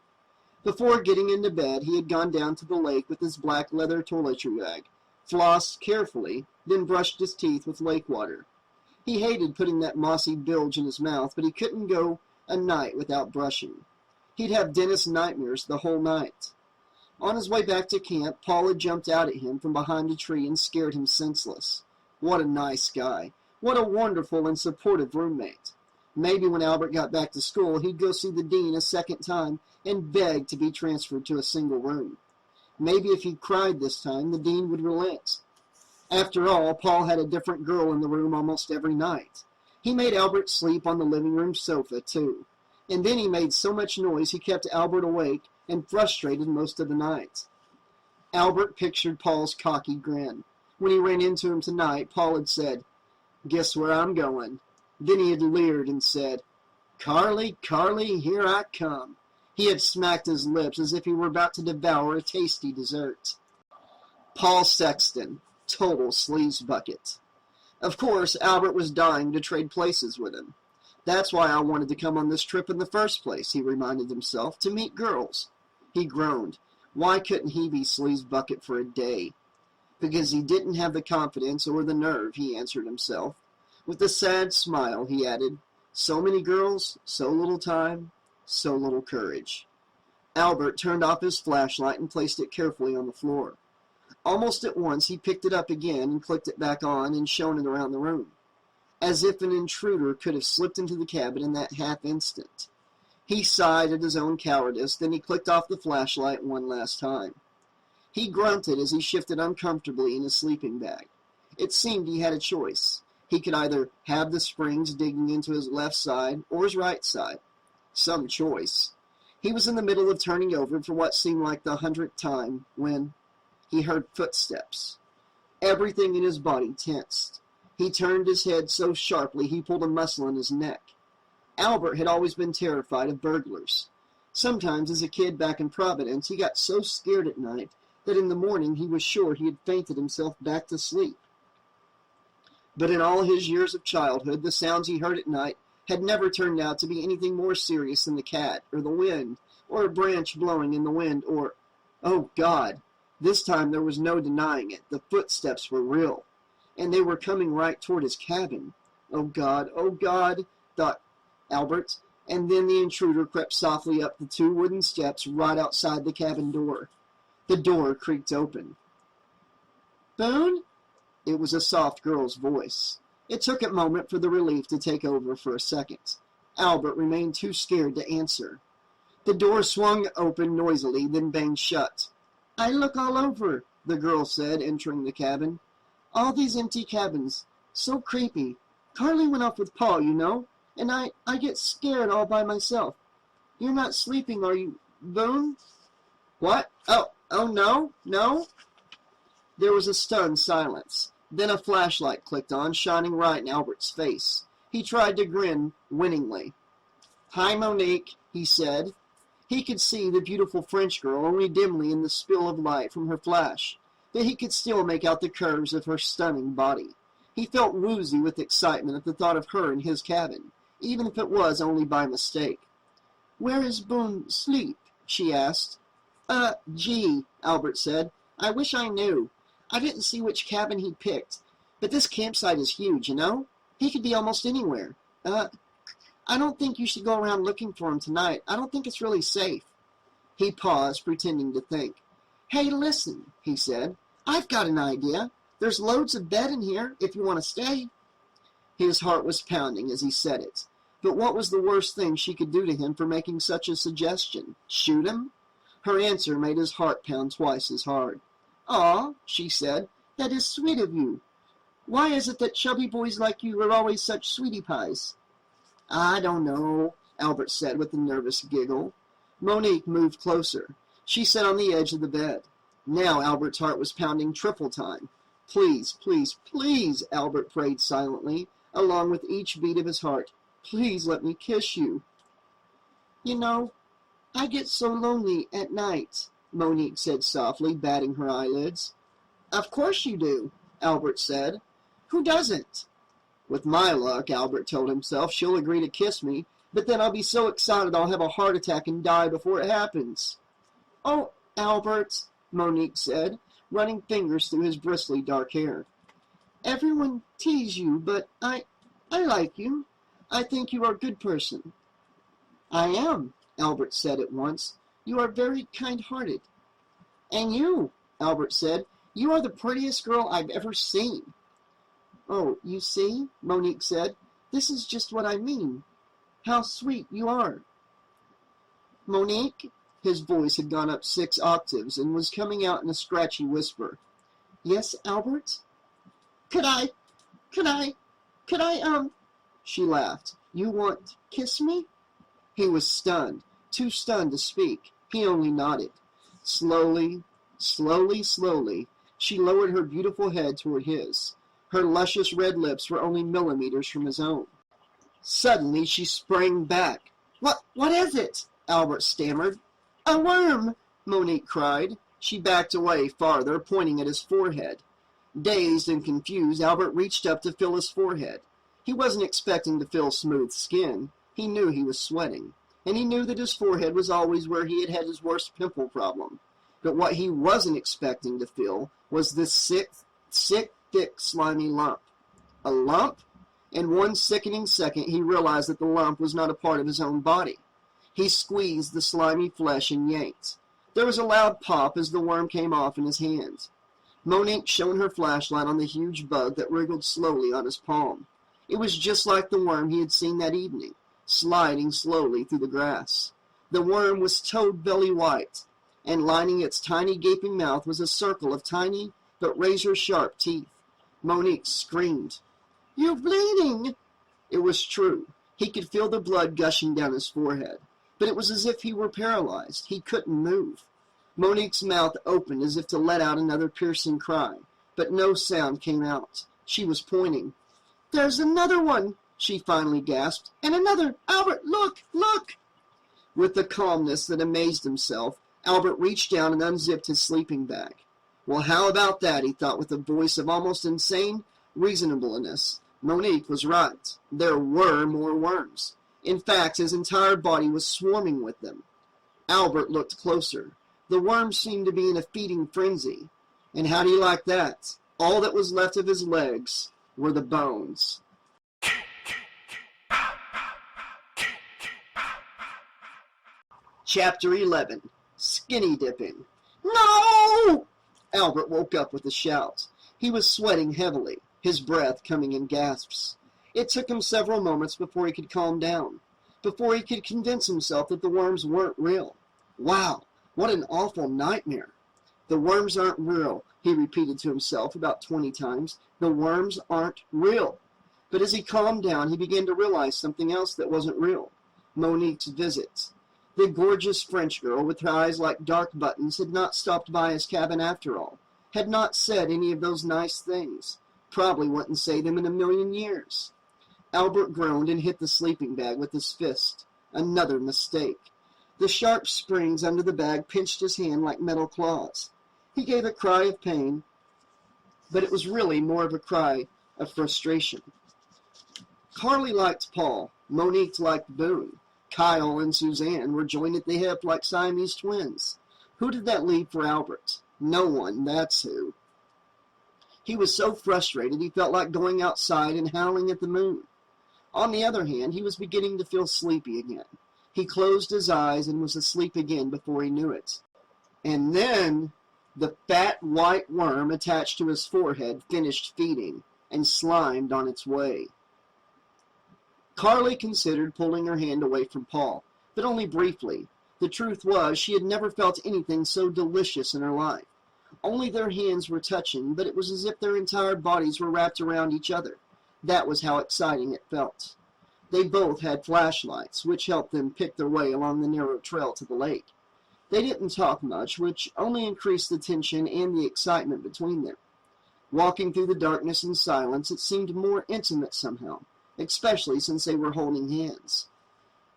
Before getting into bed, he had gone down to the lake with his black leather toiletry bag, flossed carefully, then brushed his teeth with lake water. He hated putting that mossy bilge in his mouth, but he couldn't go a night without brushing. He'd have dentist nightmares the whole night. On his way back to camp, Paul had jumped out at him from behind a tree and scared him senseless. What a nice guy. What a wonderful and supportive roommate. Maybe when Albert got back to school, he'd go see the dean a second time and beg to be transferred to a single room. Maybe if he cried this time, the dean would relent. After all, Paul had a different girl in the room almost every night. He made Albert sleep on the living room sofa, too. And then he made so much noise he kept Albert awake and frustrated most of the night. Albert pictured Paul's cocky grin. When he ran into him tonight, Paul had said, "Guess where I'm going?" Then he had leered and said, "Carly, Carly, here I come." He had smacked his lips as if he were about to devour a tasty dessert. Paul Sexton. Total sleaze bucket. Of course, Albert was dying to trade places with him. That's why I wanted to come on this trip in the first place, he reminded himself, to meet girls. He groaned. Why couldn't he be Slee's bucket for a day? Because he didn't have the confidence or the nerve, he answered himself. With a sad smile, he added, so many girls, so little time, so little courage. Albert turned off his flashlight and placed it carefully on the floor. Almost at once, he picked it up again and clicked it back on and shone it around the room, as if an intruder could have slipped into the cabin in that half instant. He sighed at his own cowardice, then he clicked off the flashlight one last time. He grunted as he shifted uncomfortably in his sleeping bag. It seemed he had a choice. He could either have the springs digging into his left side or his right side. Some choice. He was in the middle of turning over for what seemed like the 100th time when he heard footsteps. Everything in his body tensed. He turned his head so sharply he pulled a muscle in his neck. Albert had always been terrified of burglars. Sometimes as a kid back in Providence, he got so scared at night that in the morning he was sure he had fainted himself back to sleep. But in all his years of childhood, the sounds he heard at night had never turned out to be anything more serious than the cat, or the wind, or a branch blowing in the wind, or, oh God, this time there was no denying it. The footsteps were real, and they were coming right toward his cabin. Oh God, thought Albert, and then the intruder crept softly up the 2 wooden steps right outside the cabin door. The door creaked open. Boone? It was a soft girl's voice. It took a moment for the relief to take over for a second. Albert remained too scared to answer. The door swung open noisily, then banged shut. I look all over, the girl said, entering the cabin. All these empty cabins. So creepy. Carly went off with Paul, you know, and I get scared all by myself. You're not sleeping, are you, Boone? What? Oh, no. There was a stunned silence. Then a flashlight clicked on, shining right in Albert's face. He tried to grin winningly. Hi, Monique, he said. He could see the beautiful French girl only dimly in the spill of light from her flash, but he could still make out the curves of her stunning body. He felt woozy with excitement at the thought of her in his cabin, even if it was only by mistake. Where is Boone sleep? She asked. Gee, Albert said. I wish I knew. I didn't see which cabin he picked, but this campsite is huge, you know? He could be almost anywhere. I don't think you should go around looking for him tonight. I don't think it's really safe. He paused, pretending to think. Hey, listen, he said. I've got an idea. There's loads of bed in here if you want to stay. His heart was pounding as he said it. But what was the worst thing she could do to him for making such a suggestion? Shoot him? Her answer made his heart pound twice as hard. Aw, she said, that is sweet of you. Why is it that chubby boys like you are always such sweetie pies? I don't know, Albert said with a nervous giggle. Monique moved closer. She sat on the edge of the bed. Now Albert's heart was pounding triple time. Please, please, please, Albert prayed silently, along with each beat of his heart. Please let me kiss you. You know, I get so lonely at night, Monique said softly, batting her eyelids. Of course you do, Albert said. Who doesn't? With my luck, Albert told himself, she'll agree to kiss me, but then I'll be so excited I'll have a heart attack and die before it happens. Oh, Albert, Monique said, running fingers through his bristly dark hair. Everyone tease you, but I like you. I think you are a good person. I am, Albert said at once. You are very kind-hearted. And you, Albert said, you are the prettiest girl I've ever seen. Oh, you see, Monique said, this is just what I mean. How sweet you are. Monique, his voice had gone up 6 octaves and was coming out in a scratchy whisper. Yes, Albert? Could I, She laughed. You want to kiss me? He was stunned, too stunned to speak. He only nodded. Slowly, she lowered her beautiful head toward his. Her luscious red lips were only millimeters from his own. Suddenly, she sprang back. What is it? Albert stammered. A worm, Monique cried. She backed away farther, pointing at his forehead. Dazed and confused, Albert reached up to feel his forehead. He wasn't expecting to feel smooth skin. He knew he was sweating, and he knew that his forehead was always where he had had his worst pimple problem. But what he wasn't expecting to feel was this sick, thick, slimy lump. A lump? In one sickening second, he realized that the lump was not a part of his own body. He squeezed the slimy flesh and yanked. There was a loud pop as the worm came off in his hand. Monique shone her flashlight on the huge bug that wriggled slowly on his palm. It was just like the worm he had seen that evening, sliding slowly through the grass. The worm was toad belly white, and lining its tiny gaping mouth was a circle of tiny but razor-sharp teeth. Monique screamed, "You're bleeding!" It was true. He could feel the blood gushing down his forehead, but it was as if he were paralyzed. He couldn't move. Monique's mouth opened as if to let out another piercing cry, but no sound came out. She was pointing. "There's another one," she finally gasped. "And another! Albert, look, look!" With the calmness that amazed himself, Albert reached down and unzipped his sleeping bag. Well, how about that, he thought with a voice of almost insane reasonableness. Monique was right. There were more worms. In fact, his entire body was swarming with them. Albert looked closer. The worms seemed to be in a feeding frenzy. And how do you like that? All that was left of his legs were the bones. Chapter 11. Skinny Dipping. "No!" Albert woke up with a shout. He was sweating heavily, his breath coming in gasps. It took him several moments before he could calm down, before he could convince himself that the worms weren't real. Wow, what an awful nightmare. "The worms aren't real," he repeated to himself about 20 times. "The worms aren't real." But as he calmed down, he began to realize something else that wasn't real. Monique's visit. The gorgeous French girl with her eyes like dark buttons had not stopped by his cabin after all, had not said any of those nice things, probably wouldn't say them in a million years. Albert groaned and hit the sleeping bag with his fist. Another mistake. The sharp springs under the bag pinched his hand like metal claws. He gave a cry of pain, but it was really more of a cry of frustration. Carly liked Paul. Monique liked Boone. Kyle and Suzanne were joined at the hip like Siamese twins. Who did that leave for Albert? No one, that's who. He was so frustrated he felt like going outside and howling at the moon. On the other hand, he was beginning to feel sleepy again. He closed his eyes and was asleep again before he knew it. And then the fat white worm attached to his forehead finished feeding and slimed on its way. Carly considered pulling her hand away from Paul, but only briefly. The truth was, she had never felt anything so delicious in her life. Only their hands were touching, but it was as if their entire bodies were wrapped around each other. That was how exciting it felt. They both had flashlights, which helped them pick their way along the narrow trail to the lake. They didn't talk much, which only increased the tension and the excitement between them. Walking through the darkness and silence, it seemed more intimate somehow, especially since they were holding hands.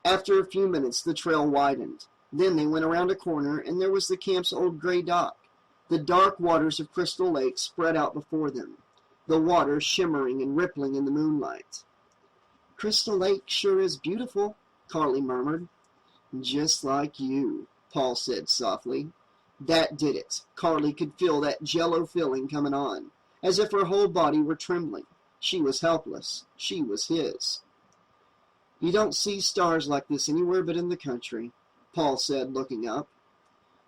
After a few minutes, the trail widened. Then they went around a corner, and there was the camp's old gray dock. The dark waters of Crystal Lake spread out before them, the water shimmering and rippling in the moonlight. "Crystal Lake sure is beautiful," Carly murmured. "Just like you," Paul said softly. That did it. Carly could feel that jello feeling coming on, as if her whole body were trembling. She was helpless. She was his. "You don't see stars like this anywhere but in the country," Paul said, looking up.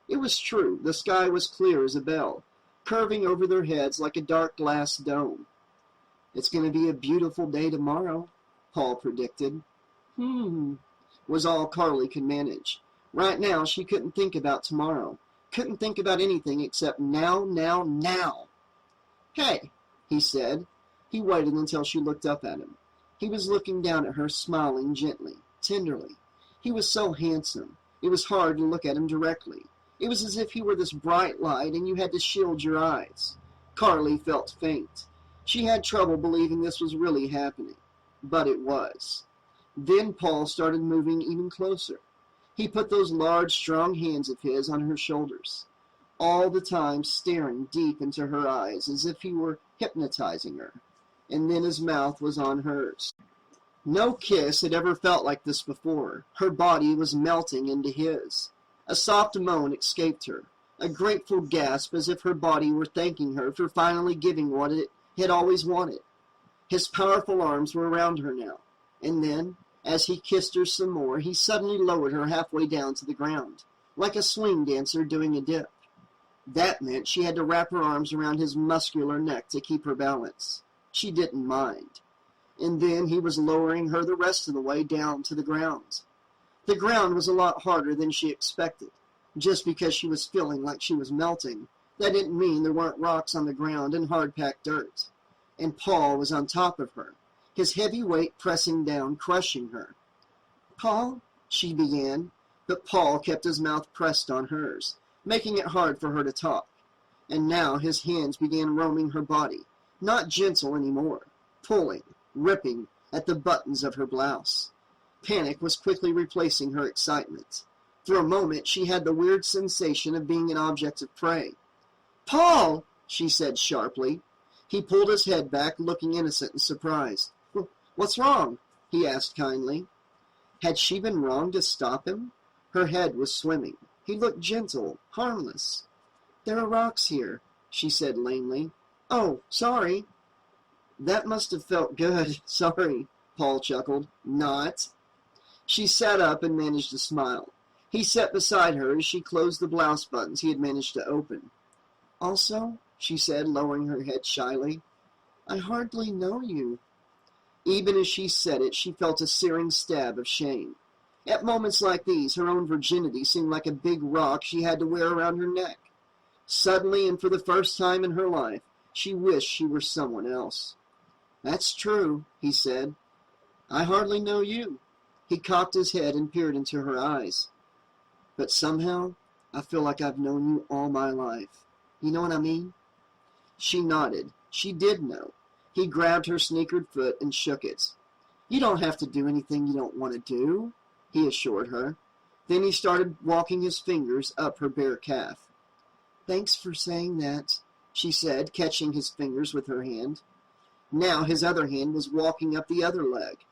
It was true. The sky was clear as a bell, curving over their heads like a dark glass dome. "It's going to be a beautiful day tomorrow," Paul predicted. Was all Carly could manage. Right now, she couldn't think about tomorrow. Couldn't think about anything except now, now, now. "Hey," he said. He waited until she looked up at him. He was looking down at her, smiling gently, tenderly. He was so handsome. It was hard to look at him directly. It was as if he were this bright light and you had to shield your eyes. Carly felt faint. She had trouble believing this was really happening. But it was. Then Paul started moving even closer. He put those large, strong hands of his on her shoulders, all the time staring deep into her eyes as if he were hypnotizing her. and then his mouth was on hers. No kiss had ever felt like this before. Her body was melting into his. A soft moan escaped her, a grateful gasp as if her body were thanking her for finally giving what it had always wanted. His powerful arms were around her now, and then, as he kissed her some more, he suddenly lowered her halfway down to the ground, like a swing dancer doing a dip. That meant she had to wrap her arms around his muscular neck to keep her balance. She didn't mind. And then he was lowering her the rest of the way down to the ground. The ground was a lot harder than she expected. Just because she was feeling like she was melting, that didn't mean there weren't rocks on the ground and hard-packed dirt. And Paul was on top of her, his heavy weight pressing down, crushing her. "Paul," she began, but Paul kept his mouth pressed on hers, making it hard for her to talk. And now his hands began roaming her body, not gentle anymore, pulling, ripping at the buttons of her blouse. Panic was quickly replacing her excitement. For a moment, she had the weird sensation of being an object of prey. "Paul!" she said sharply. He pulled his head back, looking innocent and surprised. "What's wrong?" he asked kindly. Had she been wrong to stop him? Her head was swimming. He looked gentle, harmless. "There are rocks here," she said lamely. "Oh, sorry." "That must have felt good." "Sorry," Paul chuckled. "Not." She sat up and managed to smile. He sat beside her as she closed the blouse buttons he had managed to open. "Also," she said, lowering her head shyly, "I hardly know you." Even as she said it, she felt a searing stab of shame. At moments like these, her own virginity seemed like a big rock she had to wear around her neck. Suddenly, and for the first time in her life, she wished she were someone else. "That's true," he said. "I hardly know you." He cocked his head and peered into her eyes. "But somehow, I feel like I've known you all my life. You know what I mean?" She nodded. She did know. He grabbed her sneakered foot and shook it. "You don't have to do anything you don't want to do," he assured her. Then he started walking his fingers up her bare calf. "Thanks for saying that," she said, catching his fingers with her hand. Now his other hand was walking up the other leg.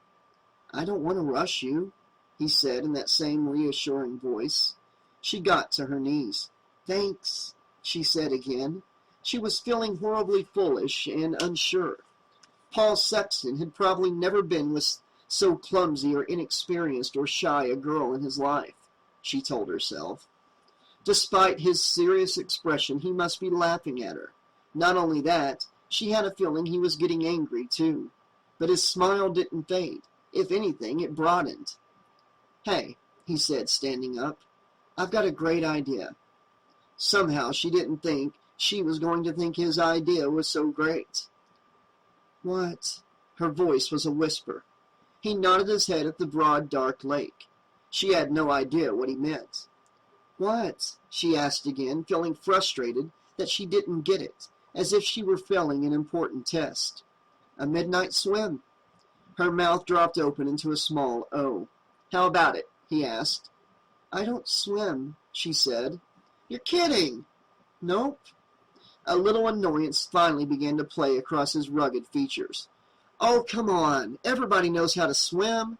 "I don't want to rush you," he said in that same reassuring voice. She got to her knees. "Thanks," she said again. She was feeling horribly foolish and unsure. Paul Sexton had probably never been with so clumsy or inexperienced or shy a girl in his life, she told herself. Despite his serious expression, he must be laughing at her. Not only that, she had a feeling he was getting angry too. But his smile didn't fade. If anything, it broadened. "Hey," he said, standing up, "I've got a great idea." Somehow she didn't think she was going to think his idea was so great. "What?" Her voice was a whisper. He nodded his head at the broad, dark lake. She had no idea what he meant. "What?" she asked again, feeling frustrated that she didn't get it, as if she were failing an important test. "A midnight swim." Her mouth dropped open into a small O. "How about it?" he asked. "I don't swim," she said. "You're kidding." "Nope." A little annoyance finally began to play across his rugged features. "Oh, come on. Everybody knows how to swim."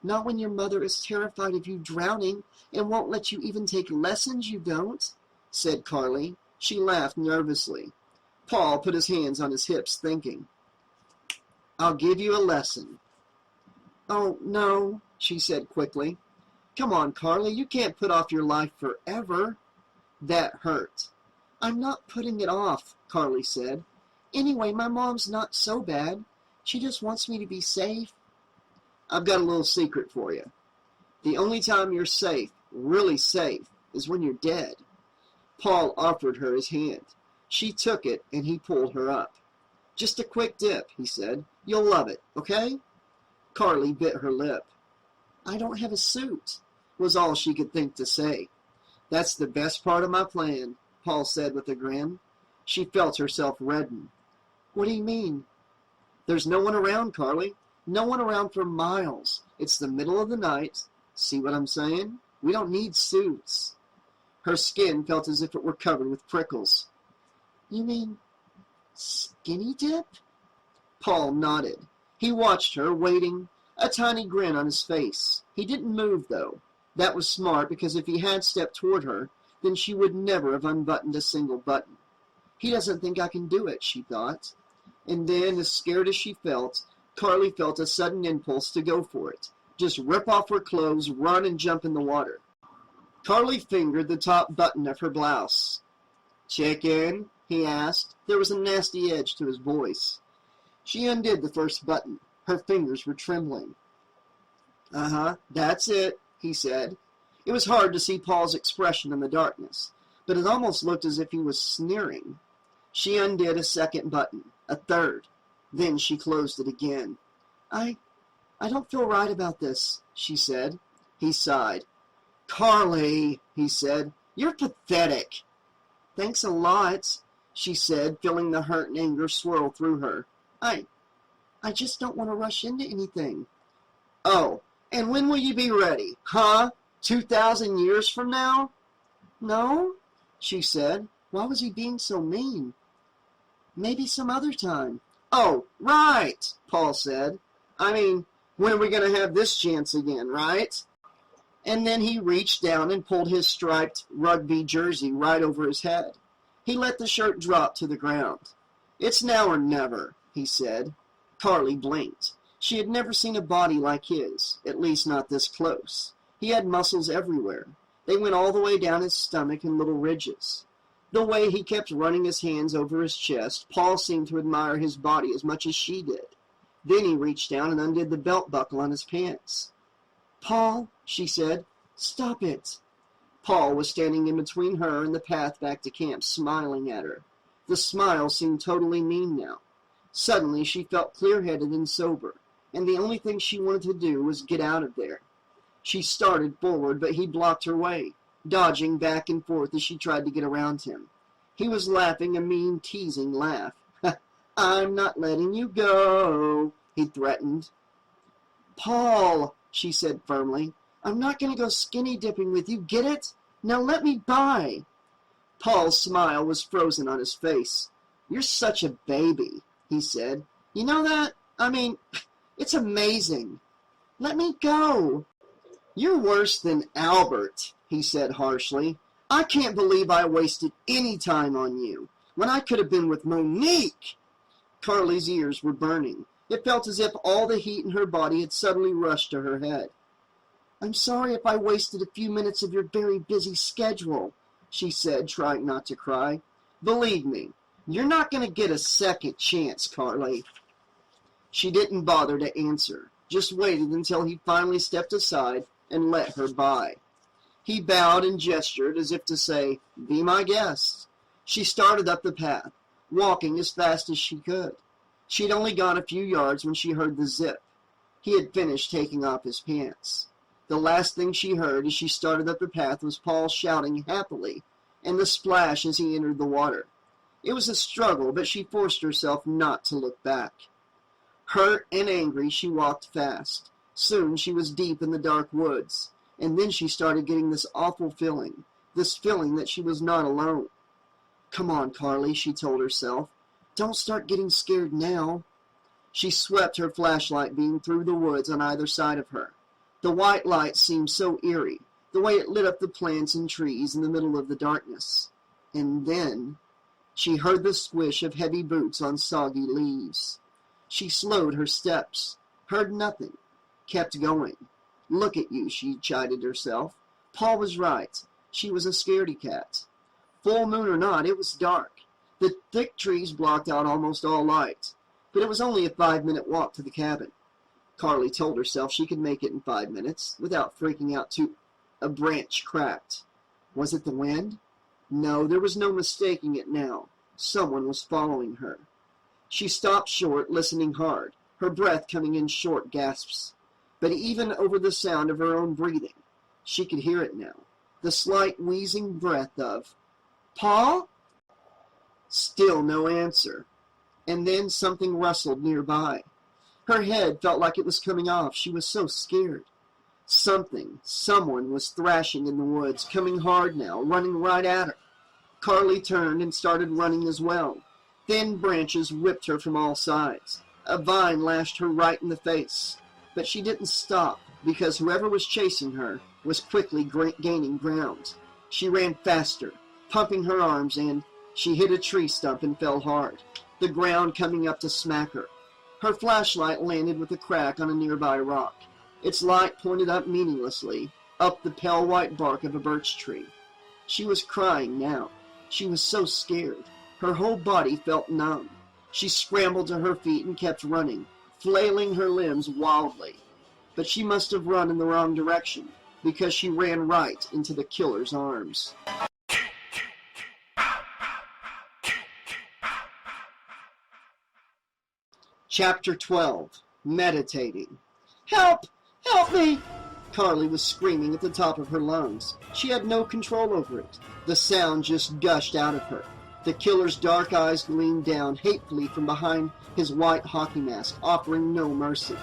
"Not when your mother is terrified of you drowning and won't let you even take lessons, you don't," said Carly. She laughed nervously. Paul put his hands on his hips, thinking. "I'll give you a lesson." "Oh, no," she said quickly. "Come on, Carly, you can't put off your life forever." That hurt. "I'm not putting it off," Carly said. "Anyway, my mom's not so bad. She just wants me to be safe." "I've got a little secret for you. The only time you're safe, really safe, is when you're dead." Paul offered her his hand. She took it, and he pulled her up. "Just a quick dip," he said. "You'll love it, okay?" Carly bit her lip. "I don't have a suit," was all she could think to say. "That's the best part of my plan," Paul said with a grin. She felt herself redden. "What do you mean?" "There's no one around, Carly. No one around for miles. It's the middle of the night. See what I'm saying? We don't need suits." Her skin felt as if it were covered with prickles. "You mean skinny dip?" Paul nodded. He watched her, waiting, a tiny grin on his face. He didn't move, though. That was smart, because if he had stepped toward her, then she would never have unbuttoned a single button. He doesn't think I can do it, she thought. And then, as scared as she felt, Carly felt a sudden impulse to go for it. Just rip off her clothes, run, and jump in the water. Carly fingered the top button of her blouse. "Check in?" he asked. There was a nasty edge to his voice. She undid the first button. Her fingers were trembling. "Uh-huh, that's it," he said. It was hard to see Paul's expression in the darkness, but it almost looked as if he was sneering. She undid a second button, a third. Then she closed it again. I don't feel right about this," she said. He sighed. "Carly," he said, "you're pathetic." "Thanks a lot," she said, feeling the hurt and anger swirl through her. I just don't want to rush into anything." "Oh, and when will you be ready, huh? 2,000 years from now?" "No," she said. Why was he being so mean? "Maybe some other time." "Oh, right," Paul said. "I mean, when are we going to have this chance again, right?" And then he reached down and pulled his striped rugby jersey right over his head. He let the shirt drop to the ground. "It's now or never," he said. Carly blinked. She had never seen a body like his, at least not this close. He had muscles everywhere. They went all the way down his stomach in little ridges. The way he kept running his hands over his chest, Paul seemed to admire his body as much as she did. Then he reached down and undid the belt buckle on his pants. "Paul," she said, "stop it." Paul was standing in between her and the path back to camp, smiling at her. The smile seemed totally mean now. Suddenly she felt clear-headed and sober, and the only thing she wanted to do was get out of there. She started forward, but he blocked her way, dodging back and forth as she tried to get around him. He was laughing a mean, teasing laugh. "I'm not letting you go," he threatened. "Paul," she said firmly, "I'm not going to go skinny dipping with you, get it? Now let me by." Paul's smile was frozen on his face. "You're such a baby," he said. "You know that? I mean, it's amazing. Let me go." "You're worse than Albert," he said harshly. "I can't believe I wasted any time on you, when I could have been with Monique." Carly's ears were burning. It felt as if all the heat in her body had suddenly rushed to her head. "I'm sorry if I wasted a few minutes of your very busy schedule," she said, trying not to cry. "Believe me, you're not going to get a second chance, Carly." She didn't bother to answer, just waited until he finally stepped aside and let her by. He bowed and gestured as if to say, "Be my guest." She started up the path, walking as fast as she could. She'd only gone a few yards when she heard the zip. He had finished taking off his pants. The last thing she heard as she started up the path was Paul shouting happily, and the splash as he entered the water. It was a struggle, but she forced herself not to look back. Hurt and angry, she walked fast. Soon she was deep in the dark woods, and then she started getting this awful feeling, this feeling that she was not alone. "Come on, Carly," she told herself. "Don't start getting scared now." She swept her flashlight beam through the woods on either side of her. The white light seemed so eerie, the way it lit up the plants and trees in the middle of the darkness. And then she heard the squish of heavy boots on soggy leaves. She slowed her steps, heard nothing, kept going. "Look at you," she chided herself. Paul was right. She was a scaredy cat. Full moon or not, it was dark. The thick trees blocked out almost all light, but it was only a 5-minute walk to the cabin. Carly told herself she could make it in 5 minutes, without freaking out too. A branch cracked. Was it the wind? No, there was no mistaking it now. Someone was following her. She stopped short, listening hard, her breath coming in short gasps. But even over the sound of her own breathing, she could hear it now, the slight wheezing breath of, "Paul?" Still no answer. And then something rustled nearby. Her head felt like it was coming off. She was so scared. Someone was thrashing in the woods, coming hard now, running right at her. Carly turned and started running as well. Thin branches whipped her from all sides. A vine lashed her right in the face, but she didn't stop because whoever was chasing her was quickly gaining ground. She ran faster, pumping her arms, and she hit a tree stump and fell hard, the ground coming up to smack her. Her flashlight landed with a crack on a nearby rock. Its light pointed up meaninglessly, up the pale white bark of a birch tree. She was crying now. She was so scared. Her whole body felt numb. She scrambled to her feet and kept running, flailing her limbs wildly. But she must have run in the wrong direction, because she ran right into the killer's arms. Chapter 12. Meditating. "Help! Help me!" Carly was screaming at the top of her lungs. She had no control over it. The sound just gushed out of her. The killer's dark eyes gleamed down hatefully from behind his white hockey mask, offering no mercy.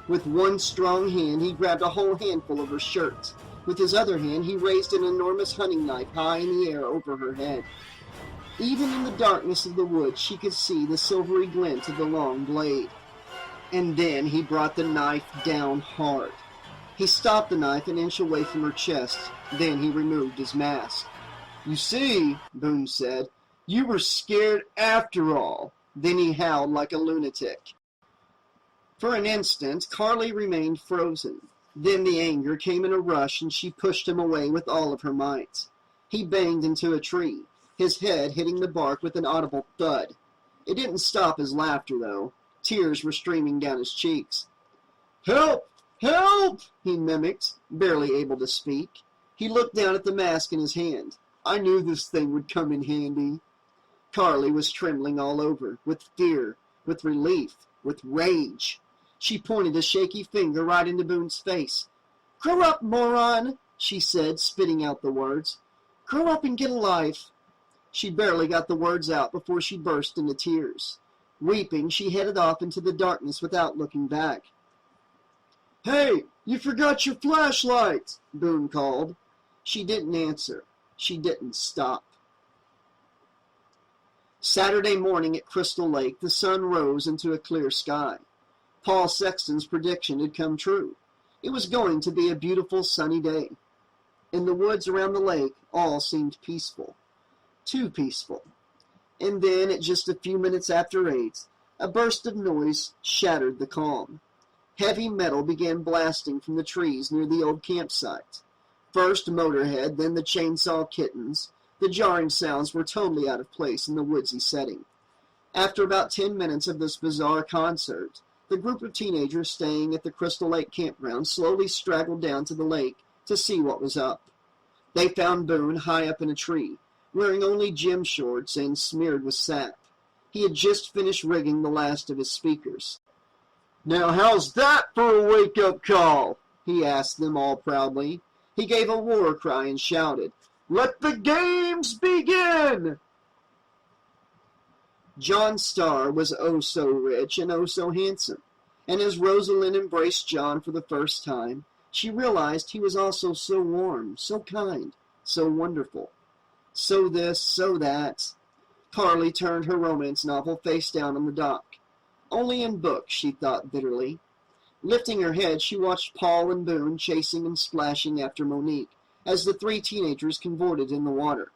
With one strong hand, he grabbed a whole handful of her shirt. With his other hand, he raised an enormous hunting knife high in the air over her head. Even in the darkness of the woods, she could see the silvery glint of the long blade. And then he brought the knife down hard. He stopped the knife an inch away from her chest. Then he removed his mask. "You see," Boone said, "you were scared after all." Then he howled like a lunatic. For an instant, Carly remained frozen. Then the anger came in a rush, and she pushed him away with all of her might. He banged into a tree, his head hitting the bark with an audible thud. It didn't stop his laughter, though. Tears were streaming down his cheeks. "Help! Help!" he mimicked, barely able to speak. He looked down at the mask in his hand. "I knew this thing would come in handy." Carly was trembling all over, with fear, with relief, with rage. She pointed a shaky finger right into Boone's face. "Grow up, moron," she said, spitting out the words. "Grow up and get a life." She barely got the words out before she burst into tears. Weeping, she headed off into the darkness without looking back. "Hey, you forgot your flashlight," Boone called. She didn't answer. She didn't stop. Saturday morning at Crystal Lake, the sun rose into a clear sky. Paul Sexton's prediction had come true. It was going to be a beautiful sunny day. In the woods around the lake, all seemed peaceful. Too peaceful. And then, at just a few minutes after 8, a burst of noise shattered the calm. Heavy metal began blasting from the trees near the old campsite. First Motorhead, then the Chainsaw Kittens. The jarring sounds were totally out of place in the woodsy setting. After about 10 minutes of this bizarre concert, the group of teenagers staying at the Crystal Lake campground slowly straggled down to the lake to see what was up. They found Boone high up in a tree, wearing only gym shorts and smeared with sap. He had just finished rigging the last of his speakers. "Now how's that for a wake-up call?" he asked them all proudly. He gave a war cry and shouted, "Let the games begin!" John Starr was oh so rich and oh so handsome, and as Rosalind embraced John for the first time, she realized he was also so warm, so kind, so wonderful. So this, so that. Carly turned her romance novel face down on the dock. Only in books, she thought bitterly. Lifting her head, she watched Paul and Boone chasing and splashing after Monique as the 3 teenagers cavorted in the water.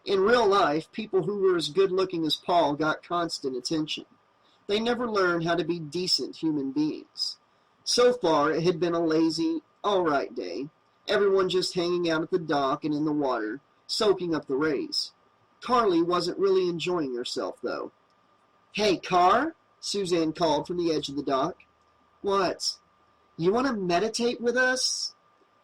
In real life, people who were as good-looking as Paul got constant attention. They never learned how to be decent human beings. So far, it had been a lazy, all-right day, everyone just hanging out at the dock and in the water, soaking up the rays. Carly wasn't really enjoying herself, though. "Hey, Car," Suzanne called from the edge of the dock. "What? You want to meditate with us?"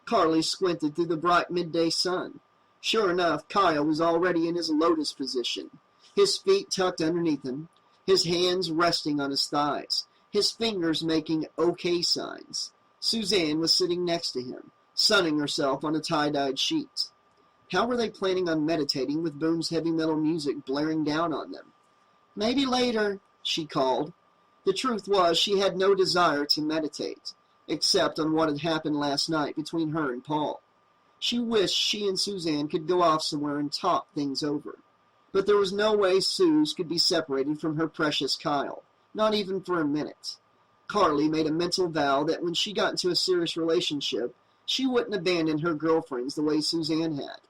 Carly squinted through the bright midday sun. Sure enough, Kyle was already in his lotus position, his feet tucked underneath him, his hands resting on his thighs, his fingers making OK signs. Suzanne was sitting next to him, sunning herself on a tie-dyed sheet. How were they planning on meditating with Boone's heavy metal music blaring down on them? "Maybe later," she called. The truth was she had no desire to meditate, except on what had happened last night between her and Paul. She wished she and Suzanne could go off somewhere and talk things over. But there was no way Suze could be separated from her precious Kyle, not even for a minute. Carly made a mental vow that when she got into a serious relationship, she wouldn't abandon her girlfriends the way Suzanne had.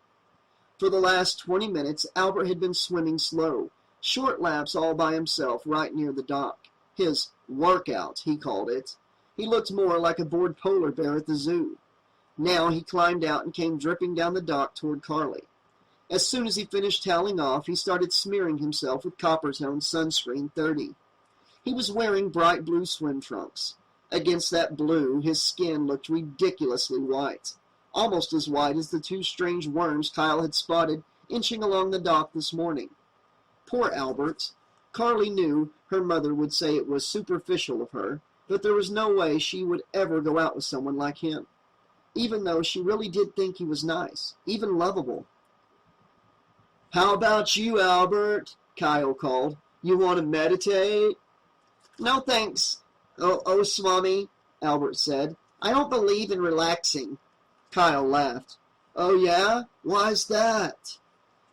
For the last 20 minutes, Albert had been swimming slow, short laps all by himself right near the dock. His workout, he called it. He looked more like a bored polar bear at the zoo. Now he climbed out and came dripping down the dock toward Carly. As soon as he finished toweling off, he started smearing himself with Coppertone Sunscreen 30. He was wearing bright blue swim trunks. Against that blue, his skin looked ridiculously white, almost as white as the two strange worms Kyle had spotted inching along the dock this morning. Poor Albert. Carly knew her mother would say it was superficial of her, but there was no way she would ever go out with someone like him, even though she really did think he was nice, even lovable. "How about you, Albert?" Kyle called. "You want to meditate?" "No, thanks. Oh, Swami," Albert said. "I don't believe in relaxing." Kyle laughed. "Oh, yeah? Why's that?"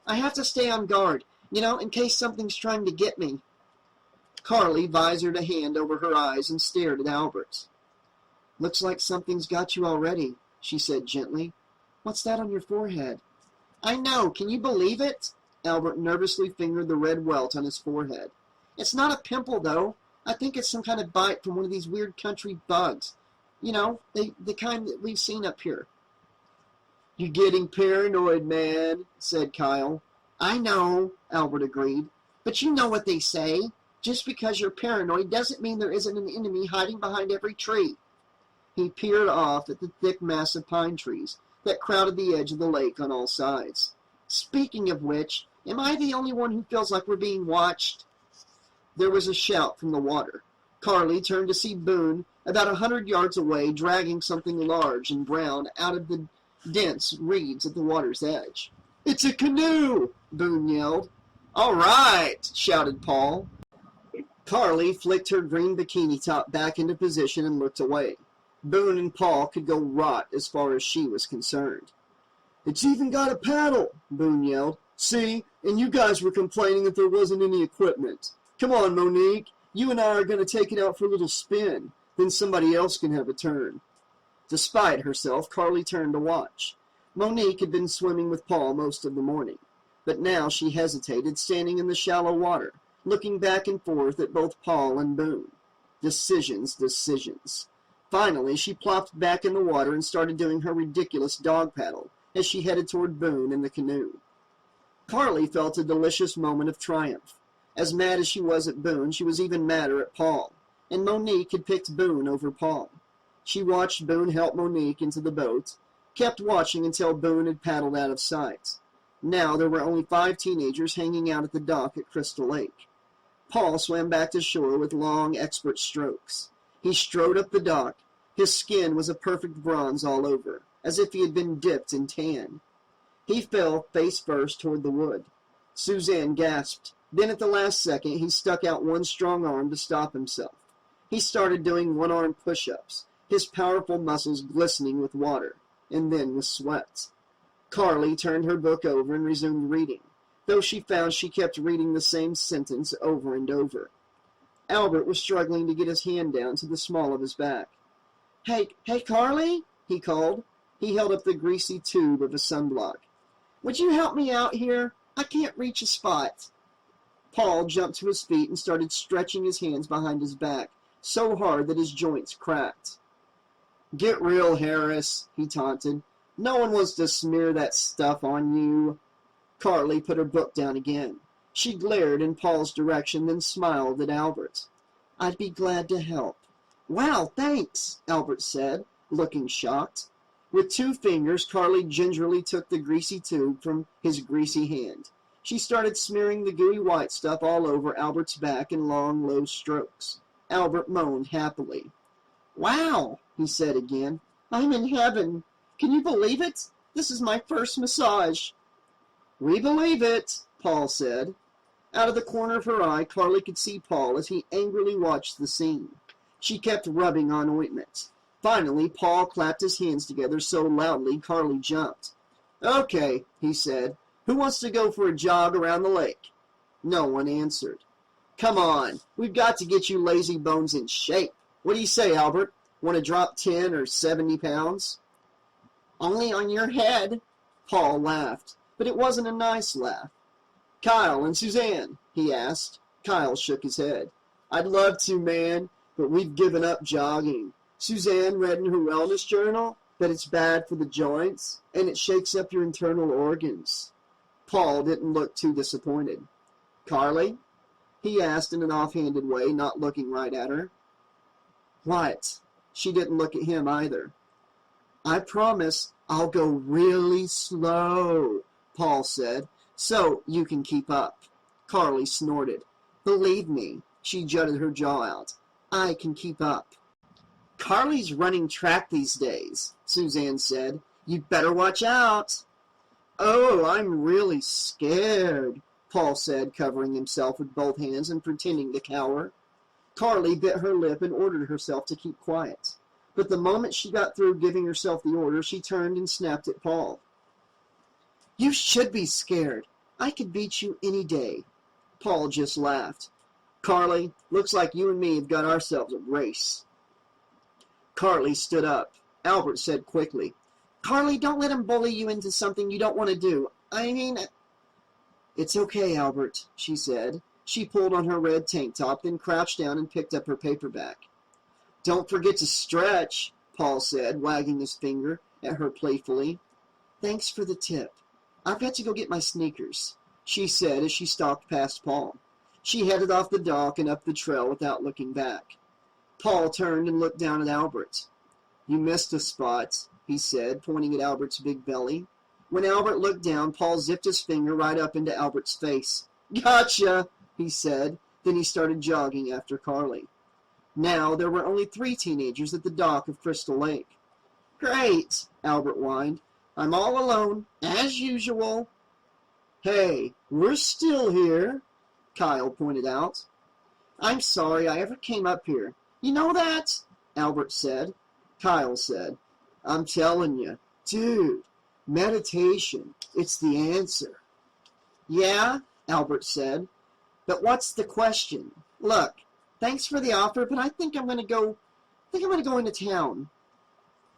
"I have to stay on guard, in case something's trying to get me." Carly visored a hand over her eyes and stared at Albert. "Looks like something's got you already," she said gently. "What's that on your forehead?" "I know. Can you believe it?" Albert nervously fingered the red welt on his forehead. "It's not a pimple, though. I think it's some kind of bite from one of these weird country bugs. The kind that we've seen up here." "You're getting paranoid, man," said Kyle. "I know," Albert agreed. "But you know what they say. Just because you're paranoid doesn't mean there isn't an enemy hiding behind every tree." He peered off at the thick mass of pine trees that crowded the edge of the lake on all sides. "Speaking of which, am I the only one who feels like we're being watched?" There was a shout from the water. Carly turned to see Boone about 100 yards away, dragging something large and brown out of the dense reeds at the water's edge. "It's a canoe!" Boone yelled. "All right!" shouted Paul. Carly flicked her green bikini top back into position and looked away. Boone and Paul could go rot as far as she was concerned. "It's even got a paddle!" Boone yelled. "See? And you guys were complaining that there wasn't any equipment. Come on, Monique. You and I are going to take it out for a little spin. Then somebody else can have a turn." Despite herself, Carly turned to watch. Monique had been swimming with Paul most of the morning, but now she hesitated, standing in the shallow water, looking back and forth at both Paul and Boone. Decisions. Finally, she plopped back in the water and started doing her ridiculous dog paddle as she headed toward Boone in the canoe. Carly felt a delicious moment of triumph. As mad as she was at Boone, she was even madder at Paul, and Monique had picked Boone over Paul. She watched Boone help Monique into the boat, kept watching until Boone had paddled out of sight. Now there were only 5 teenagers hanging out at the dock at Crystal Lake. Paul swam back to shore with long, expert strokes. He strode up the dock. His skin was a perfect bronze all over, as if he had been dipped in tan. He fell face first toward the wood. Suzanne gasped. Then at the last second, he stuck out one strong arm to stop himself. He started doing one-arm push-ups, his powerful muscles glistening with water, and then with sweat. Carly turned her book over and resumed reading, though she found she kept reading the same sentence over and over. Albert was struggling to get his hand down to the small of his back. Hey, Carly, he called. He held up the greasy tube of a sunblock. "Would you help me out here? I can't reach a spot." Paul jumped to his feet and started stretching his hands behind his back, so hard that his joints cracked. "Get real, Harris," he taunted. "No one wants to smear that stuff on you." Carly put her book down again. She glared in Paul's direction, then smiled at Albert. "I'd be glad to help." "Wow, thanks," Albert said, looking shocked. With 2 fingers, Carly gingerly took the greasy tube from his greasy hand. She started smearing the gooey white stuff all over Albert's back in long, low strokes. Albert moaned happily. "Wow," he said again. "I'm in heaven. Can you believe it? This is my first massage." "We believe it," Paul said. Out of the corner of her eye, Carly could see Paul as he angrily watched the scene. She kept rubbing on ointment. Finally, Paul clapped his hands together so loudly Carly jumped. "Okay," he said. "Who wants to go for a jog around the lake?" No one answered. Come on, we've got to get you lazy bones in shape. What do you say, Albert? Want to drop 10 or 70 pounds? Only on your head, Paul laughed, but it wasn't a nice laugh. Kyle and Suzanne, he asked. Kyle shook his head. I'd love to, man, but we've given up jogging. Suzanne read in her wellness journal that it's bad for the joints and it shakes up your internal organs. Paul didn't look too disappointed. Carly? He asked in an offhanded way, not looking right at her. What? She didn't look at him either. I promise I'll go really slow, Paul said, so you can keep up. Carly snorted. Believe me, she jutted her jaw out. I can keep up. Carly's running track these days, Suzanne said. You'd better watch out. Oh, I'm really scared, Paul said, covering himself with both hands and pretending to cower. Carly bit her lip and ordered herself to keep quiet. But the moment she got through giving herself the order, she turned and snapped at Paul. You should be scared. I could beat you any day. Paul just laughed. Carly, looks like you and me have got ourselves a race. Carly stood up. Albert said quickly, Carly, don't let him bully you into something you don't want to do. I mean... It's okay, Albert, she said. She pulled on her red tank top, then crouched down and picked up her paperback. Don't forget to stretch, Paul said, wagging his finger at her playfully. Thanks for the tip. I've got to go get my sneakers, she said as she stalked past Paul. She headed off the dock and up the trail without looking back. Paul turned and looked down at Albert. You missed a spot, he said, pointing at Albert's big belly. When Albert looked down, Paul zipped his finger right up into Albert's face. Gotcha, he said. Then he started jogging after Carly. Now there were only 3 teenagers at the dock of Crystal Lake. Great, Albert whined. I'm all alone, as usual. Hey, we're still here, Kyle pointed out. I'm sorry I ever came up here. You know that? Albert said. Kyle said, I'm telling you, dude, meditation, it's the answer. Yeah, Albert said, but what's the question? Look, thanks for the offer, but I think I'm going to go into town.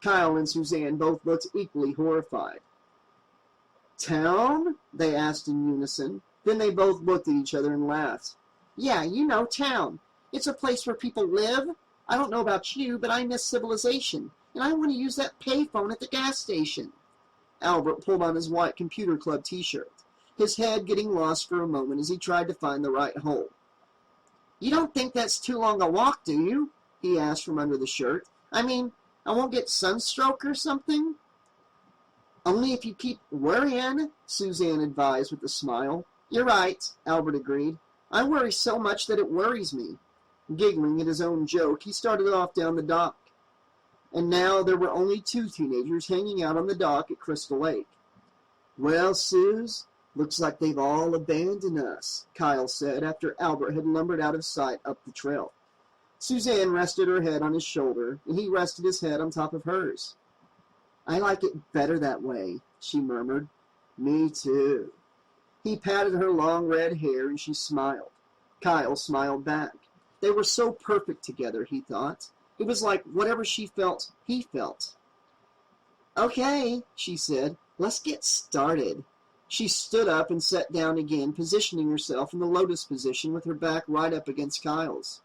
Kyle and Suzanne both looked equally horrified. Town? They asked in unison. Then they both looked at each other and laughed. Yeah, you know, town. It's a place where people live. I don't know about you, but I miss civilization, and I want to use that payphone at the gas station. Albert pulled on his white computer club t-shirt, his head getting lost for a moment as he tried to find the right hole. You don't think that's too long a walk, do you? He asked from under the shirt. I mean, I won't get sunstroke or something? Only if you keep worrying, Suzanne advised with a smile. You're right, Albert agreed. I worry so much that it worries me. Giggling at his own joke, he started off down the dock. And now there were only 2 teenagers hanging out on the dock at Crystal Lake. Well, Suze, looks like they've all abandoned us, Kyle said after Albert had lumbered out of sight up the trail. Suzanne rested her head on his shoulder, and he rested his head on top of hers. I like it better that way, she murmured. Me too. He patted her long red hair, and she smiled. Kyle smiled back. They were so perfect together, he thought. It was like whatever she felt, he felt. Okay, she said, let's get started. She stood up and sat down again, positioning herself in the lotus position with her back right up against Kyle's.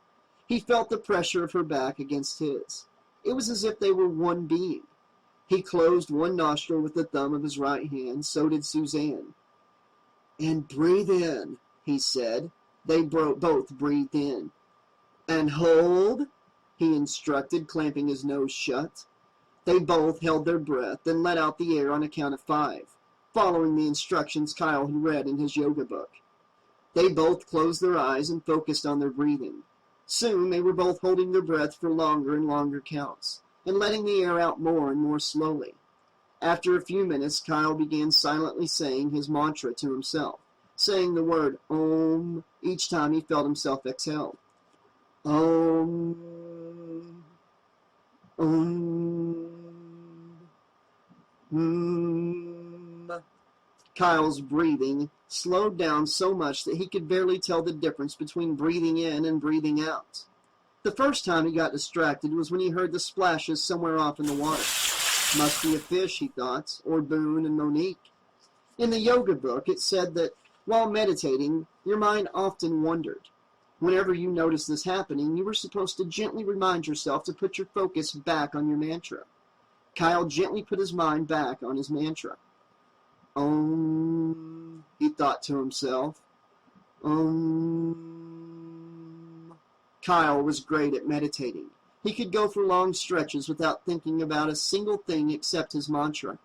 He felt the pressure of her back against his. It was as if they were one being. He closed one nostril with the thumb of his right hand, so did Suzanne. And breathe in, he said. They both breathed in. And hold, he instructed, clamping his nose shut. They both held their breath, then let out the air on a count of 5, following the instructions Kyle had read in his yoga book. They both closed their eyes and focused on their breathing. Soon they were both holding their breath for longer and longer counts, and letting the air out more and more slowly. After a few minutes, Kyle began silently saying his mantra to himself, saying the word Om each time he felt himself exhale. Om, Om, Kyle's breathing slowed down so much that he could barely tell the difference between breathing in and breathing out. The first time he got distracted was when he heard the splashes somewhere off in the water. Must be a fish, he thought, or Boone and Monique. In the yoga book, it said that while meditating, your mind often wandered. Whenever you noticed this happening, you were supposed to gently remind yourself to put your focus back on your mantra. Kyle gently put his mind back on his mantra. He thought to himself. Kyle was great at meditating. He could go for long stretches without thinking about a single thing except his mantra.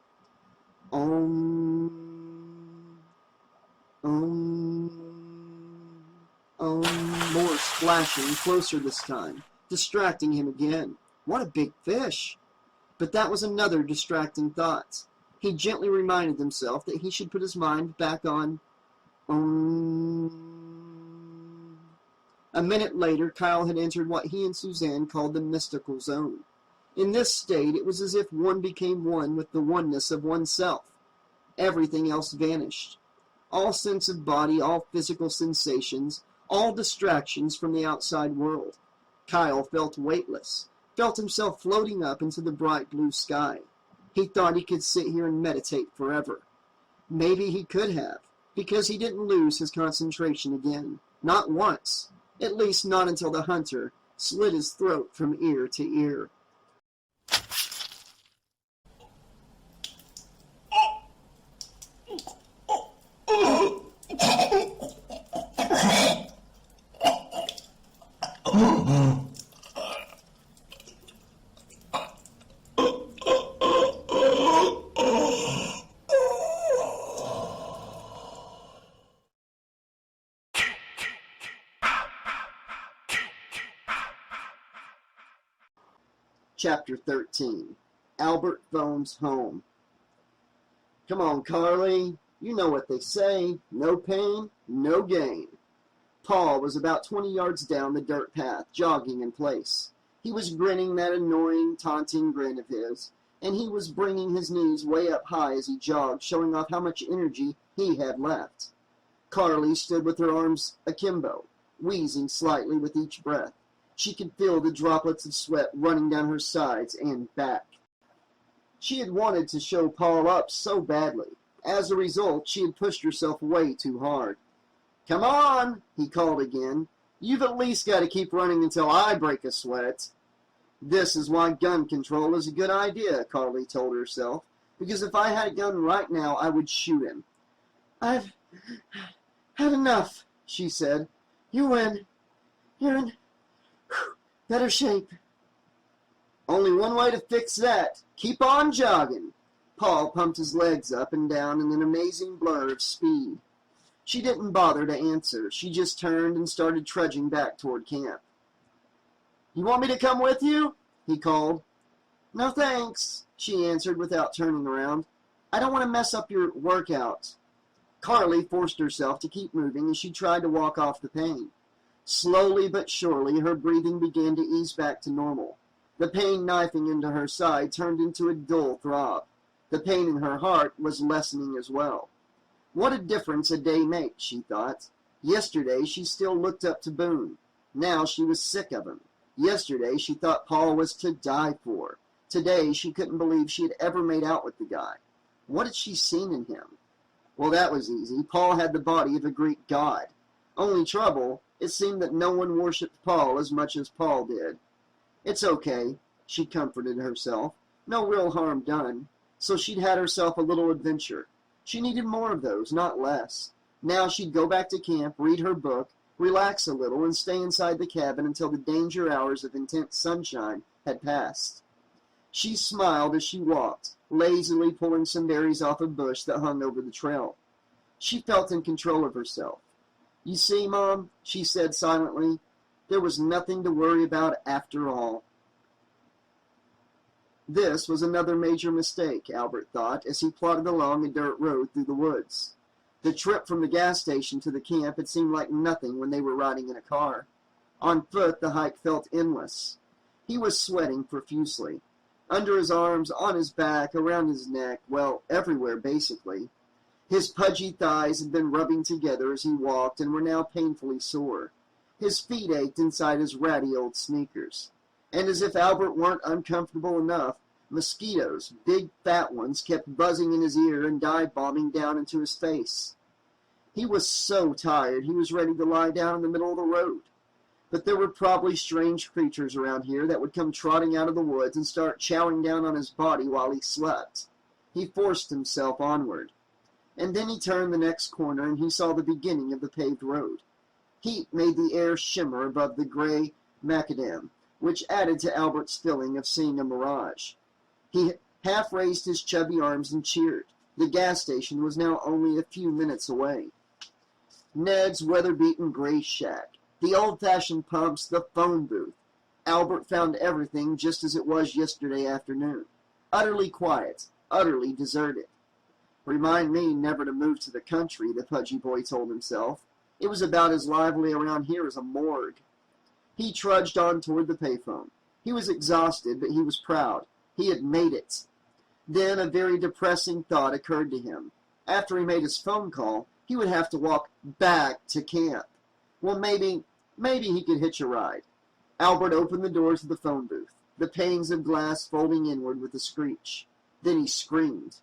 Morse flashing closer this time, distracting him again. What a big fish! But that was another distracting thought. He gently reminded himself that he should put his mind back on A minute later, Kyle had entered what he and Suzanne called the mystical zone. In this state, it was as if one became one with the oneness of oneself. Everything else vanished. All sense of body, all physical sensations, all distractions from the outside world. Kyle felt weightless, felt himself floating up into the bright blue sky. He thought he could sit here and meditate forever. Maybe he could have, because he didn't lose his concentration again. Not once. At least not until the hunter slit his throat from ear to ear. Chapter 13. Albert phones home. Come on, Carly. You know what they say. No pain, no gain. Paul was about 20 yards down the dirt path, jogging in place. He was grinning that annoying, taunting grin of his, and he was bringing his knees way up high as he jogged, showing off how much energy he had left. Carly stood with her arms akimbo, wheezing slightly with each breath. She could feel the droplets of sweat running down her sides and back. She had wanted to show Paul up so badly. As a result, she had pushed herself way too hard. Come on, he called again. You've at least got to keep running until I break a sweat. This is why gun control is a good idea, Carly told herself, because if I had a gun right now, I would shoot him. I've had enough, she said. You win. You're in better shape. Only one way to fix that. Keep on jogging. Paul pumped his legs up and down in an amazing blur of speed. She didn't bother to answer. She just turned and started trudging back toward camp. You want me to come with you? He called. No thanks, she answered without turning around. I don't want to mess up your workout. Carly forced herself to keep moving as she tried to walk off the pain. Slowly but surely, her breathing began to ease back to normal. The pain knifing into her side turned into a dull throb. The pain in her heart was lessening as well. What a difference a day makes, she thought. Yesterday, she still looked up to Boone. Now she was sick of him. Yesterday, she thought Paul was to die for. Today, she couldn't believe she had ever made out with the guy. What had she seen in him? Well, that was easy. Paul had the body of a Greek god. Only trouble, it seemed that no one worshipped Paul as much as Paul did. It's okay, she comforted herself. No real harm done. So she'd had herself a little adventure. She needed more of those, not less. Now she'd go back to camp, read her book, relax a little, and stay inside the cabin until the danger hours of intense sunshine had passed. She smiled as she walked, lazily pulling some berries off a bush that hung over the trail. She felt in control of herself. You see, Mom, she said silently, there was nothing to worry about after all. This was another major mistake, Albert thought, as he plodded along a dirt road through the woods. The trip from the gas station to the camp had seemed like nothing when they were riding in a car. On foot, the hike felt endless. He was sweating profusely. Under his arms, on his back, around his neck, well, everywhere, basically. His pudgy thighs had been rubbing together as he walked and were now painfully sore. His feet ached inside his ratty old sneakers. And as if Albert weren't uncomfortable enough, mosquitoes, big fat ones, kept buzzing in his ear and dive-bombing down into his face. He was so tired he was ready to lie down in the middle of the road. But there were probably strange creatures around here that would come trotting out of the woods and start chowing down on his body while he slept. He forced himself onward. And then he turned the next corner and he saw the beginning of the paved road. Heat made the air shimmer above the gray macadam, which added to Albert's feeling of seeing a mirage. He half raised his chubby arms and cheered. The gas station was now only a few minutes away. Ned's weather-beaten gray shack, the old-fashioned pumps, the phone booth. Albert found everything just as it was yesterday afternoon. Utterly quiet, utterly deserted. Remind me never to move to the country, the pudgy boy told himself. It was about as lively around here as a morgue. He trudged on toward the payphone. He was exhausted, but he was proud. He had made it. Then a very depressing thought occurred to him. After he made his phone call, he would have to walk back to camp. Well, maybe he could hitch a ride. Albert opened the doors of the phone booth, the panes of glass folding inward with a screech. Then he screamed.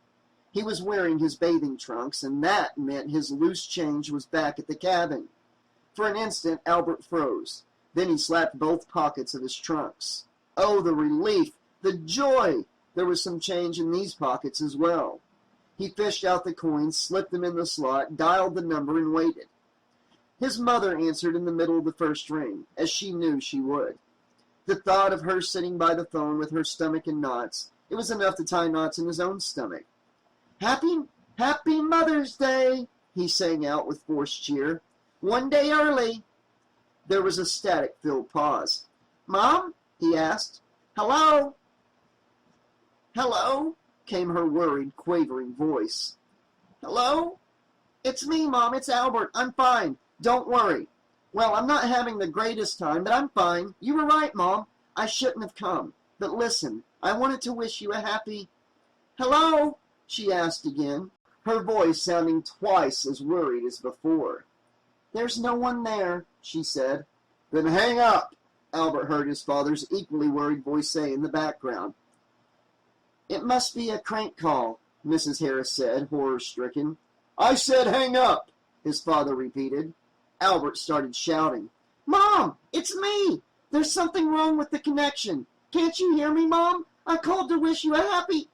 He was wearing his bathing trunks, and that meant his loose change was back at the cabin. For an instant, Albert froze. Then he slapped both pockets of his trunks. Oh, the relief! The joy! There was some change in these pockets as well. He fished out the coins, slipped them in the slot, dialed the number, and waited. His mother answered in the middle of the first ring, as she knew she would. The thought of her sitting by the phone with her stomach in knots, it was enough to tie knots in his own stomach. Happy Mother's Day, he sang out with forced cheer. One day early. There was a static-filled pause. Mom? He asked. Hello? Hello? Came her worried, quavering voice. Hello? It's me, Mom. It's Albert. I'm fine. Don't worry. Well, I'm not having the greatest time, but I'm fine. You were right, Mom. I shouldn't have come. But listen, I wanted to wish you a happy... Hello? She asked again, her voice sounding twice as worried as before. There's no one there, she said. Then hang up, Albert heard his father's equally worried voice say in the background. It must be a crank call, Mrs. Harris said, horror-stricken. I said hang up, his father repeated. Albert started shouting. Mom, it's me! There's something wrong with the connection. Can't you hear me, Mom? I called to wish you a happy...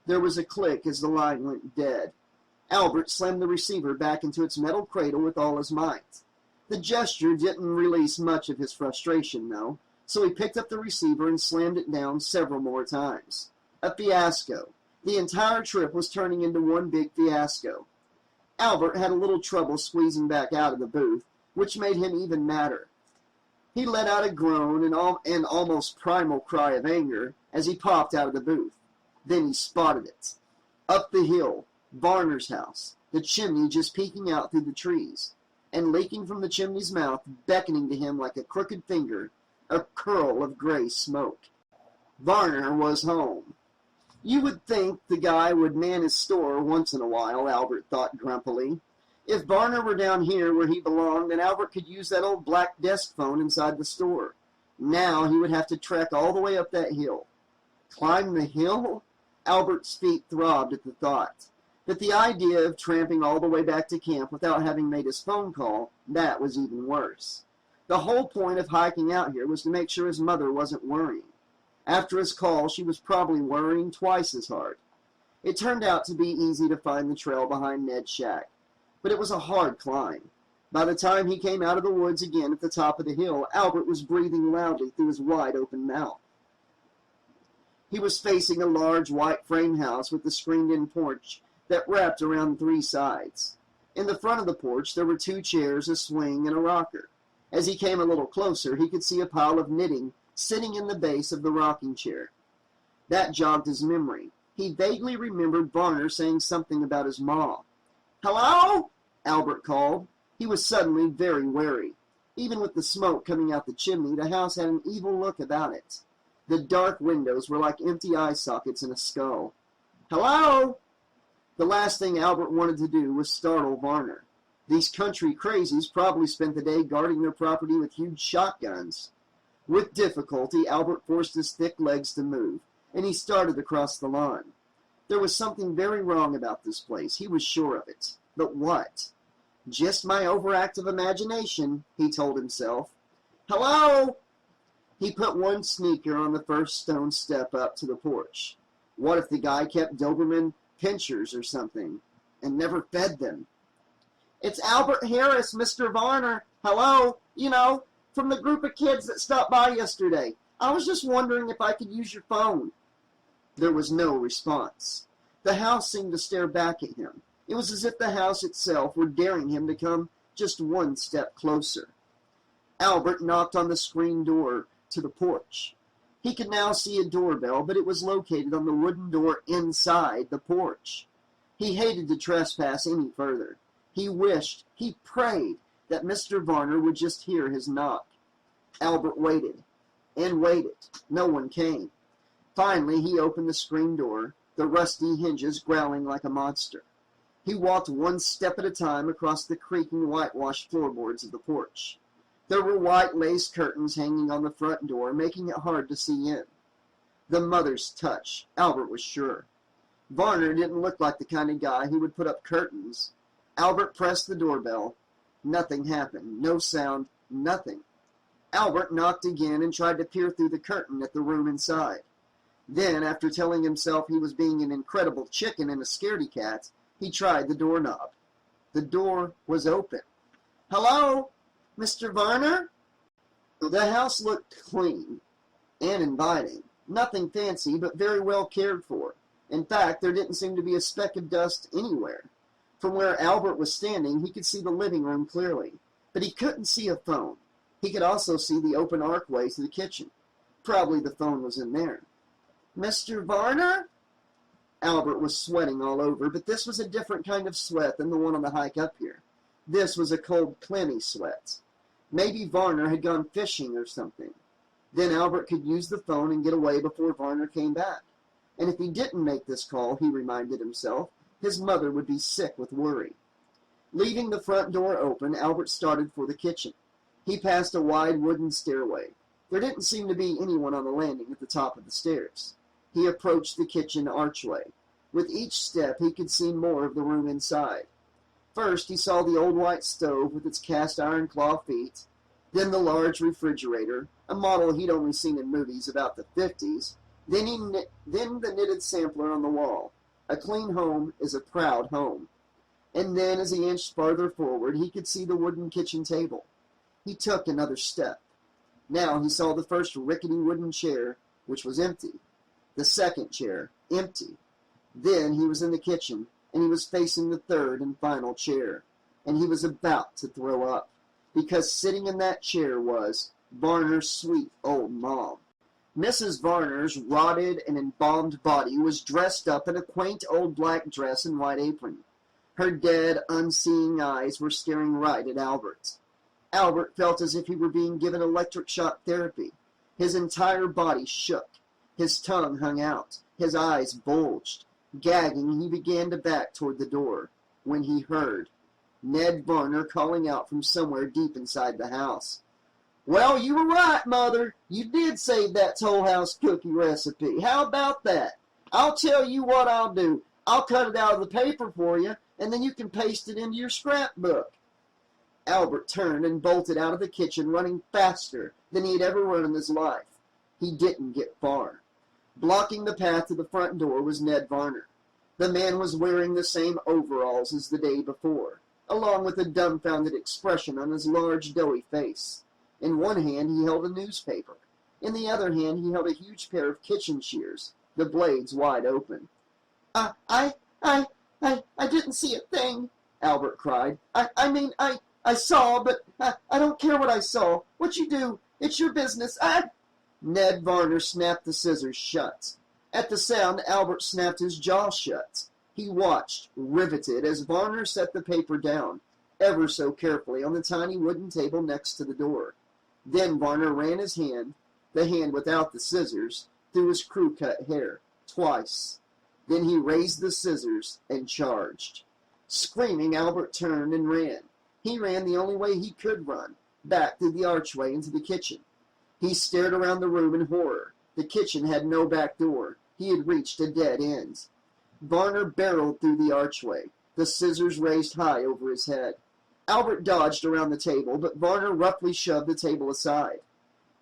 There was a click as the line went dead. Albert slammed the receiver back into its metal cradle with all his might. The gesture didn't release much of his frustration, though, so he picked up the receiver and slammed it down several more times. A fiasco. The entire trip was turning into one big fiasco. Albert had a little trouble squeezing back out of the booth, which made him even madder. He let out a groan and almost primal cry of anger as he popped out of the booth. Then he spotted it. Up the hill, Varner's house, the chimney just peeking out through the trees, and leaking from the chimney's mouth, beckoning to him like a crooked finger, a curl of gray smoke. Varner was home. You would think the guy would man his store once in a while, Albert thought grumpily. If Varner were down here where he belonged, then Albert could use that old black desk phone inside the store. Now he would have to trek all the way up that hill. Climb the hill? Albert's feet throbbed at the thought. But the idea of tramping all the way back to camp without having made his phone call, that was even worse. The whole point of hiking out here was to make sure his mother wasn't worrying. After his call, she was probably worrying twice as hard. It turned out to be easy to find the trail behind Ned's shack, but it was a hard climb. By the time he came out of the woods again at the top of the hill, Albert was breathing loudly through his wide-open mouth. He was facing a large white frame house with a screened-in porch that wrapped around 3 sides. In the front of the porch, there were 2 chairs, a swing, and a rocker. As he came a little closer, he could see a pile of knitting sitting in the base of the rocking chair. That jogged his memory. He vaguely remembered Varner saying something about his mom. "Hello?" Albert called. He was suddenly very wary. Even with the smoke coming out the chimney, the house had an evil look about it. The dark windows were like empty eye sockets in a skull. "Hello?" The last thing Albert wanted to do was startle Varner. These country crazies probably spent the day guarding their property with huge shotguns. With difficulty, Albert forced his thick legs to move, and he started across the lawn. There was something very wrong about this place. He was sure of it. But what? Just my overactive imagination, he told himself. Hello? He put one sneaker on the first stone step up to the porch. What if the guy kept Doberman pinchers or something, and never fed them? It's Albert Harris, Mr. Varner. Hello? From the group of kids that stopped by yesterday. I was just wondering if I could use your phone. There was no response. The house seemed to stare back at him. It was as if the house itself were daring him to come just one step closer. Albert knocked on the screen door to the porch. He could now see a doorbell, but it was located on the wooden door inside the porch. He hated to trespass any further. He wished, he prayed, that Mr. Varner would just hear his knock. Albert waited and waited. No one came. Finally, he opened the screen door, the rusty hinges growling like a monster. He walked one step at a time across the creaking whitewashed floorboards of the porch. There were white lace curtains hanging on the front door, making it hard to see in. The mother's touch, Albert was sure. Varner didn't look like the kind of guy who would put up curtains. Albert pressed the doorbell. Nothing happened. No sound. Nothing. Albert knocked again and tried to peer through the curtain at the room inside. Then, after telling himself he was being an incredible chicken and a scaredy cat, he tried the doorknob. The door was open. Hello? Mr. Varner? The house looked clean and inviting. Nothing fancy, but very well cared for. In fact, there didn't seem to be a speck of dust anywhere. From where Albert was standing, he could see the living room clearly, but he couldn't see a phone. He could also see the open archway to the kitchen. Probably the phone was in there. Mr. Varner? Albert was sweating all over, but this was a different kind of sweat than the one on the hike up here. This was a cold, clammy sweat. Maybe Varner had gone fishing or something. Then Albert could use the phone and get away before Varner came back. And if he didn't make this call, he reminded himself, his mother would be sick with worry. Leaving the front door open, Albert started for the kitchen. He passed a wide wooden stairway. There didn't seem to be anyone on the landing at the top of the stairs. He approached the kitchen archway. With each step, he could see more of the room inside. First, he saw the old white stove with its cast iron claw feet, then the large refrigerator, a model he'd only seen in movies about the 50s, then the knitted sampler on the wall. A clean home is a proud home. And then, as he inched farther forward, he could see the wooden kitchen table. He took another step. Now he saw the first rickety wooden chair, which was empty. The second chair, empty. Then he was in the kitchen, and he was facing the third and final chair. And he was about to throw up, because sitting in that chair was Varner's sweet old mom. Mrs. Varner's rotted and embalmed body was dressed up in a quaint old black dress and white apron. Her dead, unseeing eyes were staring right at Albert. Albert felt as if he were being given electric shock therapy. His entire body shook. His tongue hung out. His eyes bulged. Gagging, he began to back toward the door, when he heard Ned Varner calling out from somewhere deep inside the house. Well, you were right, Mother. You did save that Toll House cookie recipe. How about that? I'll tell you what I'll do. I'll cut it out of the paper for you, and then you can paste it into your scrapbook. Albert turned and bolted out of the kitchen, running faster than he had ever run in his life. He didn't get far. Blocking the path to the front door was Ned Varner. The man was wearing the same overalls as the day before, along with a dumbfounded expression on his large, doughy face. In one hand he held a newspaper. In the other hand he held a huge pair of kitchen shears, the blades wide open. I didn't see a thing, Albert cried. I saw, but I don't care what I saw. What you do, it's your business. Ned Varner snapped the scissors shut. At the sound, Albert snapped his jaw shut. He watched, riveted, as Varner set the paper down, ever so carefully, on the tiny wooden table next to the door. Then Varner ran his hand, the hand without the scissors, through his crew-cut hair, twice. Then he raised the scissors and charged. Screaming, Albert turned and ran. He ran the only way he could run, back through the archway into the kitchen. He stared around the room in horror. The kitchen had no back door. He had reached a dead end. Varner barreled through the archway, the scissors raised high over his head. Albert dodged around the table, but Varner roughly shoved the table aside.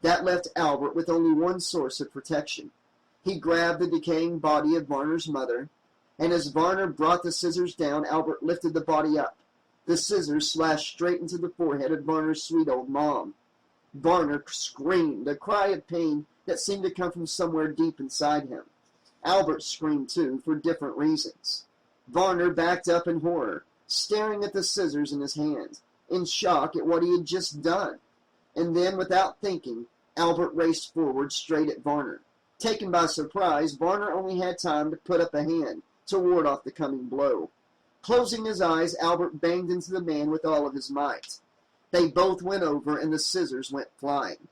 That left Albert with only one source of protection. He grabbed the decaying body of Varner's mother, and as Varner brought the scissors down, Albert lifted the body up. The scissors slashed straight into the forehead of Varner's sweet old mom. Varner screamed, a cry of pain that seemed to come from somewhere deep inside him. Albert screamed too, for different reasons. Varner backed up in horror, staring at the scissors in his hand, in shock at what he had just done. And then, without thinking, Albert raced forward straight at Varner. Taken by surprise, Varner only had time to put up a hand to ward off the coming blow. Closing his eyes, Albert banged into the man with all of his might. They both went over, and the scissors went flying.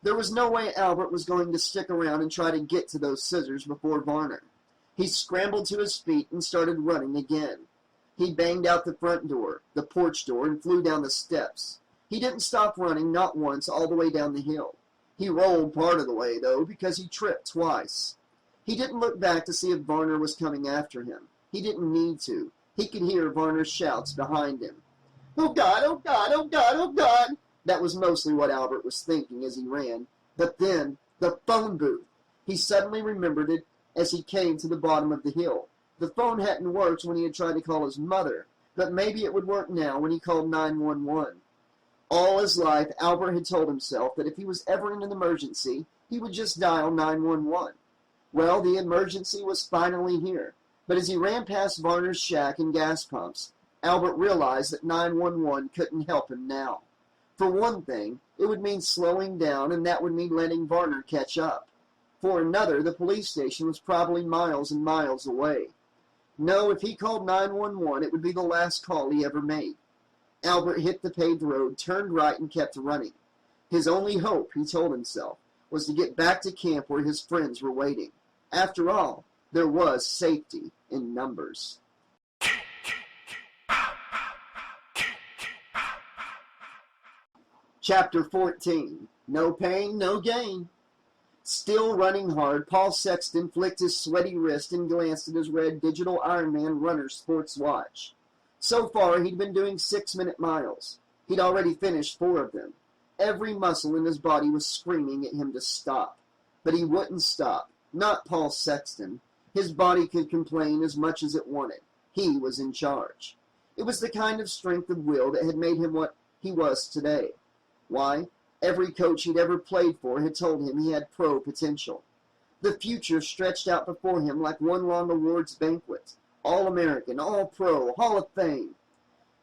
There was no way Albert was going to stick around and try to get to those scissors before Varner. He scrambled to his feet and started running again. He banged out the front door, the porch door, and flew down the steps. He didn't stop running, not once, all the way down the hill. He rolled part of the way, though, because he tripped twice. He didn't look back to see if Varner was coming after him. He didn't need to. He could hear Varner's shouts behind him. "Oh, God, oh, God, oh, God, oh, God!" That was mostly what Albert was thinking as he ran. But then, the phone booth. He suddenly remembered it as he came to the bottom of the hill. The phone hadn't worked when he had tried to call his mother, but maybe it would work now when he called 911. All his life, Albert had told himself that if he was ever in an emergency, he would just dial 911. Well, the emergency was finally here. But as he ran past Varner's shack and gas pumps, Albert realized that 911 couldn't help him now. For one thing, it would mean slowing down, and that would mean letting Varner catch up. For another, the police station was probably miles and miles away. No, if he called 911, it would be the last call he ever made. Albert hit the paved road, turned right, and kept running. His only hope, he told himself, was to get back to camp where his friends were waiting. After all, there was safety in numbers. Chapter 14. No pain, no gain. Still running hard, Paul Sexton flicked his sweaty wrist and glanced at his red digital Ironman runner sports watch. So far, he'd been doing 6-minute miles. He'd already finished 4 of them. Every muscle in his body was screaming at him to stop. But he wouldn't stop. Not Paul Sexton. His body could complain as much as it wanted. He was in charge. It was the kind of strength of will that had made him what he was today. Why? Every coach he'd ever played for had told him he had pro potential. The future stretched out before him like one long awards banquet. All-American, All-Pro, Hall of Fame.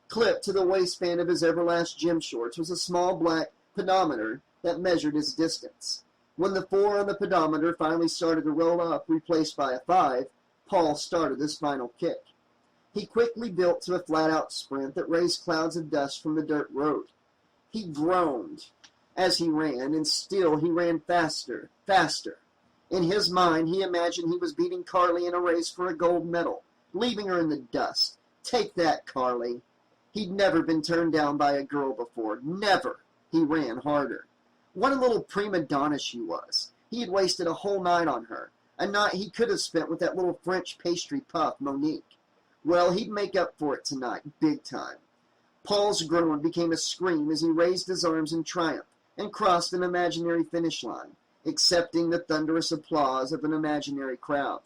Clipped to the waistband of his Everlast gym shorts was a small black pedometer that measured his distance. When the 4 on the pedometer finally started to roll up, replaced by a 5, Paul started his final kick. He quickly built to a flat-out sprint that raised clouds of dust from the dirt road. He groaned as he ran, and still he ran faster, faster. In his mind, he imagined he was beating Carly in a race for a gold medal, leaving her in the dust. Take that, Carly. He'd never been turned down by a girl before. Never. He ran harder. What a little prima donna she was. He had wasted a whole night on her, a night he could have spent with that little French pastry puff, Monique. Well, he'd make up for it tonight, big time. Paul's groan became a scream as he raised his arms in triumph and crossed an imaginary finish line, accepting the thunderous applause of an imaginary crowd.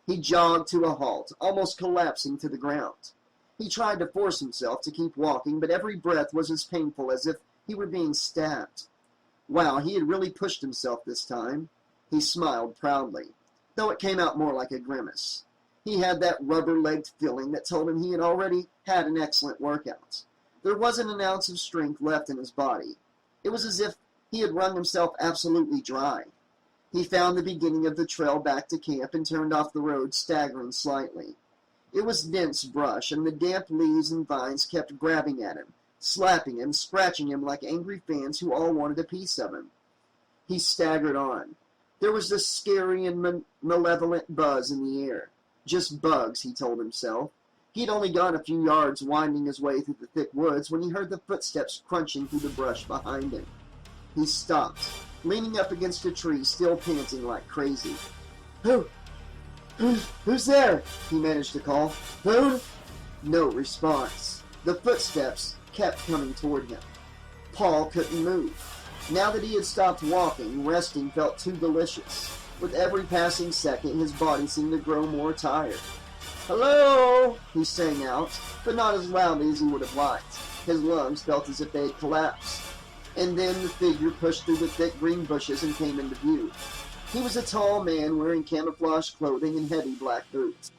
He jogged to a halt, almost collapsing to the ground. He tried to force himself to keep walking, but every breath was as painful as if he were being stabbed. Wow, he had really pushed himself this time. He smiled proudly, though it came out more like a grimace. He had that rubber-legged feeling that told him he had already had an excellent workout. There wasn't an ounce of strength left in his body. It was as if he had wrung himself absolutely dry. He found the beginning of the trail back to camp and turned off the road, staggering slightly. It was dense brush, and the damp leaves and vines kept grabbing at him, slapping him, scratching him like angry fans who all wanted a piece of him. He staggered on. There was this scary and malevolent buzz in the air. Just bugs, he told himself. He had only gone a few yards winding his way through the thick woods when he heard the footsteps crunching through the brush behind him. He stopped, leaning up against a tree, still panting like crazy. Who's there? He managed to call. Who? No response. The footsteps kept coming toward him. Paul couldn't move. Now that he had stopped walking, resting felt too delicious. With every passing second, his body seemed to grow more tired. Hello, he sang out, but not as loudly as he would have liked. His lungs felt as if they had collapsed. And then the figure pushed through the thick green bushes and came into view. He was a tall man wearing camouflage clothing and heavy black boots.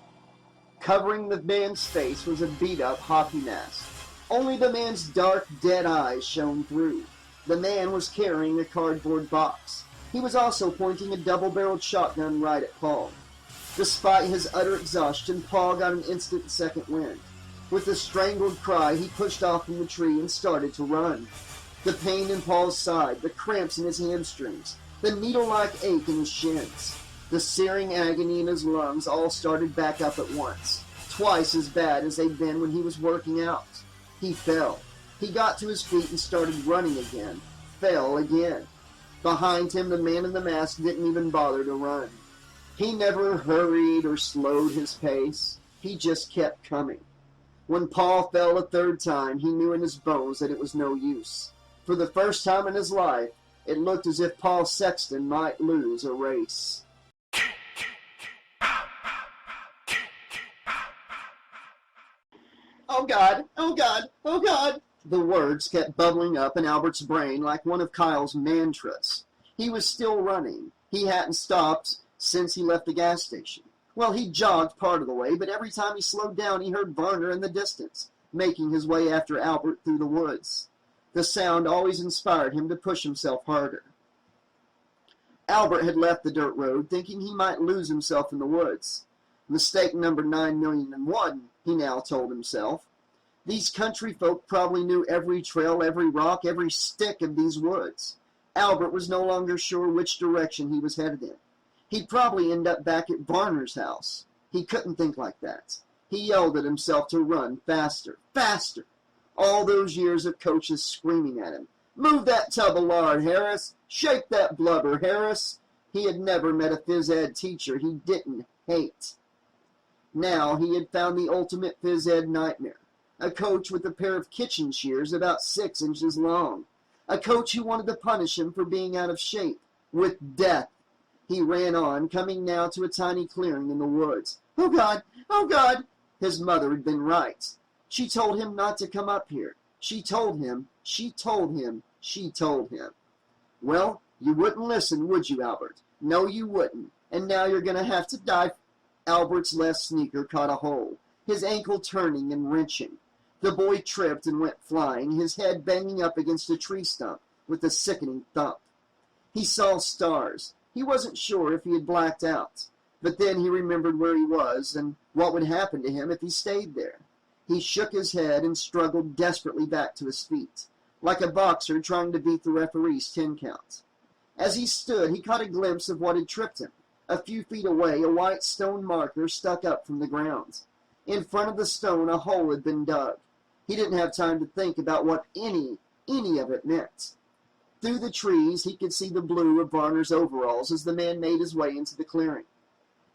Covering the man's face was a beat-up hockey mask. Only the man's dark, dead eyes shone through. The man was carrying a cardboard box. He was also pointing a double-barreled shotgun right at Paul. Despite his utter exhaustion, Paul got an instant second wind. With a strangled cry, he pushed off from the tree and started to run. The pain in Paul's side, the cramps in his hamstrings, the needle-like ache in his shins, the searing agony in his lungs all started back up at once, twice as bad as they'd been when he was working out. He fell. He got to his feet and started running again. Fell again. Behind him, the man in the mask didn't even bother to run. He never hurried or slowed his pace. He just kept coming. When Paul fell a third time, he knew in his bones that it was no use. For the first time in his life, it looked as if Paul Sexton might lose a race. Oh God, oh God, oh God. The words kept bubbling up in Albert's brain like one of Kyle's mantras. He was still running. He hadn't stopped since he left the gas station. Well, he jogged part of the way, but every time he slowed down, he heard Varner in the distance, making his way after Albert through the woods. The sound always inspired him to push himself harder. Albert had left the dirt road, thinking he might lose himself in the woods. Mistake number 9,000,001, he now told himself. These country folk probably knew every trail, every rock, every stick of these woods. Albert was no longer sure which direction he was headed in. He'd probably end up back at Varner's house. He couldn't think like that. He yelled at himself to run faster, faster. All those years of coaches screaming at him. Move that tub of lard, Harris. Shake that blubber, Harris. He had never met a phys ed teacher he didn't hate. Now he had found the ultimate phys ed nightmare. A coach with a pair of kitchen shears about 6 inches long. A coach who wanted to punish him for being out of shape. With death. He ran on, coming now to a tiny clearing in the woods. Oh God! Oh God! His mother had been right. She told him not to come up here. She told him. Well, you wouldn't listen, would you, Albert? No, you wouldn't. And now you're going to have to die. Albert's left sneaker caught a hole, his ankle turning and wrenching. The boy tripped and went flying, his head banging up against a tree stump with a sickening thump. He saw stars. He wasn't sure if he had blacked out. But then he remembered where he was and what would happen to him if he stayed there. He shook his head and struggled desperately back to his feet, like a boxer trying to beat the referee's 10 count. As he stood, he caught a glimpse of what had tripped him. A few feet away, a white stone marker stuck up from the ground. In front of the stone, a hole had been dug. He didn't have time to think about what any of it meant. Through the trees, he could see the blue of Varner's overalls as the man made his way into the clearing.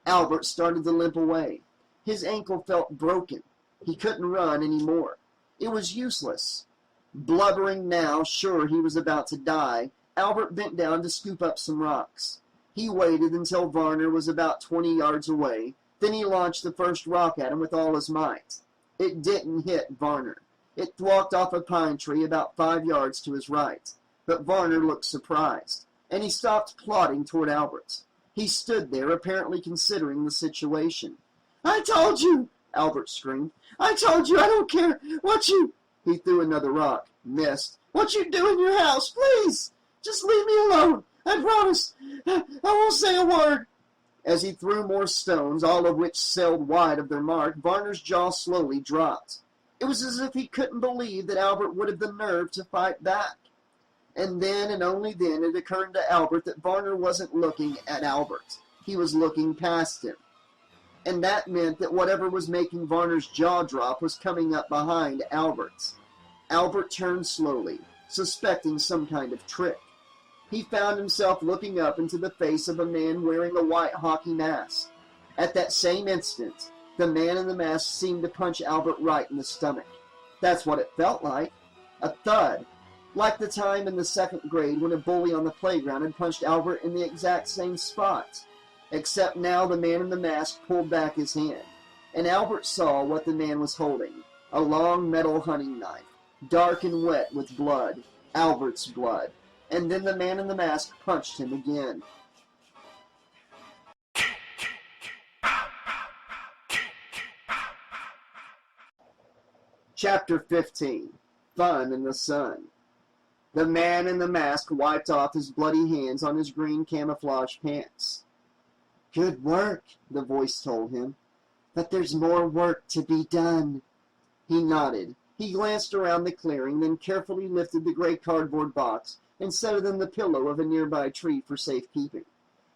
Albert started to limp away. His ankle felt broken. He couldn't run any more. It was useless. Blubbering now, sure he was about to die, Albert bent down to scoop up some rocks. He waited until Varner was about 20 yards away. Then he launched the first rock at him with all his might. It didn't hit Varner. It thwacked off a pine tree about 5 yards to his right. But Varner looked surprised, and he stopped plodding toward Albert. He stood there, apparently considering the situation. I told you! Albert screamed. I told you I don't care what you... He threw another rock. Missed. What you do in your house, please! Just leave me alone. I promise. I won't say a word. As he threw more stones, all of which sailed wide of their mark, Varner's jaw slowly dropped. It was as if he couldn't believe that Albert would have the nerve to fight back. And then, and only then, it occurred to Albert that Varner wasn't looking at Albert. He was looking past him. and that meant that whatever was making Varner's jaw drop was coming up behind Albert's. Albert turned slowly, suspecting some kind of trick. He found himself looking up into the face of a man wearing a white hockey mask. At that same instant, the man in the mask seemed to punch Albert right in the stomach. That's what it felt like. A thud. Like the time in the 2nd grade when a bully on the playground had punched Albert in the exact same spot. Except now the man in the mask pulled back his hand, and Albert saw what the man was holding. A long metal hunting knife, dark and wet with blood. Albert's blood. And then the man in the mask punched him again. Chapter 15. Fun in the Sun. The man in the mask wiped off his bloody hands on his green camouflage pants. "Good work," the voice told him, "but there's more work to be done." He nodded. He glanced around the clearing, then carefully lifted the gray cardboard box and set it in the pillow of a nearby tree for safekeeping.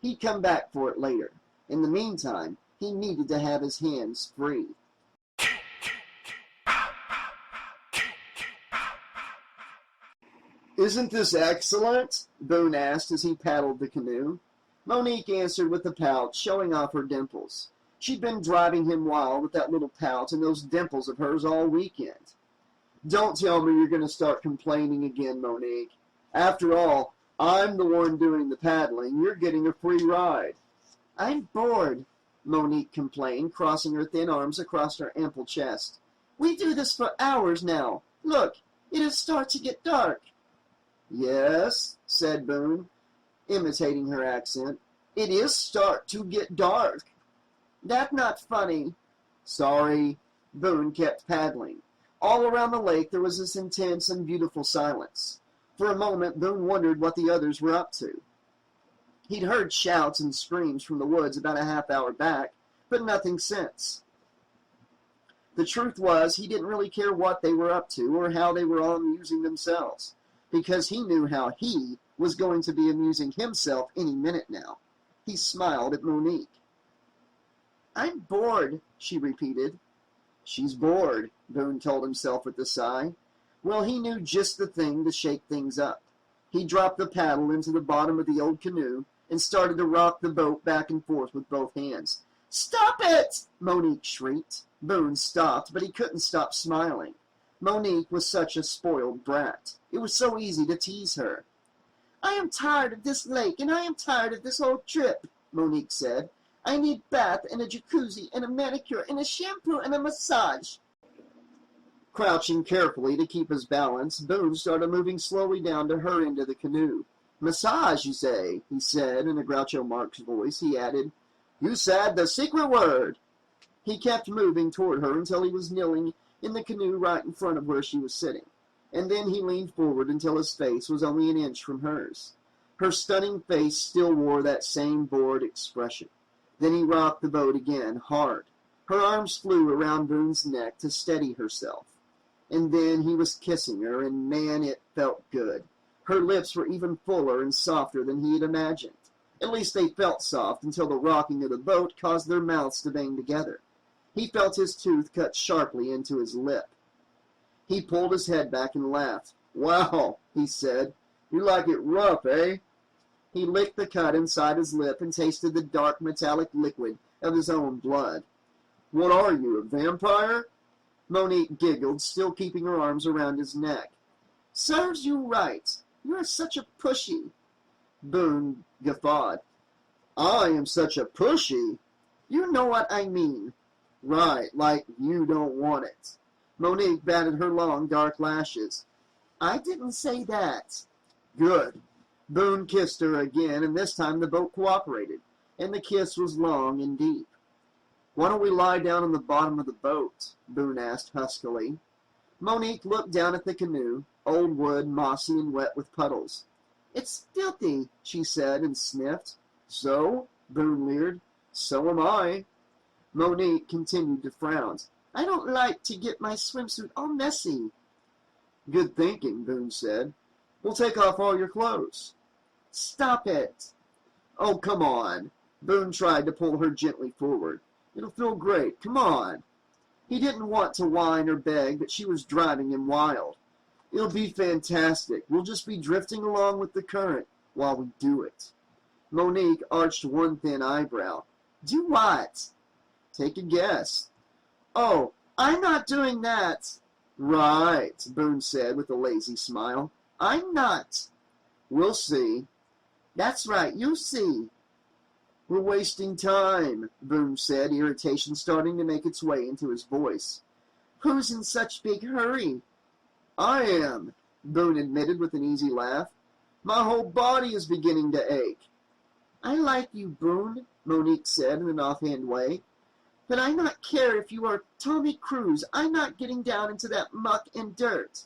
He'd come back for it later. In the meantime, he needed to have his hands free. "Isn't this excellent?" Boone asked as he paddled the canoe. Monique answered with a pout, showing off her dimples. She'd been driving him wild with that little pout and those dimples of hers all weekend. "Don't tell me you're going to start complaining again, Monique. After all, I'm the one doing the paddling. You're getting a free ride." "I'm bored," Monique complained, crossing her thin arms across her ample chest. "We do this for hours now. Look, it'll start to get dark." "Yes," said Boone, imitating her accent. "It is start to get dark." "That's not funny." "Sorry." Boone kept paddling. All around the lake there was this intense and beautiful silence. For a moment Boone wondered what the others were up to. He'd heard shouts and screams from the woods about a half-hour back, but nothing since. The truth was, he didn't really care what they were up to or how they were all amusing themselves, because he knew how he was going to be amusing himself any minute now. He smiled at Monique. "I'm bored," she repeated. "She's bored," Boone told himself with a sigh. Well, he knew just the thing to shake things up. He dropped the paddle into the bottom of the old canoe and started to rock the boat back and forth with both hands. "Stop it!" Monique shrieked. Boone stopped, but he couldn't stop smiling. Monique was such a spoiled brat. It was so easy to tease her. "I am tired of this lake, and I am tired of this whole trip," Monique said. "I need bath and a jacuzzi and a manicure and a shampoo and a massage." Crouching carefully to keep his balance, Boone started moving slowly down to her end of the canoe. "Massage, you say?" he said in a Groucho Marx voice. He added, "You said the secret word." He kept moving toward her until he was kneeling in the canoe right in front of where she was sitting, and then he leaned forward until his face was only an inch from hers. Her stunning face still wore that same bored expression. Then he rocked the boat again, hard. Her arms flew around Boone's neck to steady herself. And then he was kissing her, and man, it felt good. Her lips were even fuller and softer than he had imagined. At least they felt soft until the rocking of the boat caused their mouths to bang together. He felt his tooth cut sharply into his lip. He pulled his head back and laughed. "Wow," he said. "You like it rough, eh?" He licked the cut inside his lip and tasted the dark metallic liquid of his own blood. "What are you, a vampire?" Monique giggled, still keeping her arms around his neck. "Serves you right. You're such a pushy." Boone guffawed. "I am such a pushy?" "You know what I mean." "Right, like you don't want it." Monique batted her long, dark lashes. "I didn't say that." "Good." Boone kissed her again, and this time the boat cooperated, and the kiss was long and deep. "Why don't we lie down on the bottom of the boat?" Boone asked huskily. Monique looked down at the canoe, old wood, mossy and wet with puddles. "It's filthy," she said, and sniffed. "So?" Boone leered. "So am I." Monique continued to frown. "I don't like to get my swimsuit all messy." "Good thinking," Boone said. "We'll take off all your clothes." "Stop it." "Oh, come on." Boone tried to pull her gently forward. It'll feel great. Come on. He didn't want to whine or beg, but she was driving him wild. It'll be fantastic. We'll just be drifting along with the current while we do it. Monique arched one thin eyebrow. Do what? Take a guess. Oh, I'm not doing that. Right, Boone said with a lazy smile. I'm not. We'll see. That's right, you'll see. We're wasting time, Boone said, irritation starting to make its way into his voice. Who's in such big hurry? I am, Boone admitted with an easy laugh. My whole body is beginning to ache. I like you, Boone, Monique said in an offhand way. But I not care if you are Tommy Cruise. I'm not getting down into that muck and dirt.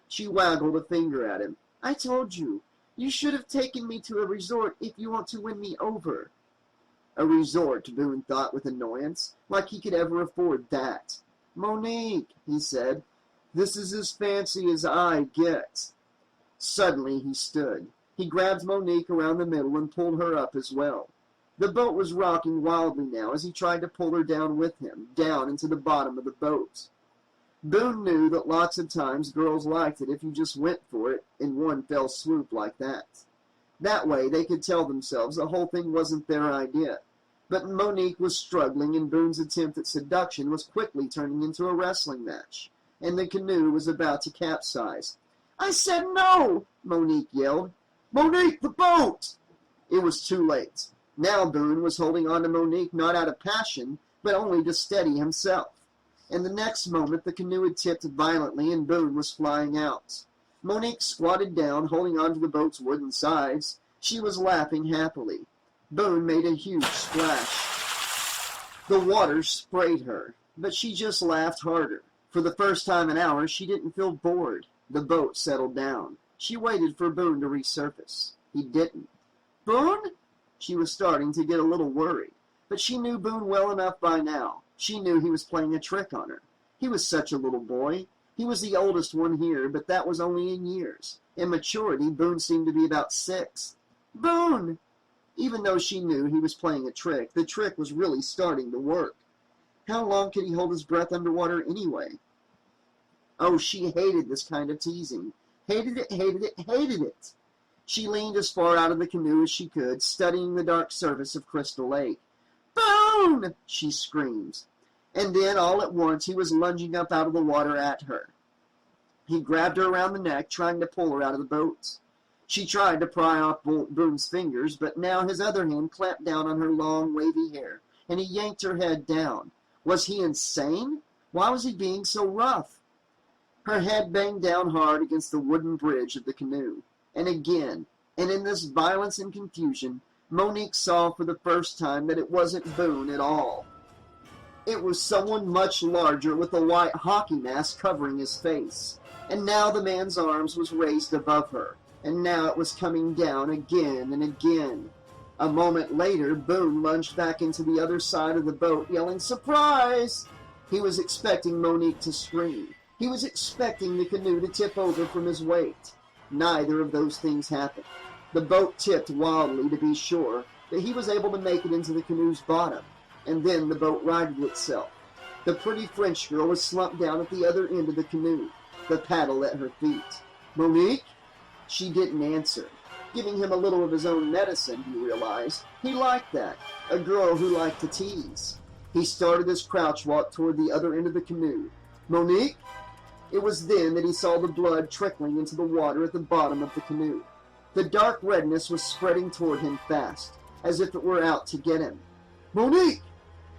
She waggled a finger at him. I told you. You should have taken me to a resort if you want to win me over. A resort, Boone thought with annoyance, like he could ever afford that. Monique, he said, this is as fancy as I get. Suddenly he stood. He grabbed Monique around the middle and pulled her up as well. The boat was rocking wildly now as he tried to pull her down with him, down into the bottom of the boat. Boone knew that lots of times girls liked it if you just went for it in one fell swoop like that. That way they could tell themselves the whole thing wasn't their idea. But Monique was struggling, and Boone's attempt at seduction was quickly turning into a wrestling match, and the canoe was about to capsize. I said no! Monique yelled. Monique, the boat! It was too late. Now Boone was holding on to Monique not out of passion, but only to steady himself. And the next moment the canoe had tipped violently and Boone was flying out. Monique squatted down, holding onto the boat's wooden sides. She was laughing happily. Boone made a huge splash. The water sprayed her, but she just laughed harder. For the first time in hours, she didn't feel bored. The boat settled down. She waited for Boone to resurface. He didn't. Boone? She was starting to get a little worried, but she knew Boone well enough by now. She knew he was playing a trick on her. He was such a little boy. He was the oldest one here, but that was only in years. In maturity, Boone seemed to be about 6. Boone! Even though she knew he was playing a trick, the trick was really starting to work. How long could he hold his breath underwater anyway? Oh, she hated this kind of teasing. Hated it, hated it, hated it. She leaned as far out of the canoe as she could, studying the dark surface of Crystal Lake. Boone! She screamed. And then, all at once, he was lunging up out of the water at her. He grabbed her around the neck, trying to pull her out of the boat. She tried to pry off Boone's fingers, but now his other hand clamped down on her long, wavy hair, and he yanked her head down. Was he insane? Why was he being so rough? Her head banged down hard against the wooden bridge of the canoe. And again, and in this violence and confusion, Monique saw for the first time that it wasn't Boone at all. It was someone much larger with a white hockey mask covering his face. And now the man's arms was raised above her, and now it was coming down again and again. A moment later, Boone lunged back into the other side of the boat, yelling, "Surprise!" He was expecting Monique to scream. He was expecting the canoe to tip over from his weight. Neither of those things happened. The boat tipped wildly, to be sure, but he was able to make it into the canoe's bottom, and then the boat righted itself. The pretty French girl was slumped down at the other end of the canoe, the paddle at her feet. Monique? She didn't answer. Giving him a little of his own medicine, he realized. He liked that, a girl who liked to tease. He started his crouch walk toward the other end of the canoe. Monique? It was then that he saw the blood trickling into the water at the bottom of the canoe. The dark redness was spreading toward him fast, as if it were out to get him. Monique!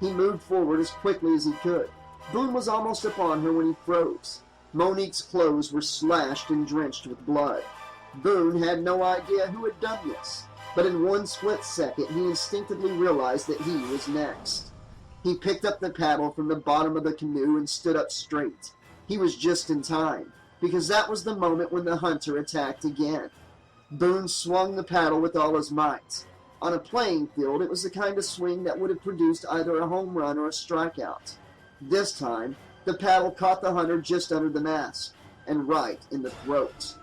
He moved forward as quickly as he could. Boone was almost upon her when he froze. Monique's clothes were slashed and drenched with blood. Boone had no idea who had done this, but in one split second he instinctively realized that he was next. He picked up the paddle from the bottom of the canoe and stood up straight. He was just in time, because that was the moment when the hunter attacked again. Boone swung the paddle with all his might. On a playing field, it was the kind of swing that would have produced either a home run or a strikeout. This time, the paddle caught the hunter just under the mask, and right in the throat.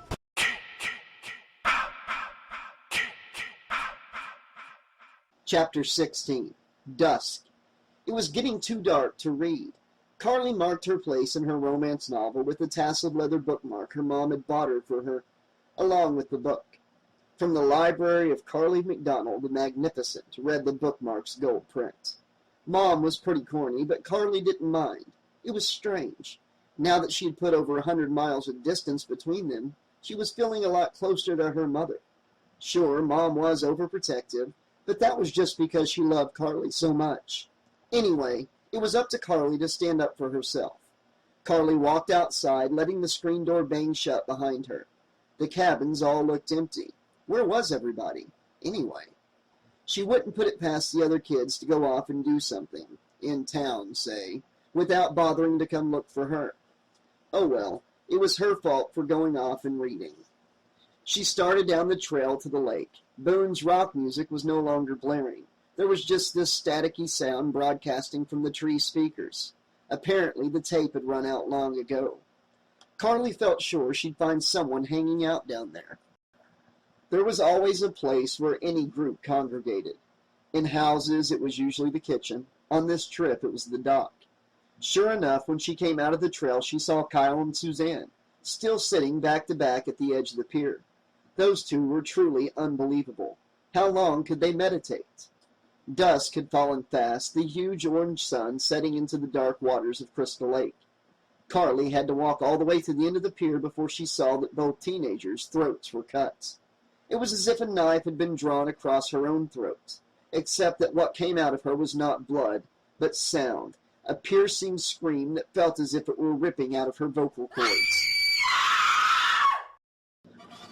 Chapter 16. Dusk. It was getting too dark to read. Carly marked her place in her romance novel with the tasseled leather bookmark her mom had bought her for her, along with the book. From the library of Carly MacDonald the Magnificent read the bookmark's gold print. Mom was pretty corny, but Carly didn't mind. It was strange. Now that she had put over 100 miles of distance between them, she was feeling a lot closer to her mother. Sure, Mom was overprotective, but that was just because she loved Carly so much. Anyway, it was up to Carly to stand up for herself. Carly walked outside, letting the screen door bang shut behind her. The cabins all looked empty. Where was everybody, anyway? She wouldn't put it past the other kids to go off and do something, in town, say, without bothering to come look for her. Oh well, it was her fault for going off and reading. She started down the trail to the lake. Boone's rock music was no longer blaring. There was just this staticky sound broadcasting from the tree speakers. Apparently the tape had run out long ago. Carly felt sure she'd find someone hanging out down there. There was always a place where any group congregated. In houses, it was usually the kitchen. On this trip, it was the dock. Sure enough, when she came out of the trail, she saw Kyle and Suzanne, still sitting back to back at the edge of the pier. Those two were truly unbelievable. How long could they meditate? Dusk had fallen fast, the huge orange sun setting into the dark waters of Crystal Lake. Carly had to walk all the way to the end of the pier before she saw that both teenagers' throats were cut. It was as if a knife had been drawn across her own throat, except that what came out of her was not blood, but sound, a piercing scream that felt as if it were ripping out of her vocal cords.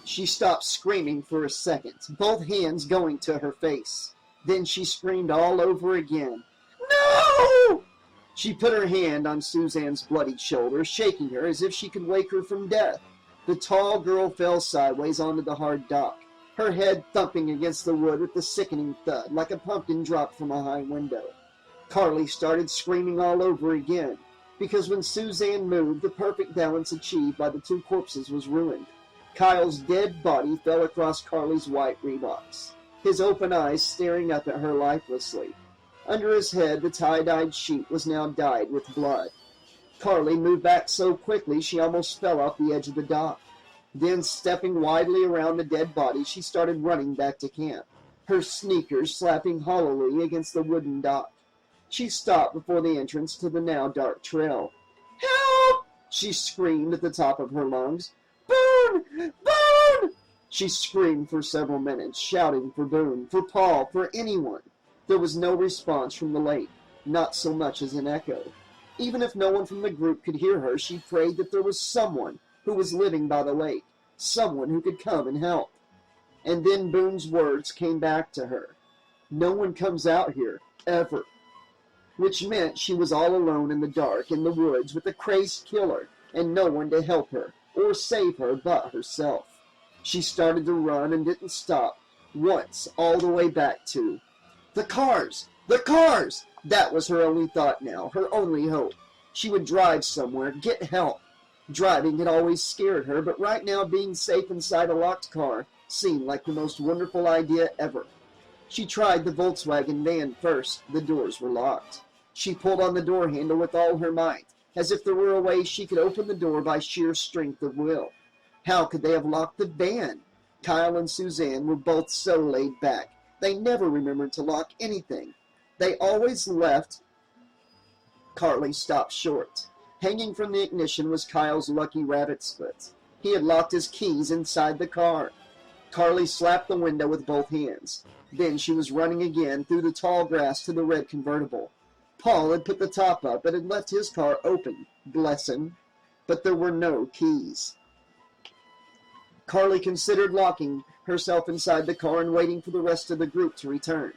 She stopped screaming for a second, both hands going to her face. Then she screamed all over again. No! She put her hand on Suzanne's bloodied shoulder, shaking her as if she could wake her from death. The tall girl fell sideways onto the hard dock, her head thumping against the wood with a sickening thud, like a pumpkin dropped from a high window. Carly started screaming all over again, because when Suzanne moved, the perfect balance achieved by the two corpses was ruined. Kyle's dead body fell across Carly's white Reeboks, his open eyes staring up at her lifelessly. Under his head, the tie-dyed sheet was now dyed with blood. Carly moved back so quickly she almost fell off the edge of the dock. Then, stepping widely around the dead body, she started running back to camp, her sneakers slapping hollowly against the wooden dock. She stopped before the entrance to the now dark trail. "Help!" she screamed at the top of her lungs. "Boone! Boone!" She screamed for several minutes, shouting for Boone, for Paul, for anyone. There was no response from the lake, not so much as an echo. Even if no one from the group could hear her, she prayed that there was someone who was living by the lake, someone who could come and help. And then Boone's words came back to her. No one comes out here, ever. Which meant she was all alone in the dark, in the woods, with a crazed killer, and no one to help her, or save her but herself. She started to run and didn't stop, once, all the way back to the cars! The cars! That was her only thought now, her only hope. She would drive somewhere, get help. Driving had always scared her, but right now being safe inside a locked car seemed like the most wonderful idea ever. She tried the Volkswagen van first. The doors were locked. She pulled on the door handle with all her might, as if there were a way she could open the door by sheer strength of will. How could they have locked the van? Kyle and Suzanne were both so laid back. They never remembered to lock anything. They always left. Carly stopped short. Hanging from the ignition was Kyle's lucky rabbit's foot. He had locked his keys inside the car. Carly slapped the window with both hands. Then she was running again through the tall grass to the red convertible. Paul had put the top up and had left his car open, bless him. But there were no keys. Carly considered locking herself inside the car and waiting for the rest of the group to return.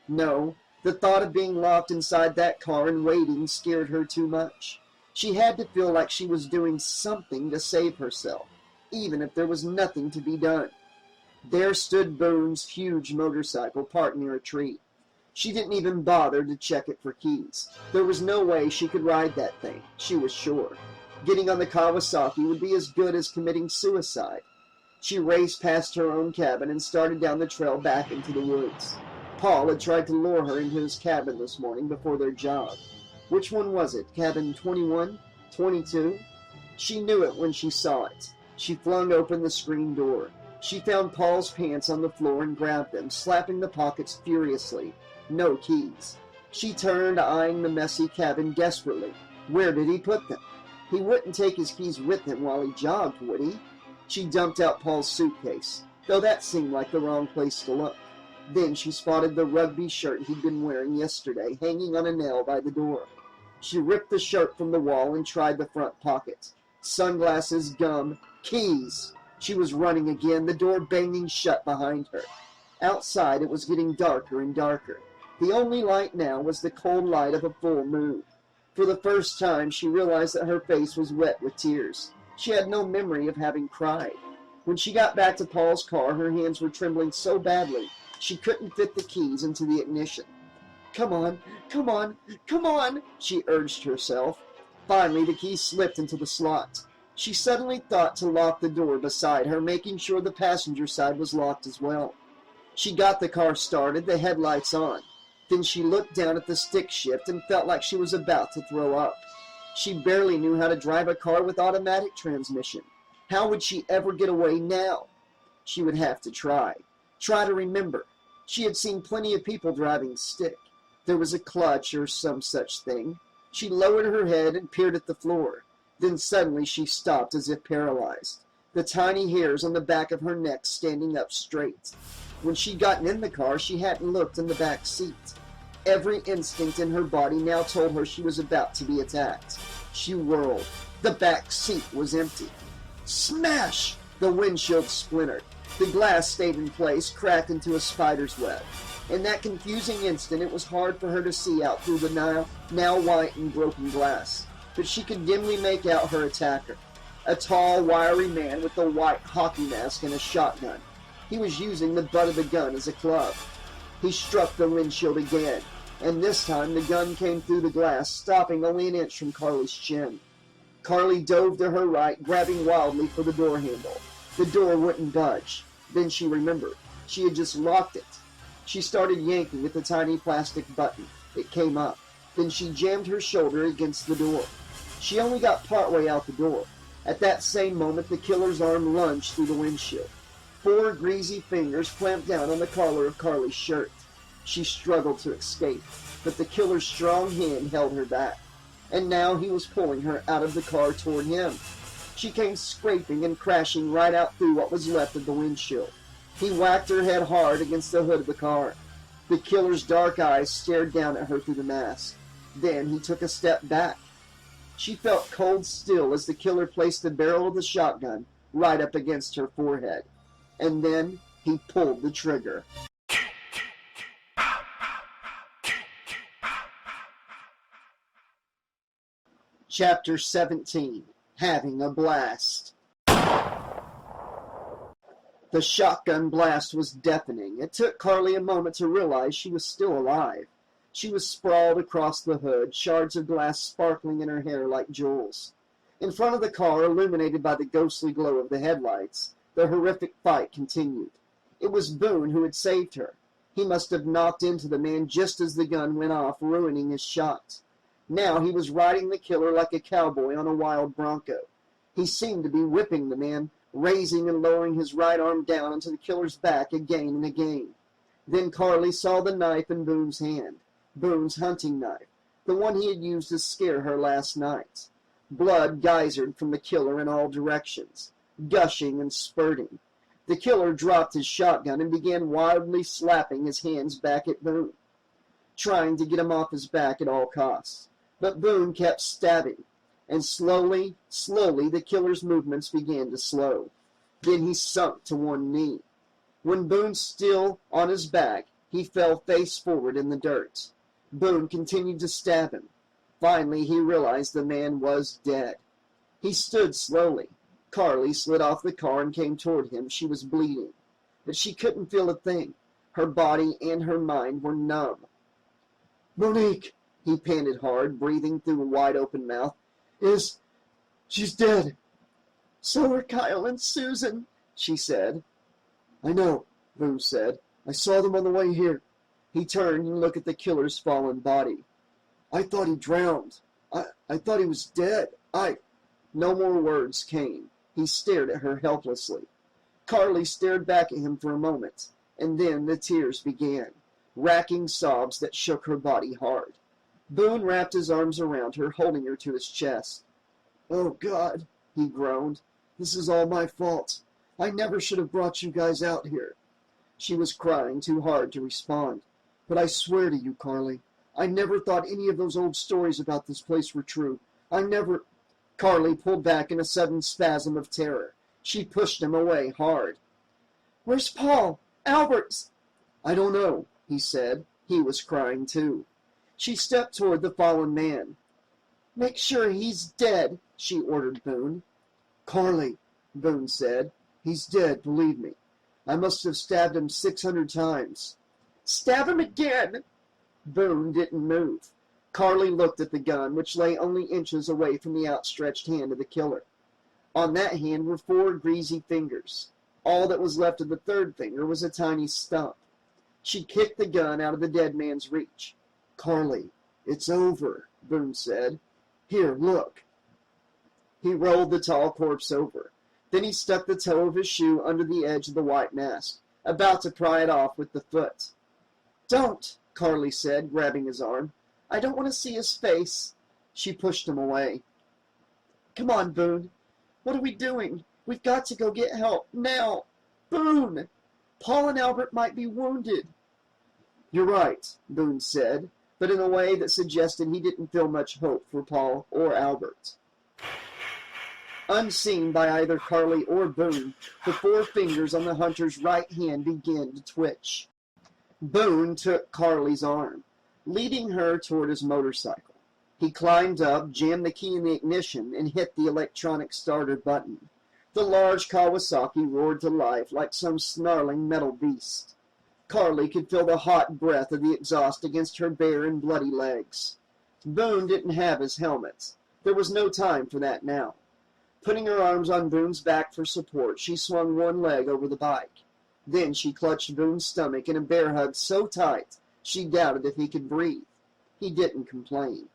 No, the thought of being locked inside that car and waiting scared her too much. She had to feel like she was doing something to save herself, even if there was nothing to be done. There stood Boone's huge motorcycle parked near a tree. She didn't even bother to check it for keys. There was no way she could ride that thing, she was sure. Getting on the Kawasaki would be as good as committing suicide. She raced past her own cabin and started down the trail back into the woods. Paul had tried to lure her into his cabin this morning before their jog. Which one was it? Cabin 21? 22? She knew it when she saw it. She flung open the screen door. She found Paul's pants on the floor and grabbed them, slapping the pockets furiously. No keys. She turned, eyeing the messy cabin desperately. Where did he put them? He wouldn't take his keys with him while he jogged, would he? She dumped out Paul's suitcase, though that seemed like the wrong place to look. Then she spotted the rugby shirt he'd been wearing yesterday, hanging on a nail by the door. She ripped the shirt from the wall and tried the front pocket. Sunglasses, gum, keys. She was running again, the door banging shut behind her. Outside, it was getting darker and darker. The only light now was the cold light of a full moon. For the first time, she realized that her face was wet with tears. She had no memory of having cried. When she got back to Paul's car, her hands were trembling so badly she couldn't fit the keys into the ignition. Come on, come on, come on, she urged herself. Finally, the key slipped into the slot. She suddenly thought to lock the door beside her, making sure the passenger side was locked as well. She got the car started, the headlights on. Then she looked down at the stick shift and felt like she was about to throw up. She barely knew how to drive a car with automatic transmission. How would she ever get away now? She would have to try. Try to remember. She had seen plenty of people driving stick. There was a clutch or some such thing. She lowered her head and peered at the floor. Then suddenly she stopped as if paralyzed, the tiny hairs on the back of her neck standing up straight. When she'd gotten in the car, she hadn't looked in the back seat. Every instinct in her body now told her she was about to be attacked. She whirled. The back seat was empty. Smash! The windshield splintered. The glass stayed in place, cracked into a spider's web. In that confusing instant, it was hard for her to see out through the now white and broken glass. But she could dimly make out her attacker. A tall, wiry man with a white hockey mask and a shotgun. He was using the butt of the gun as a club. He struck the windshield again, and this time the gun came through the glass, stopping only an inch from Carly's chin. Carly dove to her right, grabbing wildly for the door handle. The door wouldn't budge. Then she remembered. She had just locked it. She started yanking at the tiny plastic button. It came up. Then she jammed her shoulder against the door. She only got partway out the door. At that same moment, the killer's arm lunged through the windshield. 4 greasy fingers clamped down on the collar of Carly's shirt. She struggled to escape, but the killer's strong hand held her back. And now he was pulling her out of the car toward him. She came scraping and crashing right out through what was left of the windshield. He whacked her head hard against the hood of the car. The killer's dark eyes stared down at her through the mask. Then he took a step back. She felt cold still as the killer placed the barrel of the shotgun right up against her forehead. And then he pulled the trigger. Chapter 17. Having a Blast. The shotgun blast was deafening. It took Carly a moment to realize she was still alive. She was sprawled across the hood, shards of glass sparkling in her hair like jewels. In front of the car, illuminated by the ghostly glow of the headlights, the horrific fight continued. It was Boone who had saved her. He must have knocked into the man just as the gun went off, ruining his shot. Now he was riding the killer like a cowboy on a wild bronco. He seemed to be whipping the man, raising and lowering his right arm down onto the killer's back again and again. Then Carly saw the knife in Boone's hand. Boone's hunting knife, the one he had used to scare her last night. Blood geysered from the killer in all directions, gushing and spurting. The killer dropped his shotgun and began wildly slapping his hands back at Boone, trying to get him off his back at all costs. But Boone kept stabbing, and slowly, the killer's movements began to slow. Then he sunk to one knee. When Boone's still on his back, he fell face forward in the dirt. Boone continued to stab him. Finally, he realized the man was dead. He stood slowly. Carly slid off the car and came toward him. She was bleeding, but she couldn't feel a thing. Her body and her mind were numb. "Monique," he panted hard, breathing through a wide-open mouth. She's dead." "So are Kyle and Susan," she said. "I know," Boone said. "I saw them on the way here. He turned and looked at the killer's fallen body. "I thought he drowned. I thought he was dead. No more words came. He stared at her helplessly. Carly stared back at him for a moment, and then the tears began, racking sobs that shook her body hard. Boone wrapped his arms around her, holding her to his chest. "Oh, God," he groaned. "This is all my fault. I never should have brought you guys out here." She was crying too hard to respond. "But I swear to you, Carly, I never thought any of those old stories about this place were true. I never—" Carly pulled back in a sudden spasm of terror. She pushed him away hard. "Where's Paul? Albert's?" "I don't know," he said. He was crying too. She stepped toward the fallen man. "Make sure he's dead," she ordered Boone. "Carly," Boone said, "he's dead, believe me. I must have stabbed him 600 times. "Stab him again!" Boone didn't move. Carly looked at the gun, which lay only inches away from the outstretched hand of the killer. On that hand were 4 greasy fingers. All that was left of the third finger was a tiny stump. She kicked the gun out of the dead man's reach. "Carly, it's over," Boone said. "Here, look." He rolled the tall corpse over. Then he stuck the toe of his shoe under the edge of the white mask, about to pry it off with the foot. "Don't," Carly said, grabbing his arm. "I don't want to see his face." She pushed him away. "Come on, Boone. What are we doing? We've got to go get help, now. Boone! Paul and Albert might be wounded." "You're right," Boone said, but in a way that suggested he didn't feel much hope for Paul or Albert. Unseen by either Carly or Boone, the 4 fingers on the hunter's right hand began to twitch. Boone took Carly's arm, leading her toward his motorcycle. He climbed up, jammed the key in the ignition, and hit the electronic starter button. The large Kawasaki roared to life like some snarling metal beast. Carly could feel the hot breath of the exhaust against her bare and bloody legs. Boone didn't have his helmet. There was no time for that now. Putting her arms on Boone's back for support, she swung one leg over the bike. Then she clutched Boone's stomach in a bear hug so tight she doubted if he could breathe. He didn't complain.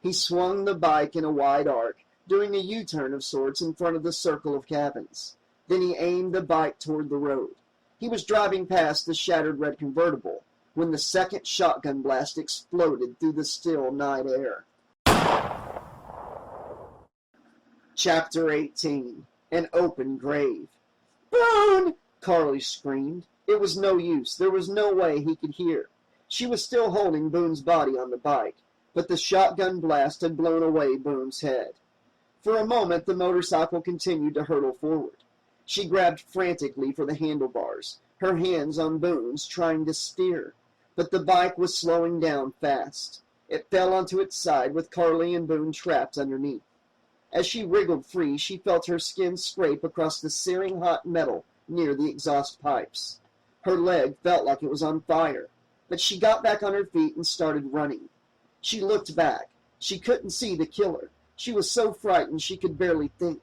He swung the bike in a wide arc, doing a U-turn of sorts in front of the circle of cabins. Then he aimed the bike toward the road. He was driving past the shattered red convertible when the second shotgun blast exploded through the still night air. Chapter 18. An Open Grave. "Boone!" Carly screamed. It was no use. There was no way he could hear. She was still holding Boone's body on the bike, but the shotgun blast had blown away Boone's head. For a moment, the motorcycle continued to hurtle forward. She grabbed frantically for the handlebars, her hands on Boone's, trying to steer. But the bike was slowing down fast. It fell onto its side with Carly and Boone trapped underneath. As she wriggled free, she felt her skin scrape across the searing hot metal near the exhaust pipes. Her leg felt like it was on fire, but she got back on her feet and started running. She looked back. She couldn't see the killer. She was so frightened she could barely think.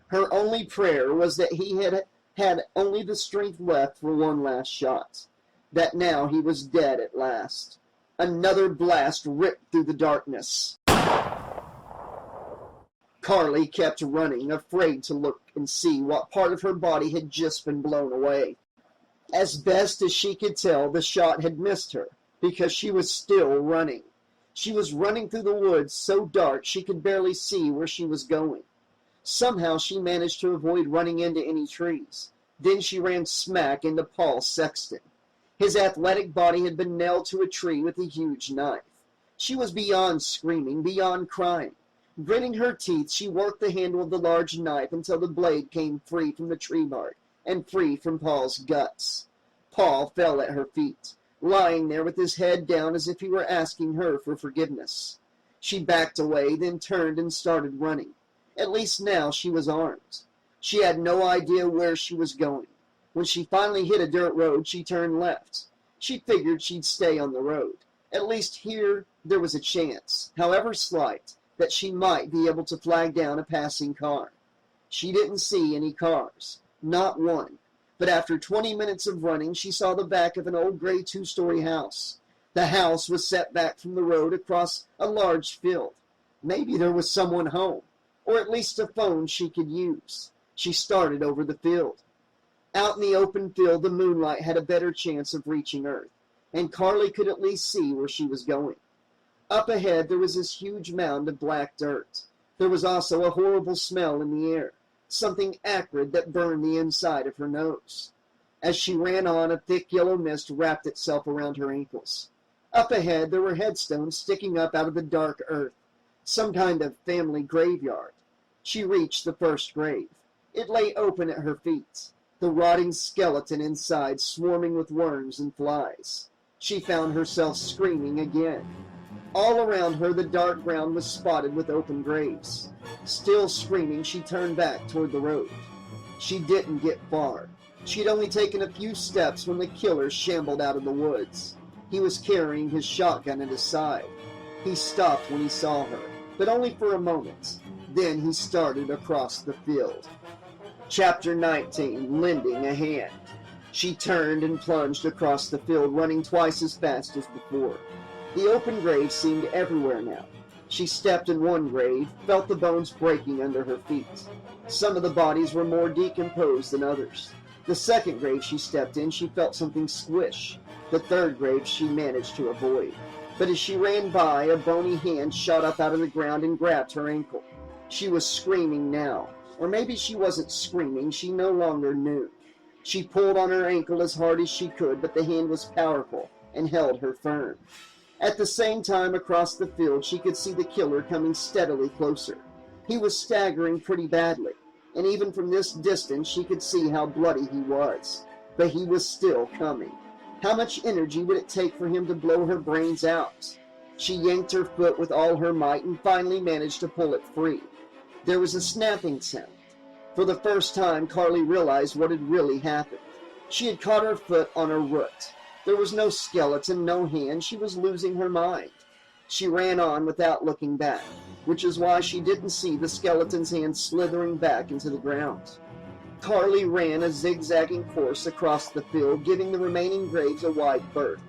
Her only prayer was that he had only the strength left for one last shot, that now he was dead at last. Another blast ripped through the darkness. Carly kept running, afraid to look and see what part of her body had just been blown away. As best as she could tell, the shot had missed her, because she was still running. She was running through the woods so dark she could barely see where she was going. Somehow she managed to avoid running into any trees. Then she ran smack into Paul Sexton. His athletic body had been nailed to a tree with a huge knife. She was beyond screaming, beyond crying. Gritting her teeth, she worked the handle of the large knife until the blade came free from the tree bark and free from Paul's guts. Paul fell at her feet, lying there with his head down as if he were asking her for forgiveness. She backed away, then turned and started running. At least now she was armed. She had no idea where she was going. When she finally hit a dirt road, she turned left. She figured she'd stay on the road. At least here there was a chance, however slight, that she might be able to flag down a passing car. She didn't see any cars, not one. But after 20 minutes of running, she saw the back of an old gray 2-story house. The house was set back from the road across a large field. Maybe there was someone home, or at least a phone she could use. She started over the field. Out in the open field, the moonlight had a better chance of reaching Earth, and Carly could at least see where she was going. Up ahead, there was this huge mound of black dirt. There was also a horrible smell in the air, something acrid that burned the inside of her nose. As she ran on, a thick yellow mist wrapped itself around her ankles. Up ahead, there were headstones sticking up out of the dark earth, some kind of family graveyard. She reached the first grave. It lay open at her feet, the rotting skeleton inside swarming with worms and flies. She found herself screaming again. All around her, the dark ground was spotted with open graves. Still screaming, she turned back toward the road. She didn't get far. She had only taken a few steps when the killer shambled out of the woods. He was carrying his shotgun at his side. He stopped when he saw her, but only for a moment. Then he started across the field. Chapter 19, Lending a Hand. She turned and plunged across the field, running twice as fast as before. The open graves seemed everywhere now. She stepped in one grave, felt the bones breaking under her feet. Some of the bodies were more decomposed than others. The second grave she stepped in, she felt something squish. The third grave she managed to avoid. But as she ran by, a bony hand shot up out of the ground and grabbed her ankle. She was screaming now. Or maybe she wasn't screaming, she no longer knew. She pulled on her ankle as hard as she could, but the hand was powerful and held her firm. At the same time, across the field, she could see the killer coming steadily closer. He was staggering pretty badly, and even from this distance, she could see how bloody he was. But he was still coming. How much energy would it take for him to blow her brains out? She yanked her foot with all her might and finally managed to pull it free. There was a snapping sound. For the first time, Carly realized what had really happened. She had caught her foot on a root. There was no skeleton, no hand. She was losing her mind. She ran on without looking back, which is why she didn't see the skeleton's hand slithering back into the ground. Carly ran a zigzagging course across the field, giving the remaining graves a wide berth.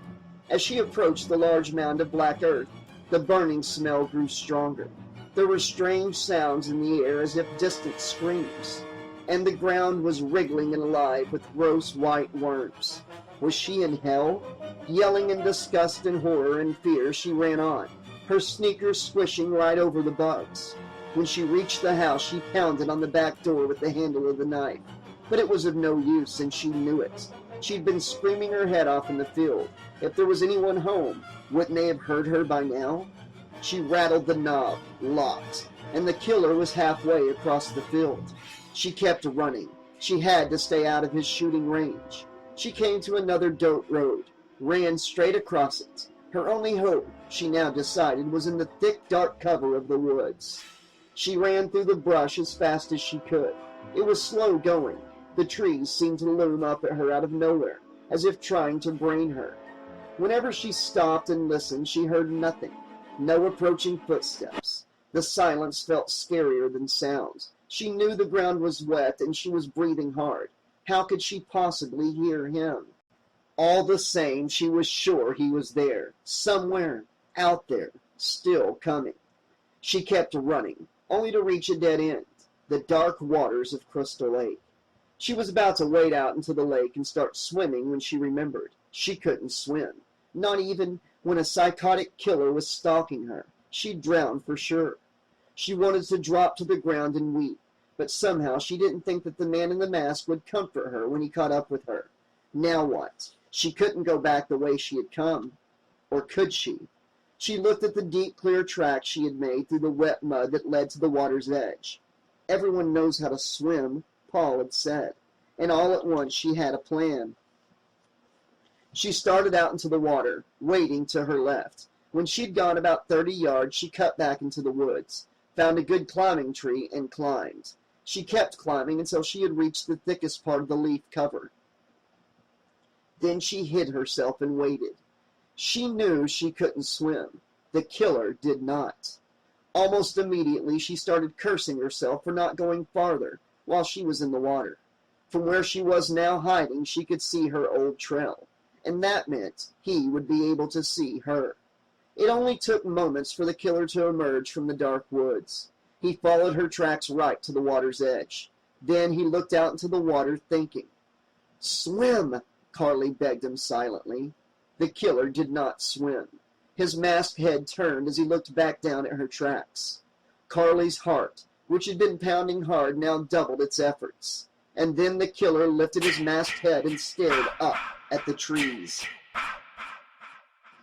As she approached the large mound of black earth, the burning smell grew stronger. There were strange sounds in the air as if distant screams, and the ground was wriggling and alive with gross white worms. Was she in hell? Yelling in disgust and horror and fear, she ran on, her sneakers squishing right over the bugs. When she reached the house, she pounded on the back door with the handle of the knife. But it was of no use, and she knew it. She'd been screaming her head off in the field. If there was anyone home, wouldn't they have heard her by now? She rattled the knob, locked, and the killer was halfway across the field. She kept running. She had to stay out of his shooting range. She came to another dirt road, ran straight across it. Her only hope, she now decided, was in the thick, dark cover of the woods. She ran through the brush as fast as she could. It was slow going. The trees seemed to loom up at her out of nowhere, as if trying to brain her. Whenever she stopped and listened, she heard nothing. No approaching footsteps. The silence felt scarier than sounds. She knew the ground was wet and she was breathing hard. How could she possibly hear him? All the same, she was sure he was there, somewhere, out there, still coming. She kept running, only to reach a dead end, the dark waters of Crystal Lake. She was about to wade out into the lake and start swimming when she remembered. She couldn't swim, not even when a psychotic killer was stalking her. She'd drown for sure. She wanted to drop to the ground and weep, but somehow she didn't think that the man in the mask would comfort her when he caught up with her. Now what? She couldn't go back the way she had come. Or could she? She looked at the deep, clear track she had made through the wet mud that led to the water's edge. Everyone knows how to swim, Paul had said, and all at once she had a plan. She started out into the water, wading to her left. When she'd gone about 30 yards, she cut back into the woods, found a good climbing tree, and climbed. She kept climbing until she had reached the thickest part of the leaf cover. Then she hid herself and waited. She knew she couldn't swim. The killer did not. Almost immediately, she started cursing herself for not going farther while she was in the water. From where she was now hiding, she could see her old trail. and that meant he would be able to see her. It only took moments for the killer to emerge from the dark woods. He followed her tracks right to the water's edge. Then he looked out into the water, thinking. "Swim!" Carly begged him silently. The killer did not swim. His masked head turned as he looked back down at her tracks. Carly's heart, which had been pounding hard, now doubled its efforts. And then the killer lifted his masked head and stared up at the trees.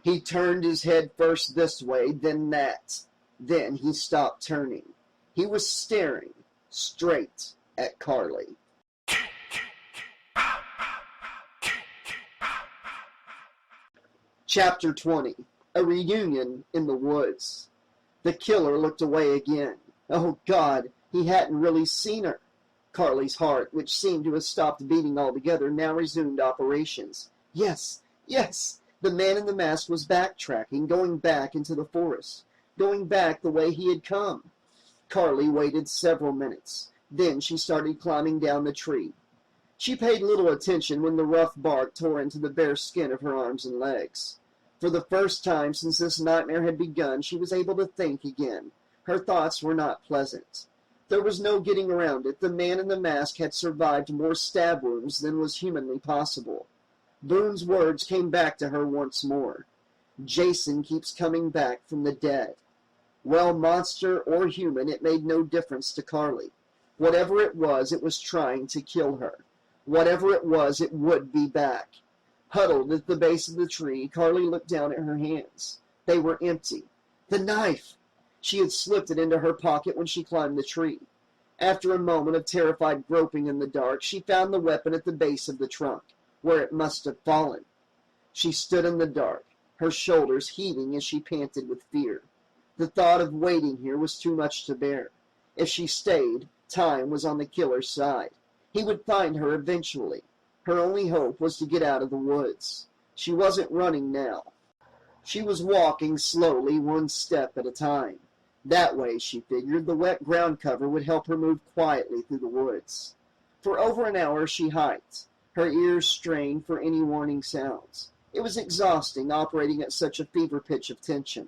He turned his head first this way, then that. Then he stopped turning. He was staring straight at Carly. Chapter 20. A Reunion in the Woods. The killer looked away again. Oh, God, he hadn't really seen her. Carly's heart, which seemed to have stopped beating altogether, now resumed operations. Yes, yes, the man in the mask was backtracking, going back into the forest, going back the way he had come. Carly waited several minutes. Then she started climbing down the tree. She paid little attention when the rough bark tore into the bare skin of her arms and legs. For the first time since this nightmare had begun, she was able to think again. Her thoughts were not pleasant. There was no getting around it. The man in the mask had survived more stab wounds than was humanly possible. Boone's words came back to her once more. Jason keeps coming back from the dead. Well, monster or human, it made no difference to Carly. Whatever it was trying to kill her. Whatever it was, it would be back. Huddled at the base of the tree, Carly looked down at her hands. They were empty. The knife! She had slipped it into her pocket when she climbed the tree. After a moment of terrified groping in the dark, she found the weapon at the base of the trunk, where it must have fallen. She stood in the dark, her shoulders heaving as she panted with fear. The thought of waiting here was too much to bear. If she stayed, time was on the killer's side. He would find her eventually. Her only hope was to get out of the woods. She wasn't running now. She was walking slowly, one step at a time. That way, she figured, the wet ground cover would help her move quietly through the woods. For over an hour she hiked, her ears strained for any warning sounds. It was exhausting operating at such a fever pitch of tension.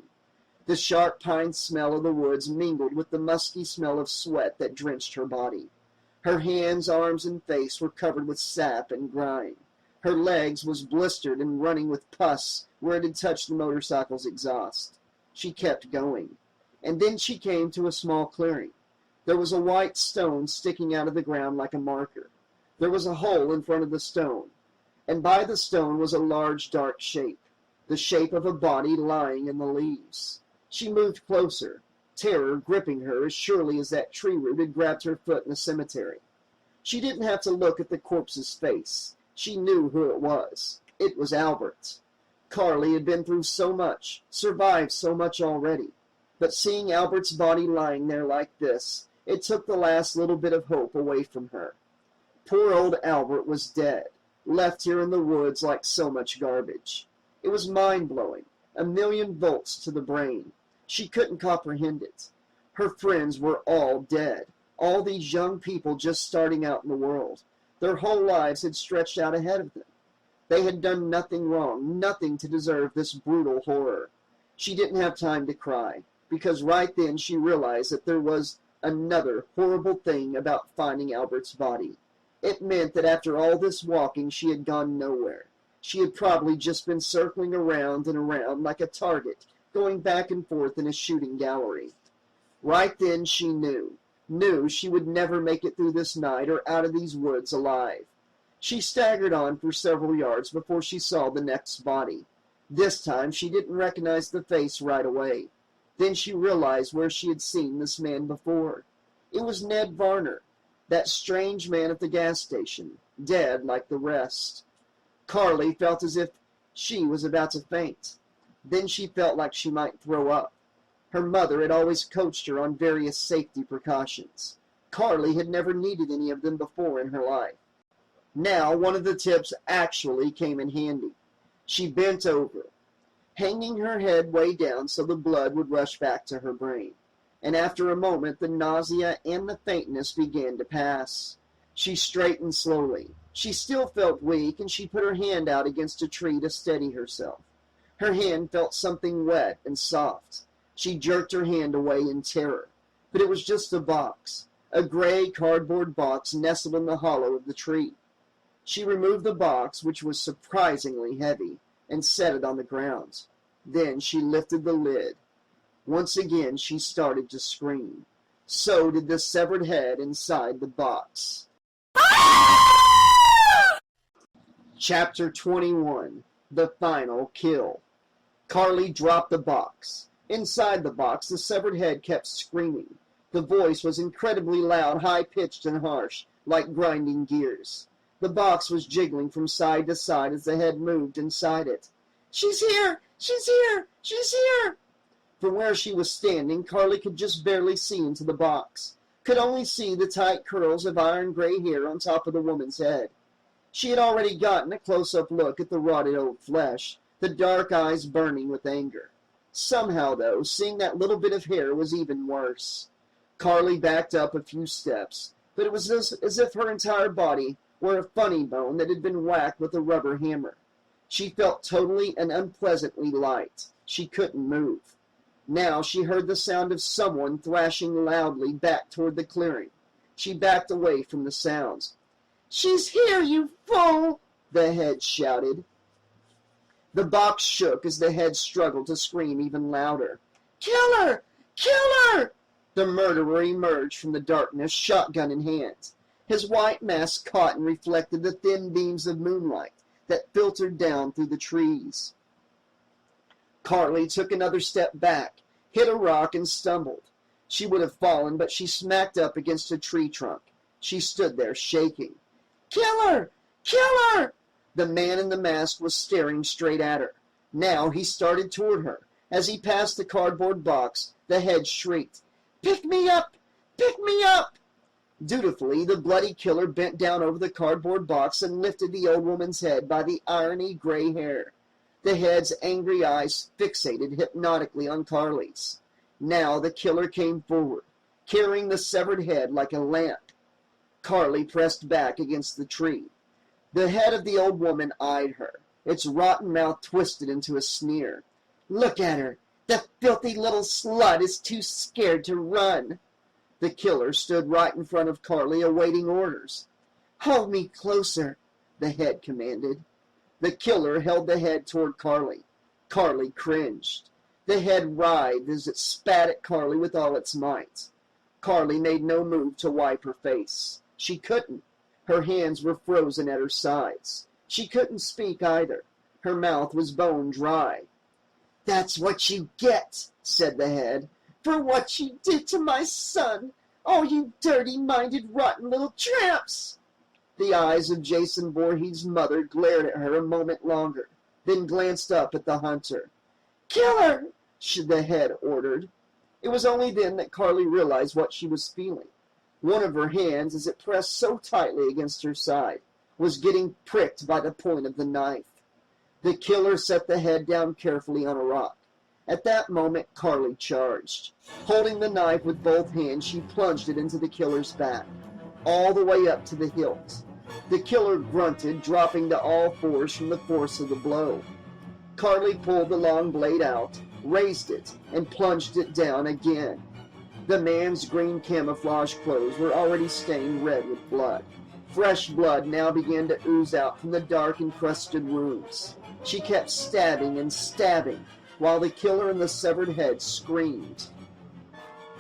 The sharp pine smell of the woods mingled with the musky smell of sweat that drenched her body. Her hands, arms, and face were covered with sap and grime. Her legs was blistered and running with pus where it had touched the motorcycle's exhaust. She kept going. And then she came to a small clearing. There was a white stone sticking out of the ground like a marker. There was a hole in front of the stone, and by the stone was a large dark shape, the shape of a body lying in the leaves. She moved closer, terror gripping her as surely as that tree root had grabbed her foot in the cemetery. She didn't have to look at the corpse's face. She knew who it was. It was Albert. Carly had been through so much, survived so much already. But seeing Albert's body lying there like this, it took the last little bit of hope away from her. Poor old Albert was dead, left here in the woods like so much garbage. It was mind-blowing, 1,000,000 volts to the brain. She couldn't comprehend it. Her friends were all dead, all these young people just starting out in the world. Their whole lives had stretched out ahead of them. They had done nothing wrong, nothing to deserve this brutal horror. She didn't have time to cry, because right then she realized that there was another horrible thing about finding Albert's body. It meant that after all this walking, she had gone nowhere. She had probably just been circling around and around like a target, going back and forth in a shooting gallery. Right then she knew she would never make it through this night or out of these woods alive. She staggered on for several yards before she saw the next body. This time she didn't recognize the face right away. Then she realized where she had seen this man before. It was Ned Varner, that strange man at the gas station, dead like the rest. Carly felt as if she was about to faint. Then she felt like she might throw up. Her mother had always coached her on various safety precautions. Carly had never needed any of them before in her life. Now one of the tips actually came in handy. She bent over, hanging her head way down so the blood would rush back to her brain. And after a moment, the nausea and the faintness began to pass. She straightened slowly. She still felt weak, and she put her hand out against a tree to steady herself. Her hand felt something wet and soft. She jerked her hand away in terror, but it was just a box, a gray cardboard box nestled in the hollow of the tree. She removed the box, which was surprisingly heavy, and set it on the ground. Then she lifted the lid. Once again she started to scream. So did the severed head inside the box. Chapter 21. The Final Kill. Carly dropped the box. Inside the box, the severed head kept screaming. The voice was incredibly loud, high-pitched, and harsh, like grinding gears. The box was jiggling from side to side as the head moved inside it. "She's here! She's here! She's here!" From where she was standing, Carly could just barely see into the box, could only see the tight curls of iron gray hair on top of the woman's head. She had already gotten a close-up look at the rotted old flesh, the dark eyes burning with anger. Somehow, though, seeing that little bit of hair was even worse. Carly backed up a few steps, but it was as if her entire body were a funny bone that had been whacked with a rubber hammer. She felt totally and unpleasantly light. She couldn't move. Now she heard the sound of someone thrashing loudly back toward the clearing. She backed away from the sounds. "She's here, you fool!" the head shouted. The box shook as the head struggled to scream even louder. "Kill her! Kill her!" The murderer emerged from the darkness, shotgun in hand. His white mask caught and reflected the thin beams of moonlight that filtered down through the trees. Carly took another step back, hit a rock, and stumbled. She would have fallen, but she smacked up against a tree trunk. She stood there, shaking. "Kill her! Kill her!" The man in the mask was staring straight at her. Now he started toward her. As he passed the cardboard box, the head shrieked, "Pick me up! Pick me up!" Dutifully, the bloody killer bent down over the cardboard box and lifted the old woman's head by the irony gray hair. The head's angry eyes fixated hypnotically on Carly's. Now the killer came forward, carrying the severed head like a lamp. Carly pressed back against the tree. The head of the old woman eyed her, its rotten mouth twisted into a sneer. "Look at her! The filthy little slut is too scared to run." The killer stood right in front of Carly, awaiting orders. "Hold me closer," the head commanded. The killer held the head toward Carly. Carly cringed. The head writhed as it spat at Carly with all its might. Carly made no move to wipe her face. She couldn't. Her hands were frozen at her sides. She couldn't speak either. Her mouth was bone dry. "That's what you get," said the head, "for what you did to my son. Oh, you dirty-minded, rotten little tramps!" The eyes of Jason Voorhees' mother glared at her a moment longer, then glanced up at the hunter. "Kill her!" the head ordered. It was only then that Carly realized what she was feeling. One of her hands, as it pressed so tightly against her side, was getting pricked by the point of the knife. The killer set the head down carefully on a rock. At that moment, Carly charged. Holding the knife with both hands, she plunged it into the killer's back, all the way up to the hilt. The killer grunted, dropping to all fours from the force of the blow. Carly pulled the long blade out, raised it, and plunged it down again. The man's green camouflage clothes were already stained red with blood. Fresh blood now began to ooze out from the dark, encrusted wounds. She kept stabbing and stabbing, while the killer in the severed head screamed.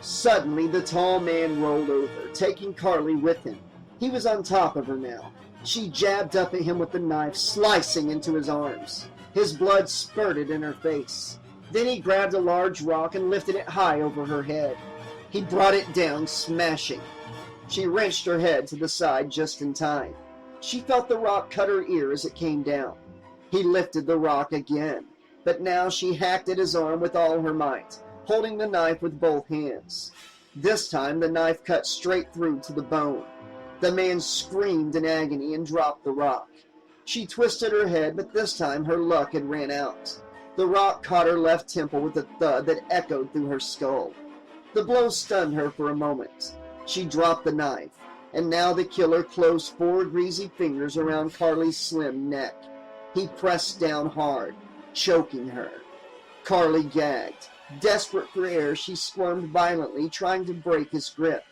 Suddenly, the tall man rolled over, taking Carly with him. He was on top of her now. She jabbed up at him with the knife, slicing into his arms. His blood spurted in her face. Then he grabbed a large rock and lifted it high over her head. He brought it down, smashing. She wrenched her head to the side just in time. She felt the rock cut her ear as it came down. He lifted the rock again, but now she hacked at his arm with all her might, holding the knife with both hands. This time the knife cut straight through to the bone. The man screamed in agony and dropped the rock. She twisted her head, but this time her luck had ran out. The rock caught her left temple with a thud that echoed through her skull. The blow stunned her for a moment. She dropped the knife. and now the killer closed 4 greasy fingers around Carly's slim neck. He pressed down hard, choking her. Carly gagged. Desperate for air, she squirmed violently, trying to break his grip.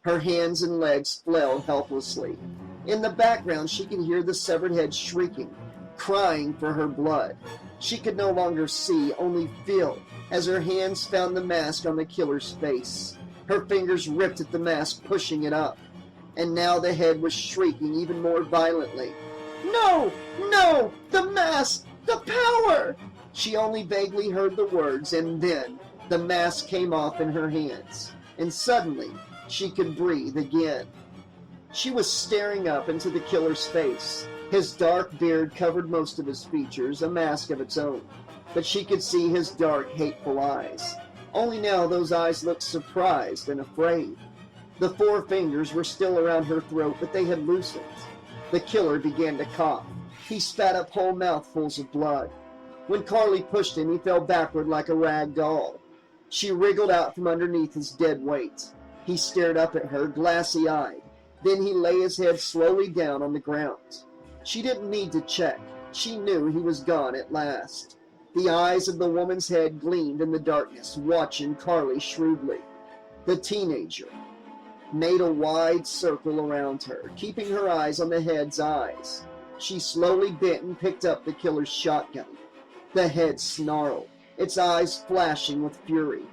Her hands and legs flailed helplessly. In the background, she could hear the severed head shrieking, crying for her blood. She could no longer see, only feel, as her hands found the mask on the killer's face. Her fingers ripped at the mask, pushing it up. And now the head was shrieking even more violently. "No! No! The mask! The power!" She only vaguely heard the words, and then the mask came off in her hands, and suddenly she could breathe again. She was staring up into the killer's face. His dark beard covered most of his features, a mask of its own, but she could see his dark, hateful eyes. Only now those eyes looked surprised and afraid. The 4 fingers were still around her throat, but they had loosened. The killer began to cough. He spat up whole mouthfuls of blood. When Carly pushed him, he fell backward like a rag doll. She wriggled out from underneath his dead weight. He stared up at her, glassy-eyed. Then he lay his head slowly down on the ground. She didn't need to check. She knew he was gone at last. The eyes of the woman's head gleamed in the darkness, watching Carly shrewdly. The teenager made a wide circle around her, keeping her eyes on the head's eyes. She slowly bent and picked up the killer's shotgun. The head snarled, its eyes flashing with fury.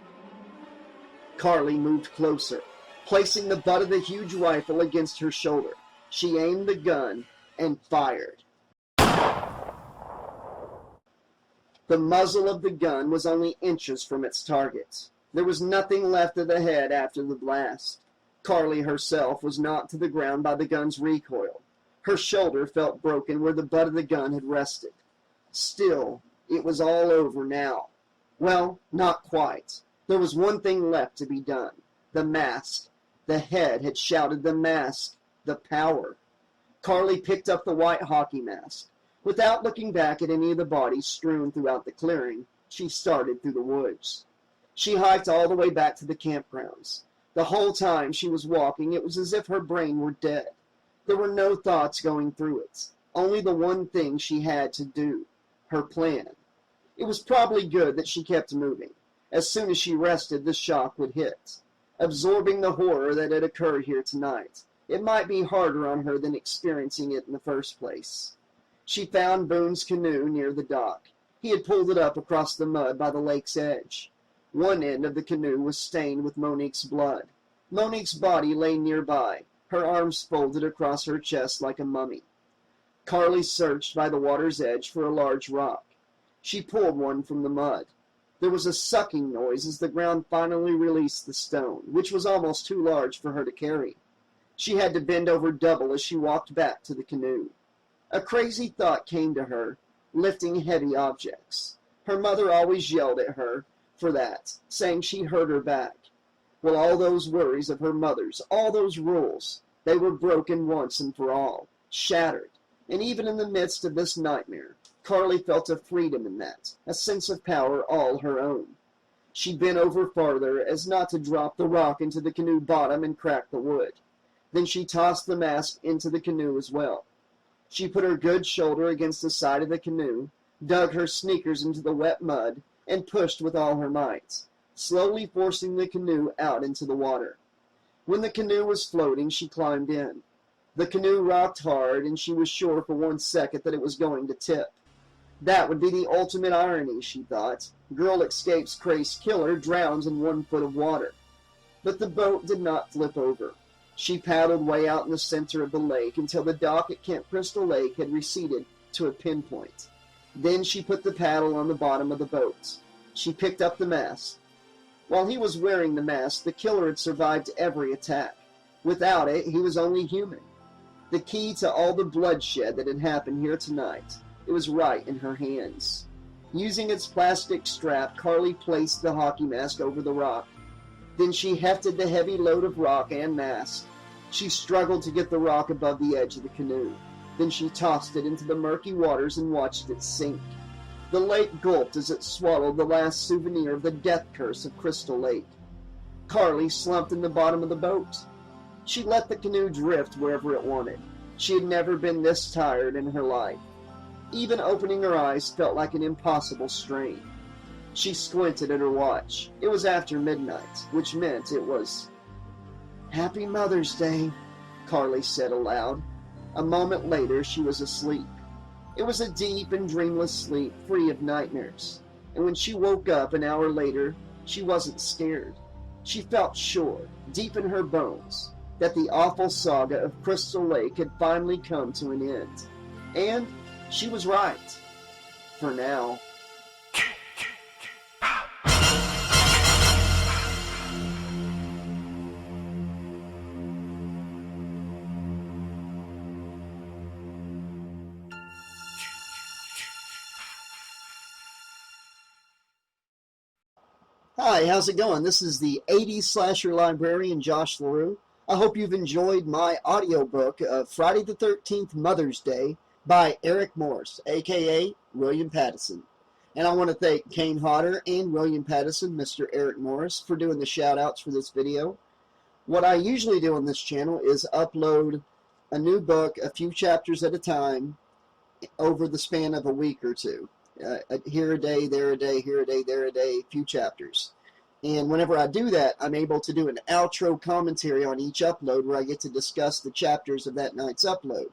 Carly moved closer, placing the butt of the huge rifle against her shoulder. She aimed the gun and fired. The muzzle of the gun was only inches from its target. There was nothing left of the head after the blast. Carly herself was knocked to the ground by the gun's recoil. Her shoulder felt broken where the butt of the gun had rested. Still, it was all over now. Well, not quite. There was one thing left to be done. The mask. The head had shouted the mask. The power. Carly picked up the white hockey mask. Without looking back at any of the bodies strewn throughout the clearing, she started through the woods. She hiked all the way back to the campgrounds. The whole time she was walking, it was as if her brain were dead. There were no thoughts going through it. Only the one thing she had to do. Her plan. It was probably good that she kept moving. As soon as she rested, the shock would hit. Absorbing the horror that had occurred here tonight, it might be harder on her than experiencing it in the first place. She found Boone's canoe near the dock. He had pulled it up across the mud by the lake's edge. One end of the canoe was stained with Monique's blood. Monique's body lay nearby, her arms folded across her chest like a mummy. Carly searched by the water's edge for a large rock. She pulled one from the mud. There was a sucking noise as the ground finally released the stone, which was almost too large for her to carry. She had to bend over double as she walked back to the canoe. A crazy thought came to her, lifting heavy objects. Her mother always yelled at her for that, saying she'd hurt her back. Well, all those worries of her mother's, all those rules, they were broken once and for all, shattered. And even in the midst of this nightmare, Carly felt a freedom in that, a sense of power all her own. She bent over farther as not to drop the rock into the canoe bottom and crack the wood. Then she tossed the mask into the canoe as well. She put her good shoulder against the side of the canoe, dug her sneakers into the wet mud, and pushed with all her might, slowly forcing the canoe out into the water. When the canoe was floating, she climbed in. The canoe rocked hard, and she was sure for 1 second that it was going to tip. That would be the ultimate irony, she thought. Girl escapes crazed killer, drowns in 1 foot of water. But the boat did not flip over. She paddled way out in the center of the lake until the dock at Camp Crystal Lake had receded to a pinpoint. Then she put the paddle on the bottom of the boat. She picked up the mask. While he was wearing the mask, the killer had survived every attack. Without it, he was only human. The key to all the bloodshed that had happened here tonight, it was right in her hands. Using its plastic strap, Carly placed the hockey mask over the rock. Then she hefted the heavy load of rock and mask. She struggled to get the rock above the edge of the canoe. Then she tossed it into the murky waters and watched it sink. The lake gulped as it swallowed the last souvenir of the death curse of Crystal Lake. Carly slumped in the bottom of the boat. She let the canoe drift wherever it wanted. She had never been this tired in her life. Even opening her eyes felt like an impossible strain. She squinted at her watch. It was after midnight, which meant it was... "Happy Mother's Day," Carly said aloud. A moment later, she was asleep. It was a deep and dreamless sleep, free of nightmares. And when she woke up an hour later, she wasn't scared. She felt sure, deep in her bones, that the awful saga of Crystal Lake had finally come to an end. And she was right. For now. Hi, how's it going? This is the 80s slasher librarian Josh LaRue. I hope you've enjoyed my audiobook of Friday the 13th Mother's Day by Eric Morse, aka William Pattison. And I want to thank Kane Hodder and William Pattison, Mr. Eric Morse, for doing the shout outs for this video. What I usually do on this channel is upload a new book a few chapters at a time over the span of a week or two. Here a day, there a day, here a day, there a day, few chapters. And whenever I do that, I'm able to do an outro commentary on each upload where I get to discuss the chapters of that night's upload.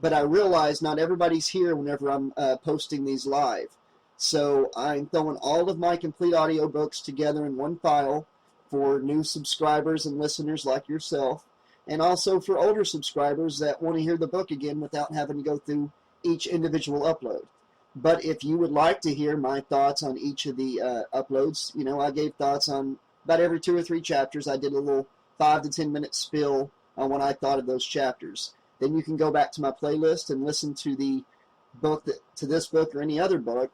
But I realize not everybody's here whenever I'm posting these live. So I'm throwing all of my complete audiobooks together in one file for new subscribers and listeners like yourself, and also for older subscribers that want to hear the book again without having to go through each individual upload. But if you would like to hear my thoughts on each of the uploads, you know, I gave thoughts on about every 2 or 3 chapters. I did a little 5 to 10 minute spill on what I thought of those chapters. Then you can go back to my playlist and listen to the book, to this book or any other book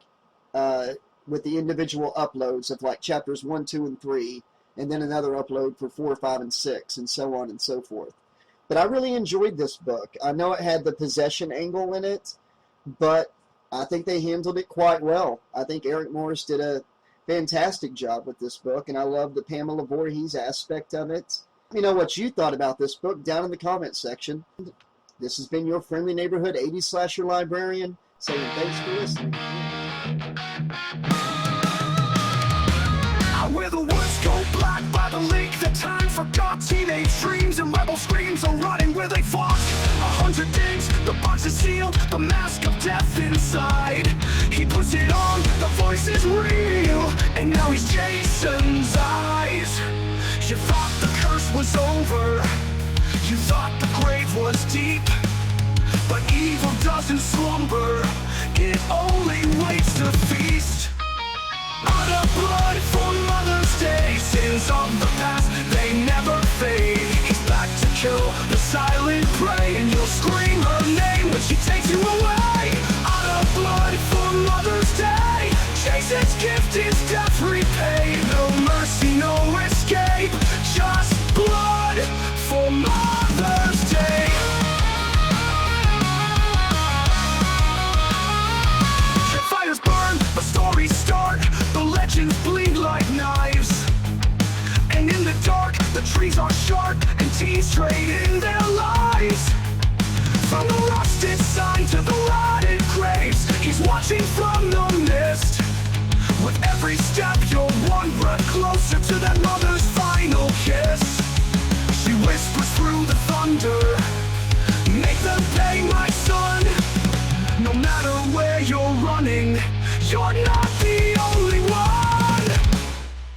with the individual uploads of like chapters 1, 2, and 3, and then another upload for 4, 5, and 6, and so on and so forth. But I really enjoyed this book. I know it had the possession angle in it, but I think they handled it quite well. I think Eric Morse did a fantastic job with this book, and I love the Pamela Voorhees aspect of it. Let me know what you thought about this book down in the comments section. This has been your friendly neighborhood 80s slasher librarian, saying thanks for listening. Where the woods go black by the lake, the time forgot. Teenage dreams and rebel screams are rotting where they fought. 100 days, the box is sealed, the mask of death inside. He puts it on, the voice is real, and now he's Jason's eyes. You thought the curse was over, you thought the grave was deep, but evil doesn't slumber, it only waits to feast. Out of blood for Mother's Day, sins of the past, they never fade. He's back to kill the silent prey, and you'll scream her name when she takes you away. Out of blood for Mother's Day, Jason's gift is death repaid. No mercy, no escape, just blood for Mother's Day. Fires burn, the stories start, the legends bleed like knives. And in the dark, the trees are sharp, and teens trade in their lives. From the rusted sign to the rotted graves, he's watching from the mist. With every step, you're one breath closer to that mother's final kiss. She whispers through the thunder, make them pay, my son. No matter where you're running, you're not the only one.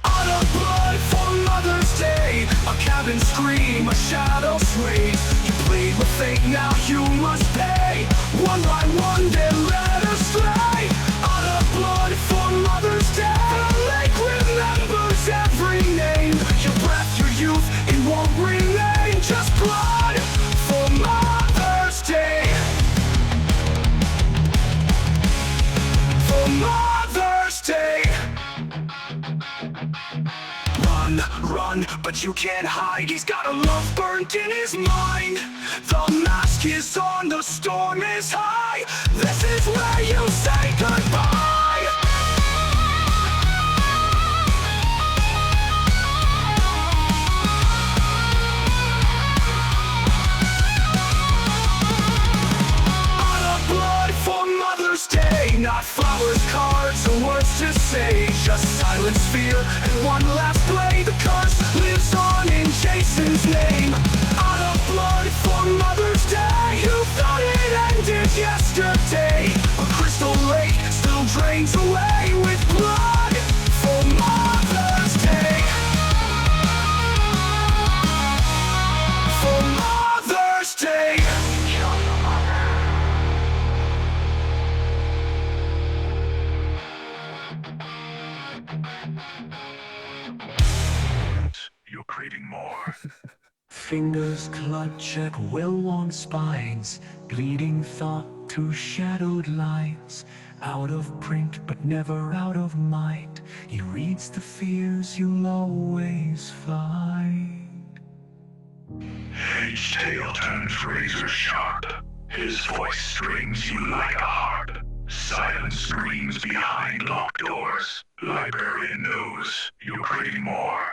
Out of blood for Mother's Day, a cabin scream, a shadow sway. You plead with fate, now you must pay. One by one, they're led astray. Out of blood for Mother's Day, the lake remembers every name. Your breath, your youth, it won't remain. Just blood for Mother's Day. Mother's Day. Run, run, but you can't hide. He's got a love burnt in his mind. The mask is on, the storm is high. This is where you say goodbye. precious sage, a silent sphere, and one last blade. The curse lives on in Jason's name. Out of blood for Mother's Day. You thought it ended yesterday. A crystal lake still drains away with blood for Mother's Day. For Mother's Day. You're creating more. Fingers clutch at well-worn spines, bleeding thought through shadowed lines. Out of print, but never out of mind. He reads the fears you'll always find. Each tale turns razor sharp. His voice strings you like a harp. Silence screams behind locked doors. Librarian knows you're creating more.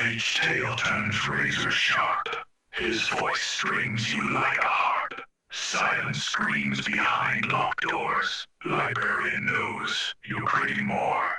Each tale turns razor sharp. His voice strings you like a harp. Silence screams behind locked doors. Librarian knows you're creating more.